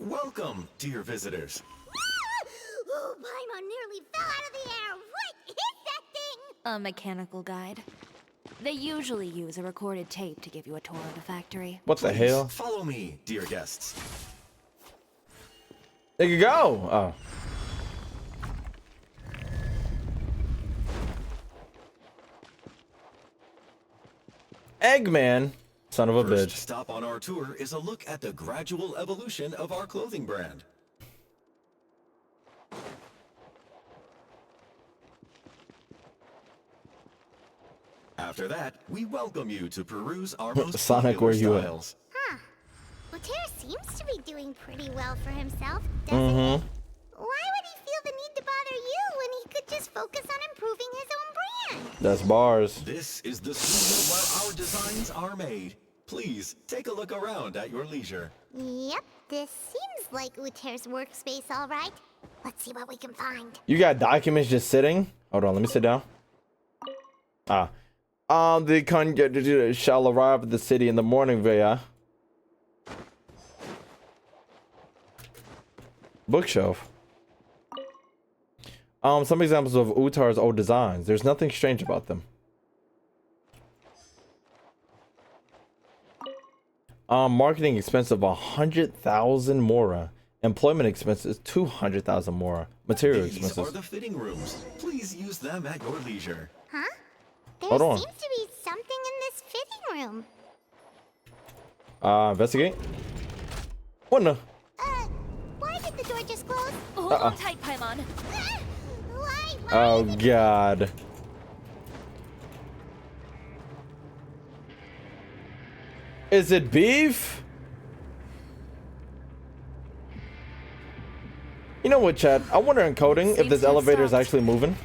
Welcome, dear visitors. Oh, Paimon nearly fell out of the air. What is that thing? A mechanical guide. They usually use a recorded tape to give you a tour of the factory. What the hell? Follow me, dear guests. There you go. Oh. Eggman. Son of a bitch. First stop on our tour is a look at the gradual evolution of our clothing brand. After that, we welcome you to peruse our most Sonic, where you at? Huh. Lothaire seems to be doing pretty well for himself, doesn't he? Why would he feel the need to bother you when he could just focus on improving his own brand? That's bars. This is the studio where our designs are made. Please, take a look around at your leisure. Yep, this seems like Lothaire's workspace, all right. Let's see what we can find. You got documents just sitting? Hold on, let me sit down. The conjecture shall arrive at the city in the morning, via bookshelf. Some examples of Utar's old designs. There's nothing strange about them. Marketing expense of 100,000 mora. Employment expenses 200,000 mora. Material expenses. These are the fitting rooms. Please use them at your leisure. Huh? There Hold on. seems to be something in this fitting room. Investigate. What the? Why did the door just close? Hold on tight, Paimon. Why? Oh God. Is it beef? You know what, Chad? I wonder in coding if this elevator is actually moving.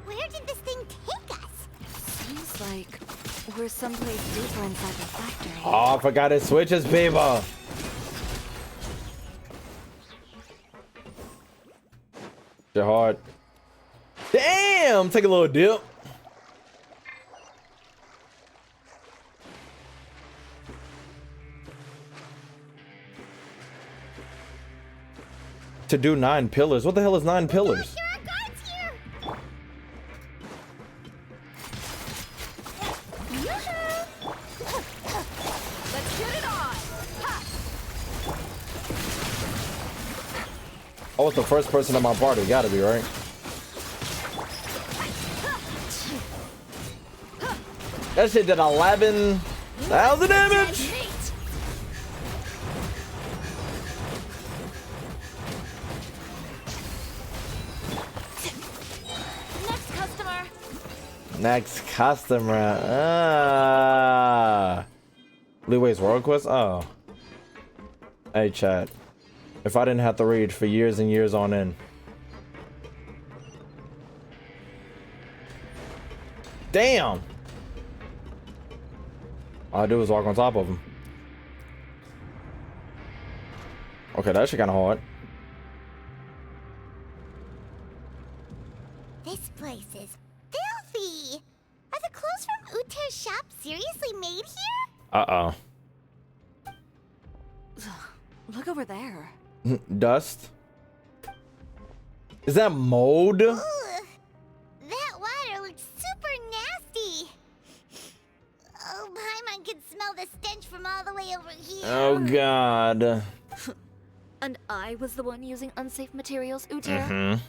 Where did this thing take us? Seems like we're someplace deeper inside the factory. Oh, I forgot it switches, people. They're hard. Damn! Take a little dip. To do 9 pillars. What the hell is 9 pillars? There are guards here. Let's get it on. Oh, it's the first person in my party. Gotta be, right? That shit did 11,000 damage. Next customer. Leeway's World Quest? Oh. Hey, chat. If I didn't have to read for years and years on end. Damn! All I do is walk on top of him. Okay, that shit kinda hard. This place is filthy. Are the clothes from Uter's shop seriously made here? Uh-oh. Look over there. Dust? Is that mold? Ugh. That water looks super nasty. Oh, Paimon can smell the stench from all the way over here. Oh God. And I was the one using unsafe materials, Uter? Mm-hmm.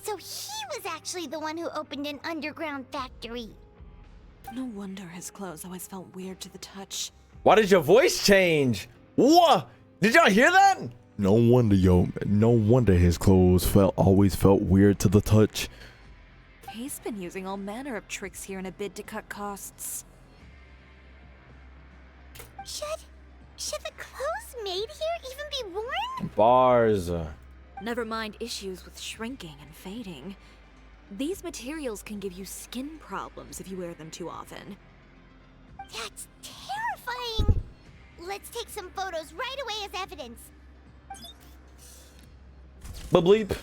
So he was actually the one who opened an underground factory. No wonder his clothes always felt weird to the touch. Why did your voice change? What? Did y'all hear that? No wonder, yo. No wonder his clothes always felt weird to the touch. He's been using all manner of tricks here in a bid to cut costs. Should the clothes made here even be worn? Bars. Never mind issues with shrinking and fading. These materials can give you skin problems if you wear them too often. That's terrifying. Let's take some photos right away as evidence. Bleep.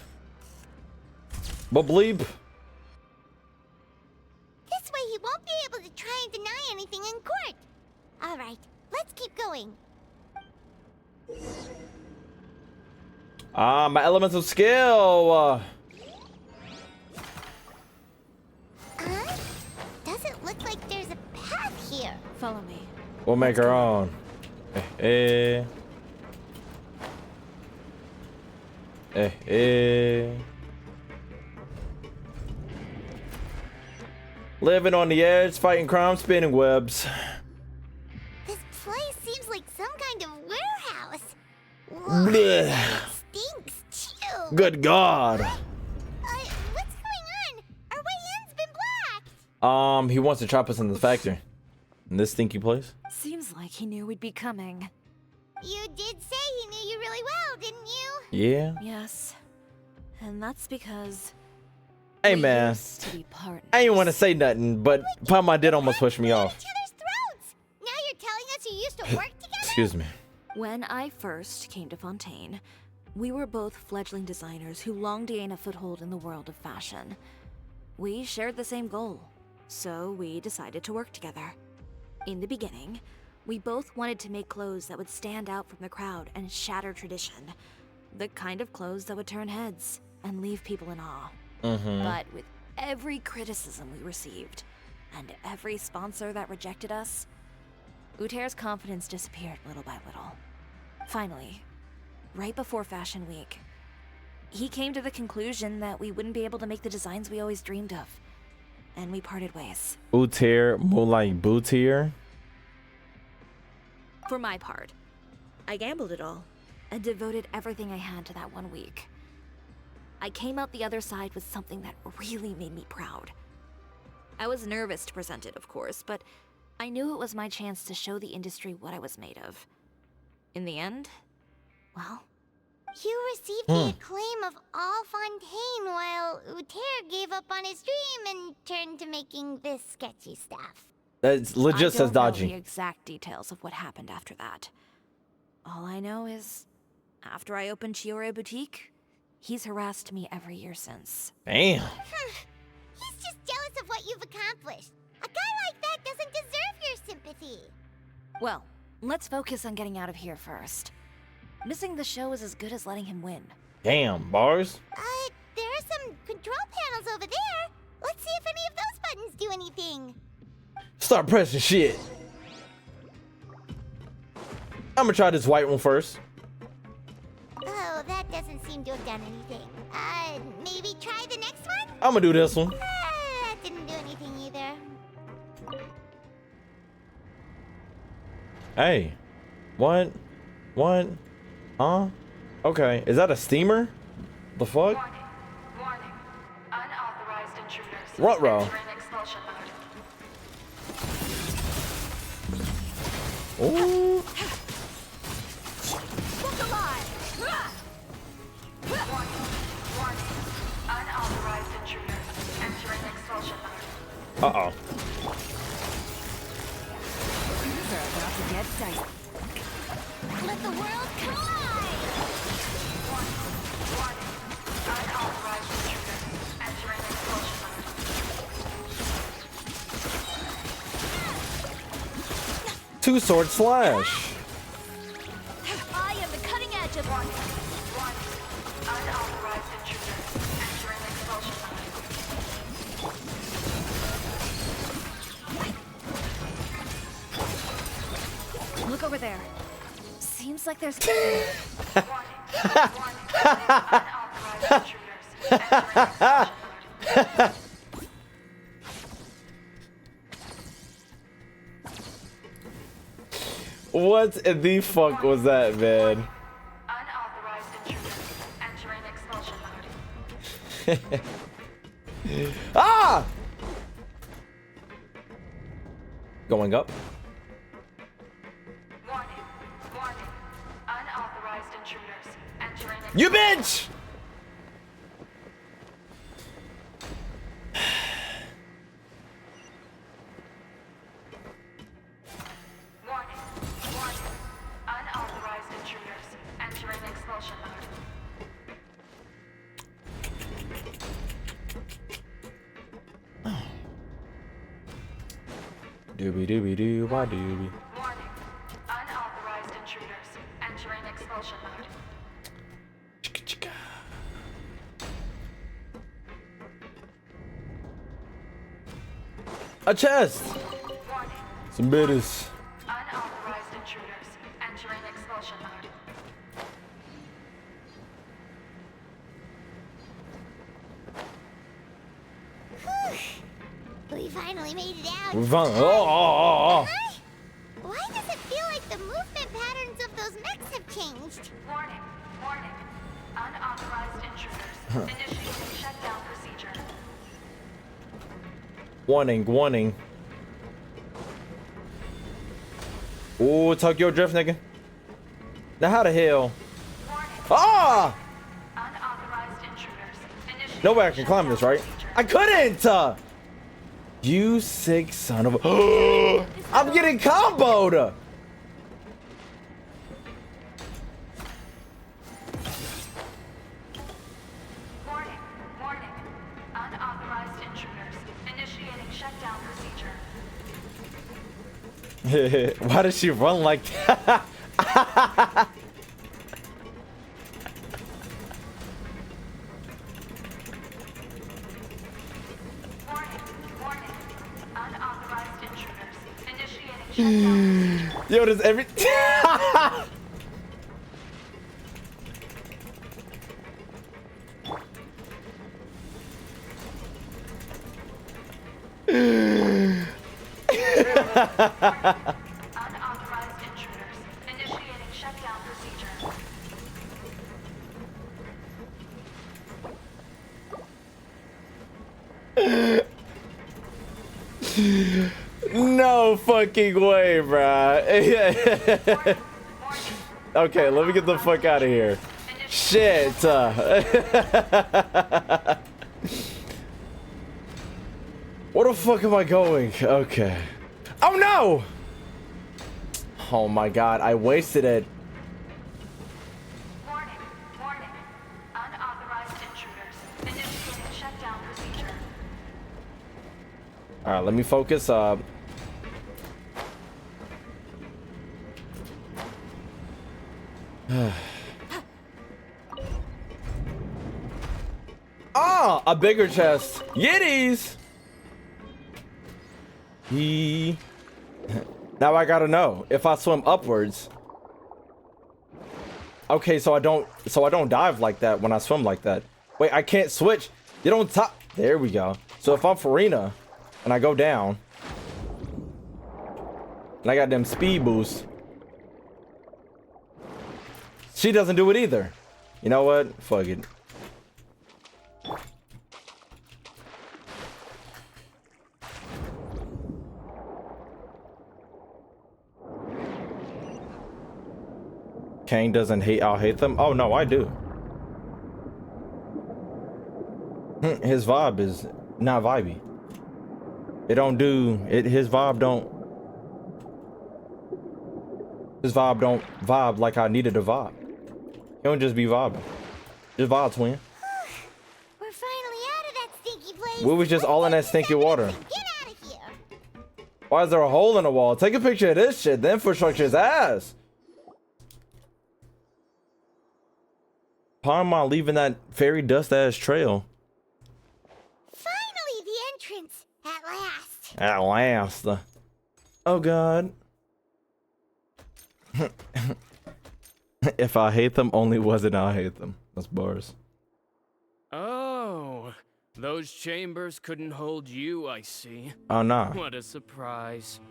Bleep. This way he won't be able to try and deny anything in court. All right, let's keep going. Ah, my elements of skill. Doesn't look like there's a path here. Follow me. We'll make our own. Eh. Living on the edge, fighting crime, spinning webs. This place seems like some kind of warehouse. Blech. It stinks too. Good God. What's going on? Our way in's been blocked. He wants to trap us in the factory. In this stinky place? Seems like he knew we'd be coming. You did say he knew you really well, didn't you? Yeah. Yes. And that's because... Hey, man. To be partners. I didn't want to say nothing, but Paimon did almost push me off. Each other's throats. Now you're telling us you used to work together? Excuse me. When I first came to Fontaine, we were both fledgling designers who longed to gain a foothold in the world of fashion. We shared the same goal, so we decided to work together. In the beginning, we both wanted to make clothes that would stand out from the crowd and shatter tradition. The kind of clothes that would turn heads and leave people in awe. But with every criticism we received, and every sponsor that rejected us, Uter's confidence disappeared little by little. Finally, right before Fashion Week, he came to the conclusion that we wouldn't be able to make the designs we always dreamed of, and we parted ways. Uter, more like Bootier. For my part, I gambled it all and devoted everything I had to that 1 week. I came out the other side with something that really made me proud. I was nervous to present it, of course, but I knew it was my chance to show the industry what I was made of. In the end, well... You received the acclaim of all Fontaine while Uter gave up on his dream and turned to making this sketchy stuff. That's legit says I don't know dodgy. the exact details of what happened after that. All I know is, after I opened Chiori's boutique, he's harassed me every year since. Damn. He's just jealous of what you've accomplished. A guy like that doesn't deserve your sympathy. Well, let's focus on getting out of here first. Missing the show is as good as letting him win. Damn, bars. There are some control panels over there. Let's see if any of those buttons do anything. Start pressing shit. I'm gonna try this white one first. Oh, that doesn't seem to have done anything. Maybe try the next one? I'm gonna do this one. That didn't do anything either. Hey. What? Huh? Okay. Is that a steamer? The fuck? Warning. Unauthorized intruders. Ruh-roh. Entering expulsion mode. Ooh. Look alive! Warning. Unauthorized intruders. Entering expulsion mode. Uh-oh. Things are about to get dicey. Let the world collide! Warning. Unauthorized intruders. Entering expulsion mode. Two-sword slash. I am the cutting edge of one. Unauthorized intruders. Entering expulsion mode. Look over there. Seems like there's... What the fuck was that, man? Unauthorized intruders. Entering expulsion mode. Ah! Going up. Warning. Unauthorized intruders. Entering You bitch! Warning. Unauthorized intruders. Entering expulsion mode. Doobie. Warning. Unauthorized intruders. Entering expulsion mode. A chest. Some bitters. Unauthorized intruders. Entering expulsion mode. We finally made it out. We found. Oh. Why does it feel like the movement patterns of those mechs have changed? Warning. Unauthorized intruders. Initiating shutdown procedure. Warning. Ooh, Tokyo Drift, nigga. Now how the hell? Ah! Unauthorized intruders. Initiating No way I can climb this, right? I couldn't! You sick son of a... I'm getting comboed! Warning. Unauthorized intruders. Initiating shutdown procedure. Why does she run like that? Warning. Unauthorized intruders. Initiating shutdown procedure. Yo, does every... Unauthorized intruders. No fucking way, bruh. Okay, let me get the fuck out of here. Shit. Where the fuck am I going? Okay. Oh no! Oh my god, I wasted it. Warning. Unauthorized intruders. Initiating shutdown procedure. Alright, let me focus up. Ah, a bigger chest. Yitties. Now I gotta know if I swim upwards. Okay, so I don't dive like that when I swim like that. Wait, I can't switch. You don't top. There we go. So if I'm Farina and I go down and I got them speed boosts, she doesn't do it either. You know what? Fuck it. Kang doesn't hate. I'll hate them. Oh no, I do. His vibe is not vibey. It don't do it. His vibe don't vibe like I needed to vibe. He don't just be vibing. Just vibe, twin. We're finally out of that stinky place. We was just all in that stinky water. Get out of here. Why is there a hole in the wall? Take a picture of this shit. The infrastructure's ass. Paimon leaving that fairy dust ass trail. Finally, the entrance. At last. At last. Oh god. If I hate them, only wasn't I hate them. That's bars. Oh, those chambers couldn't hold you, I see. Oh no. What a surprise.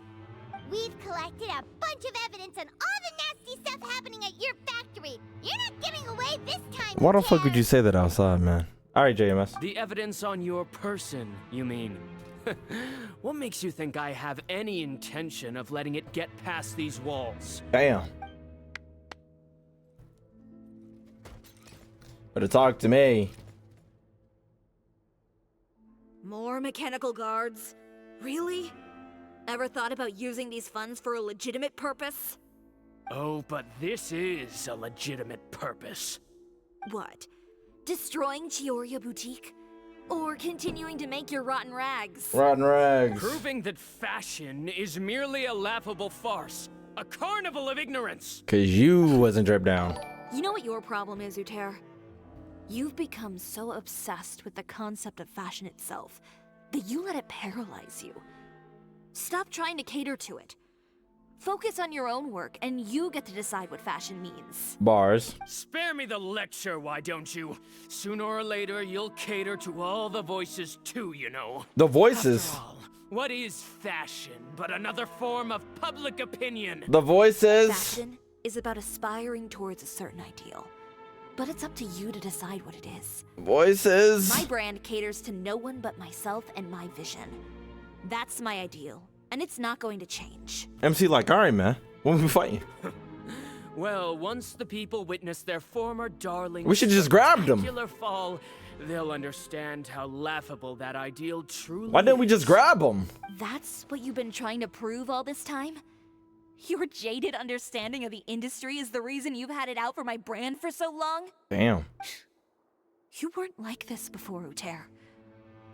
We've collected a bunch of evidence on all the nasty stuff happening at your factory. You're not getting away this time. Why the fuck would you say that outside, man? Alright, JMS. The evidence on your person, you mean? What makes you think I have any intention of letting it get past these walls? Damn. Better talk to me. More mechanical guards? Really? Ever thought about using these funds for a legitimate purpose? Oh, but this is a legitimate purpose. What? Destroying Chiori'a Boutique? Or continuing to make your rotten rags? Rotten rags. Proving that fashion is merely a laughable farce. A carnival of ignorance. Cause you wasn't dripped down. You know what your problem is, Uter? You've become so obsessed with the concept of fashion itself that you let it paralyze you. Stop trying to cater to it. Focus on your own work, and you get to decide what fashion means. Bars. Spare me the lecture, why don't you? Sooner or later, you'll cater to all the voices too, you know. The voices. After all, what is fashion but another form of public opinion? The voices. Fashion is about aspiring towards a certain ideal. But it's up to you to decide what it is. Voices. My brand caters to no one but myself and my vision. That's my ideal, and it's not going to change. MC like, alright, man. When we fighting? Well, once the people witness their former darling, We should just grab them. fall, they'll understand how laughable that ideal truly Why didn't we just is. grab them? That's what you've been trying to prove all this time? Your jaded understanding of the industry is the reason you've had it out for my brand for so long? Damn. You weren't like this before, Uter.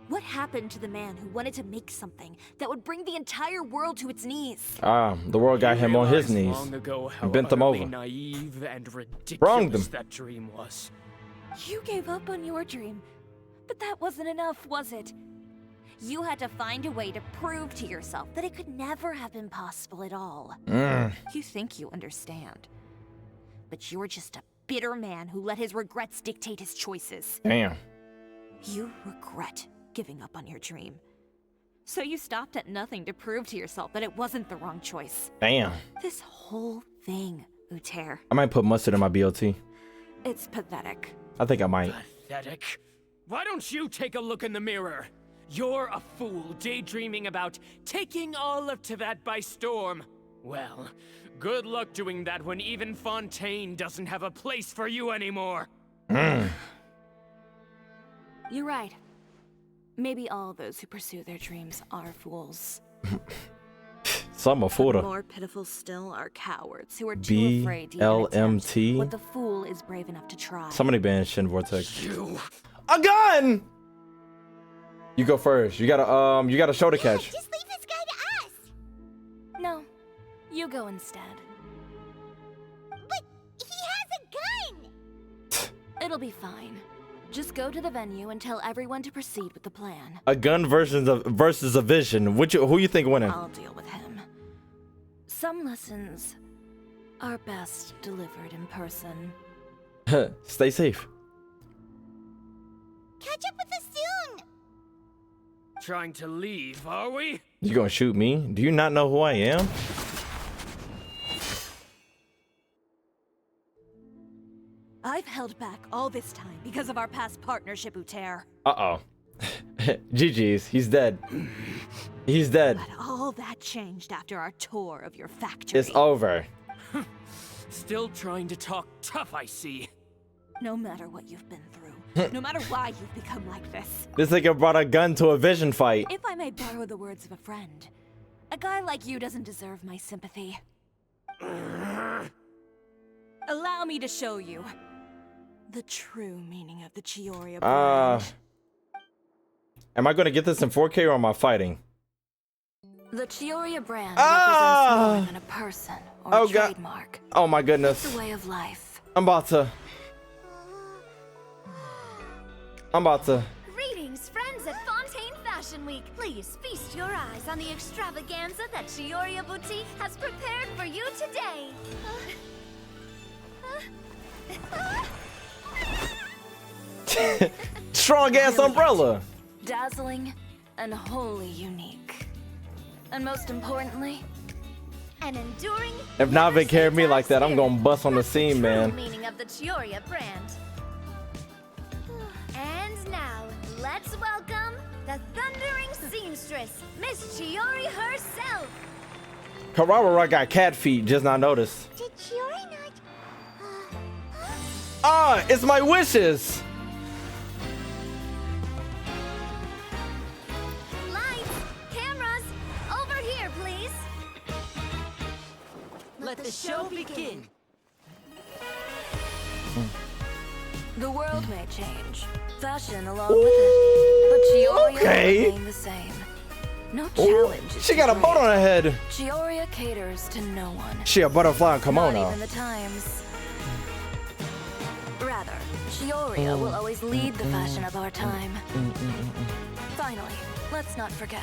What happened to the man who wanted to make something that would bring the entire world to its knees? The world got him on his knees. Long ago how and bent them over. Naive and ridiculous Wronged them. that dream was. You gave up on your dream, but that wasn't enough, was it? You had to find a way to prove to yourself that it could never have been possible at all. You think you understand, but you're just a bitter man who let his regrets dictate his choices. Damn. You regret giving up on your dream. So you stopped at nothing to prove to yourself that it wasn't the wrong choice. Damn. This whole thing, Uter. I might put mustard in my BLT. It's pathetic. I think I might. Pathetic. Why don't you take a look in the mirror? You're a fool daydreaming about taking all of Teyvat by storm. Well, good luck doing that when even Fontaine doesn't have a place for you anymore. You're right. Maybe all those who pursue their dreams are fools. Some are fool. More pitiful still are cowards who are too afraid to even attempt what the fool is brave enough to try. Somebody banned Shin Vortex. A gun! You go first. You gotta shoulder catch. Just leave this guy to us. No, you go instead. But he has a gun. It'll be fine. Just go to the venue and tell everyone to proceed with the plan. A gun versus a vision. Who you think winning? I'll deal with him. Some lessons are best delivered in person. Stay safe. Catch up with us soon. Trying to leave, are we? You gonna shoot me? Do you not know who I am? I've held back all this time because of our past partnership, Uter. Uh-oh. GG's. He's dead. He's dead. But all that changed after our tour of your factory. It's over. Still trying to talk tough, I see. No matter what you've been through, no matter why you've become like this. This nigga brought a gun to a vision fight. If I may borrow the words of a friend, a guy like you doesn't deserve my sympathy. Allow me to show you the true meaning of the Chiori'a brand. Am I gonna get this in 4K or am I fighting? The Chiori'a brand represents more than a person or a trademark. Oh my goodness. It's a way of life. I'm about to. Greetings, friends at Fontaine Fashion Week. Please feast your eyes on the extravaganza that Chiori'a Boutique has prepared for you today. Strong ass umbrella. Dazzling and wholly unique. And most importantly, an enduring. If Navik carried me like that, I'm gonna bust on the scene, man. Meaning of the Chiori'a brand. And now, let's welcome the thundering seamstress, Miss Chiori herself. Carrara got cat feet, just not noticed. Did Chiori not? It's my wishes. Lights, cameras, over here, please. Let the show begin. the world may change, fashion along with it, but Chiori'a will remain the same. No challenge. She got a boat on her head. Chiori'a caters to no one. She a butterfly and kimono. Not even the times. Rather, Chiori'a will always lead the fashion of our time. Finally, let's not forget.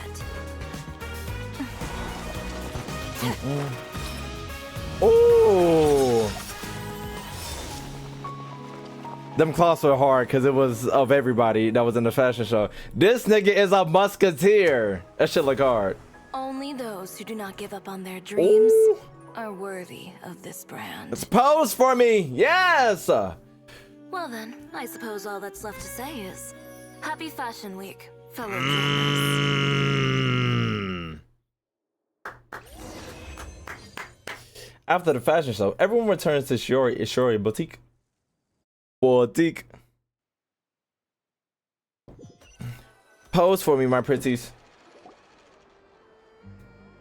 Ooh. Them claws were hard because it was of everybody that was in the fashion show. This nigga is a musketeer. That shit look hard. Only those who do not give up on their dreams are worthy of this brand. It's pose for me. Yes. Well then, I suppose all that's left to say is Happy Fashion Week, fellow dreamers. After the fashion show, everyone returns to Chiori'S boutique. Pose for me, my pretties.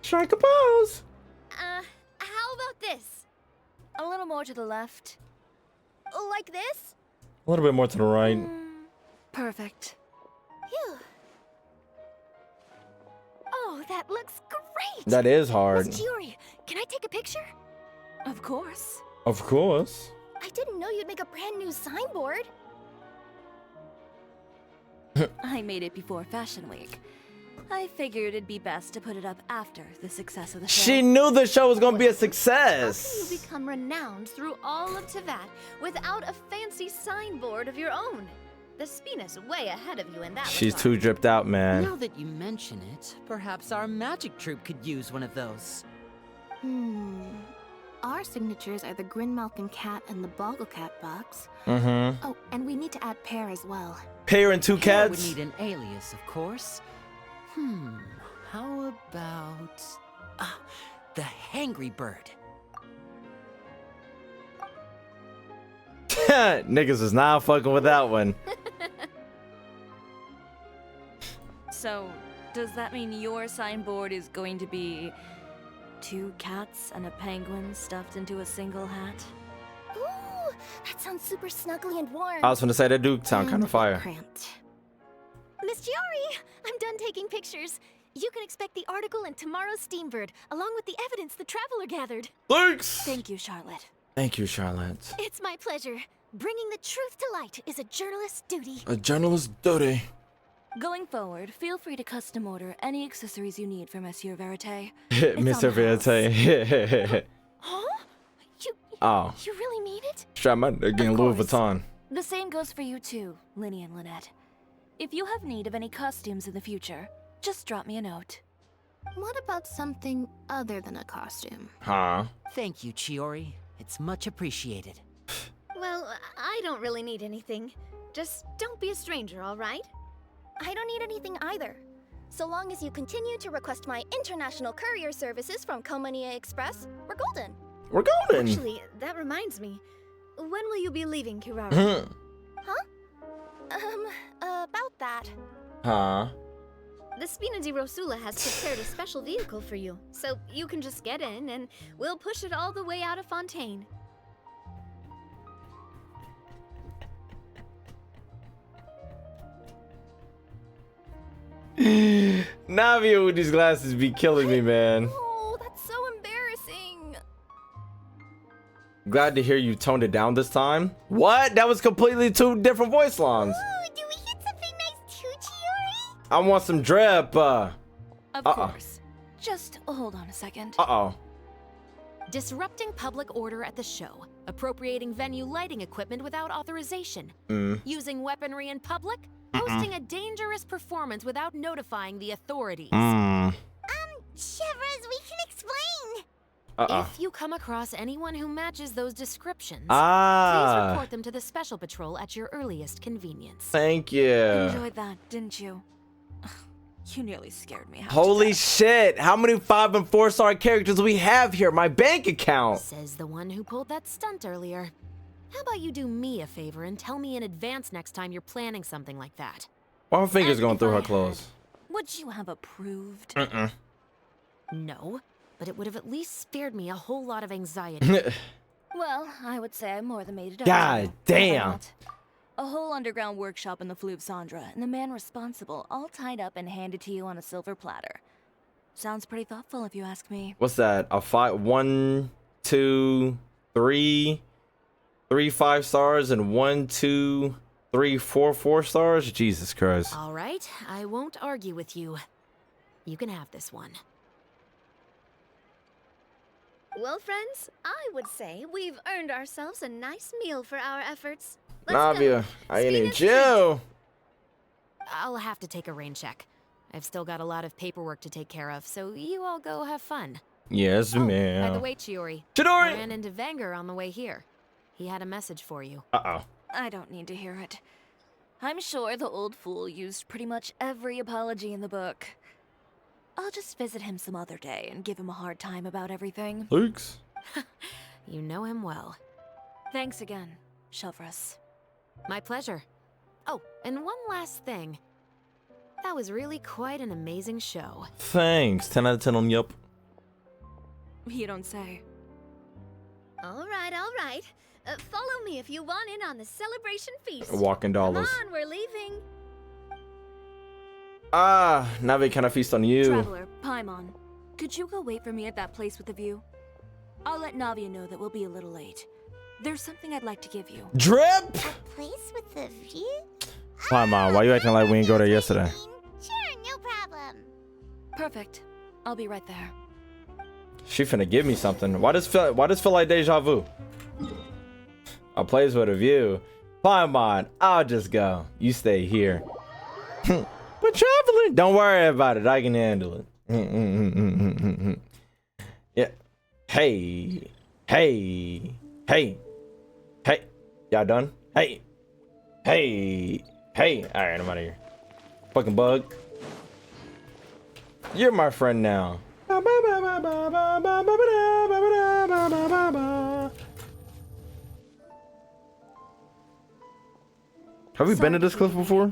Strike a pose. How about this? A little more to the left. Like this? A little bit more to the right. Perfect. Phew. Oh, that looks great. That is hard. Miss Chiori, can I take a picture? Of course. Of course. I didn't know you'd make a brand new signboard. I made it before Fashion Week. I figured it'd be best to put it up after the success of the show. She knew the show was gonna be a How can success. you become renowned through all of Teyvat without a fancy signboard of your own? The Spina's way ahead of you in that She's regard. too dripped out, man. Now that you mention it, perhaps our magic troupe could use one of those. Our signatures are the Grinmalkin cat and the Boggle cat box. Mm-hmm. Oh, and we need to add Pear as well. Pear and 2 Pear cats? would need an alias, of course. How about... the Hangry Bird. Niggas is not fucking with that one. So, does that mean your signboard is going to be 2 cats and a penguin stuffed into a single hat? Ooh, that sounds super snuggly and warm. I was gonna say that do sound kind of fire. Cramped. Miss Chiori, I'm done taking pictures. You can expect the article in tomorrow's Steambird, along with the evidence the Traveler gathered. Thanks! Thank you, Charlotte. Thank you, Charlotte. It's my pleasure. Bringing the truth to light is a journalist's duty. A journalist's duty. Going forward, feel free to custom order any accessories you need for Monsieur Verite. Mr. Verite. Huh? Oh. You really mean it? Strap my again, Louis Vuitton. The same goes for you too, Linny and Lynette. If you have need of any costumes in the future, just drop me a note. What about something other than a costume? Huh? Thank you, Chiori. It's much appreciated. Well, I don't really need anything. Just don't be a stranger, all right? I don't need anything either. So long as you continue to request my international courier services from Komania Express, we're golden. We're golden. Actually, that reminds me. When will you be leaving, Kirara? Huh? About that. Huh? The Spina di Rosula has prepared a special vehicle for you, so you can just get in and we'll push it all the way out of Fontaine. Navia with these glasses be killing me, man. Oh, that's so embarrassing. Glad to hear you toned it down this time. What? That was completely 2 different voice lines. Ooh, do we get something nice too, Chiori? I want some drip. Of course. Just hold on a second. Disrupting public order at the show. Appropriating venue lighting equipment without authorization. Using weaponry in public. Hosting a dangerous performance without notifying the authorities. Chevrolet, we can explain. If you come across anyone who matches those descriptions, please report them to the Special Patrol at your earliest convenience. Thank you. Enjoyed that, didn't you? You nearly scared me. Holy shit. How many 5 and 4-star characters we have here? My bank account. Says the one who pulled that stunt earlier. How about you do me a favor and tell me in advance next time you're planning something like that? Why are her fingers going through her clothes? Would you have approved? No, but it would have at least spared me a whole lot of anxiety. Well, I would say I more than made it up. God damn. A whole underground workshop in the Fleuve Sandra, and the man responsible all tied up and handed to you on a silver platter. Sounds pretty thoughtful if you ask me. What's that? A 1, 2, 3 5 stars and 1, 2, 3, 4 4-stars? Jesus Christ. All right, I won't argue with you. You can have this one. Well, friends, I would say we've earned ourselves a nice meal for our efforts. Let's Navia, I need you. I'll have to take a rain check. I've still got a lot of paperwork to take care of, so you all go have fun. Yes, ma'am. By the way, Chiori. Chidori! I ran into Venger on the way here. He had a message for you. I don't need to hear it. I'm sure the old fool used pretty much every apology in the book. I'll just visit him some other day and give him a hard time about everything. Thanks. You know him well. Thanks again, Chiori's. My pleasure. Oh, and one last thing. That was really quite an amazing show. Thanks. 10 out of 10 on Yup. You don't say. All right, all right. Follow me if you want in on the celebration feast. Walking dollars. Come on, we're leaving. Navi, can I feast on you? Traveler, Paimon, could you go wait for me at that place with the view? I'll let Navia know that we'll be a little late. There's something I'd like to give you. Drip! A place with a view? Paimon, why you acting like we didn't go there yesterday? Sure, no problem. Perfect. I'll be right there. She finna give me something. Why does feel like deja vu? A place with a view. Paimon, I'll just go. You stay here. But traveling, don't worry about it. I can handle it. Yeah. Hey. Hey. Hey. Hey. Y'all done? Hey. Hey. Hey. Alright, I'm out of here. Fucking bug. You're my friend now. Have we been to this cliff before? Oh,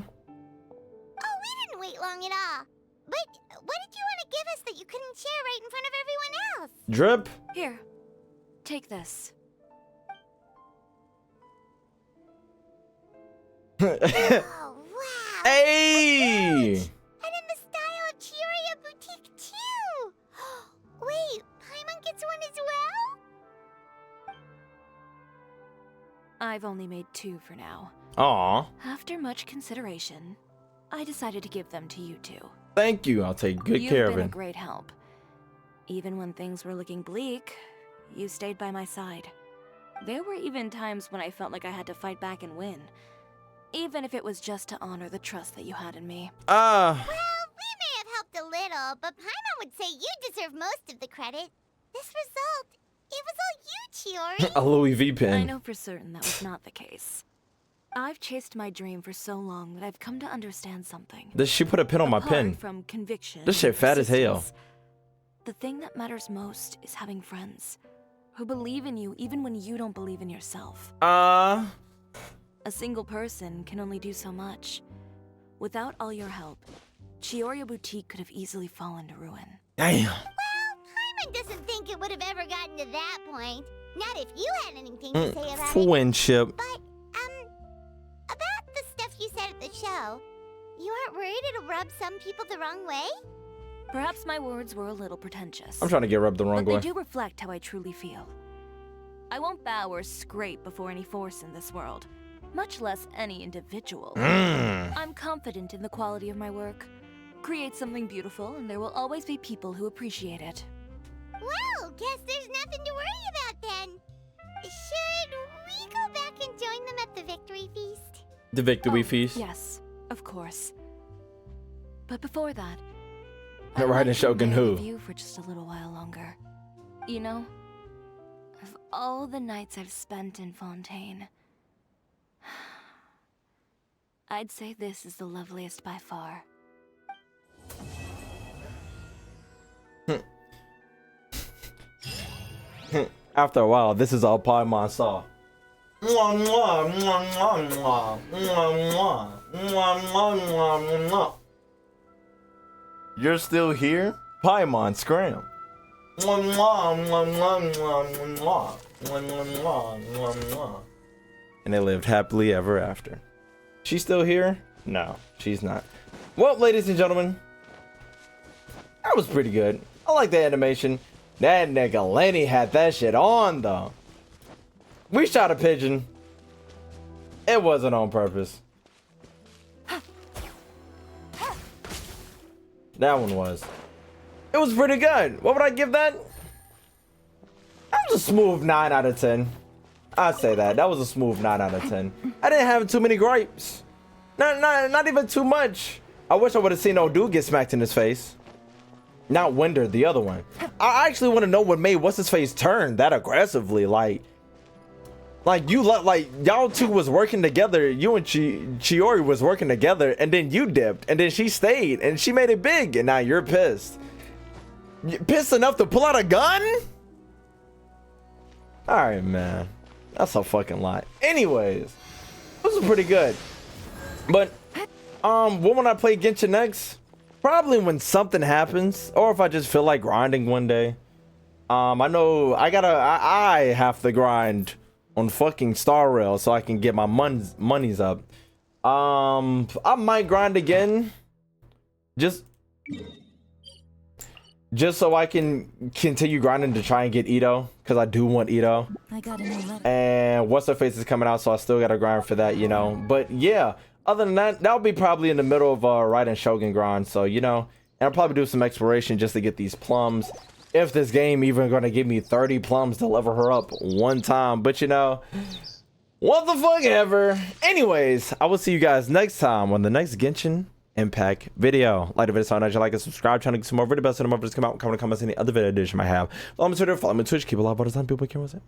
we didn't wait long at all. But what did you want to give us that you couldn't share right in front of everyone else? Drip. Here, take this. Oh, wow. Hey! And in the style of Chiori'a Boutique, too. Wait, Paimon gets one as well? I've only made 2 for now. Aw. After much consideration, I decided to give them to you two. Thank you. I'll take good care of You've been a it. great help. Even when things were looking bleak, you stayed by my side. There were even times when I felt like I had to fight back and win. Even if it was just to honor the trust that you had in me. Well, we may have helped a little, but Paimon would say you deserve most of the credit. This result, it was all you, Chiori. A Louis V I pin. know for certain that was not the case. I've chased my dream for so long that I've come to understand something. She put a pin on my Apart pin. from conviction, This shit fat as hell. persistence, the thing that matters most is having friends who believe in you even when you don't believe in yourself. A single person can only do so much. Without all your help, Chiori'a Boutique could have easily fallen to ruin. Damn. Well, Paimon doesn't think it would have ever gotten to that point. Not if you had anything to say about it. Friendship. But, about the stuff you said at the show, you aren't worried it'll rub some people the wrong way? Perhaps my words were a little pretentious. I'm trying to get rubbed the wrong but way. they do reflect how I truly feel. I won't bow or scrape before any force in this world, much less any individual. I'm confident in the quality of my work. Create something beautiful, and there will always be people who appreciate it. Well, guess there's nothing to worry about then. Should we go back and join them at the victory feast? The victory feast. Yes, of course. But before that, The I'd right like in to Shogun remain who? with you for just a little while longer. You know, of all the nights I've spent in Fontaine, I'd say this is the loveliest by far. After a while, this is all Paimon saw. You're still here? Paimon scram. And they lived happily ever after. She's still here? No, she's not. Well, ladies and gentlemen, that was pretty good. I like the animation. That nigga Lenny had that shit on though. We shot a pigeon. It wasn't on purpose. That one was. It was pretty good. What would I give that? That was a smooth 9 out of 10. I'd say that. That was a smooth 9 out of 10. I didn't have too many gripes. Not even too much. I wish I would have seen old dude get smacked in his face. Not Winder, the other one. I actually want to know what made what's his face turn that aggressively. Like y'all two was working together. You and Chiori was working together, and then you dipped, and then she stayed, and she made it big, and now you're pissed. You pissed enough to pull out a gun? All right, man. That's a fucking lot. Anyways, this was pretty good. But when would I play Genshin next? Probably when something happens, or if I just feel like grinding one day. I know I have to grind on fucking Star Rail so I can get my monies up. I might grind again, just so I can continue grinding to try and get Ito, because I do want Ito. I got a new letter. And What's Her Face is coming out, so I still gotta grind for that, you know. But yeah, other than that, that'll be probably in the middle of Raiden Shogun grind, so you know. And I'll probably do some exploration just to get these plums. If this game even gonna give me 30 plums to level her up one time, but you know, what the fuck ever. Anyways, I will see you guys next time on the next Genshin impact video. Like the video, so like and subscribe, trying to get some more video best, and more videos come out, comment, comments, any other video edition I have. Follow me on Twitter, follow me on Twitch, keep a lot of time, people, KingRosé.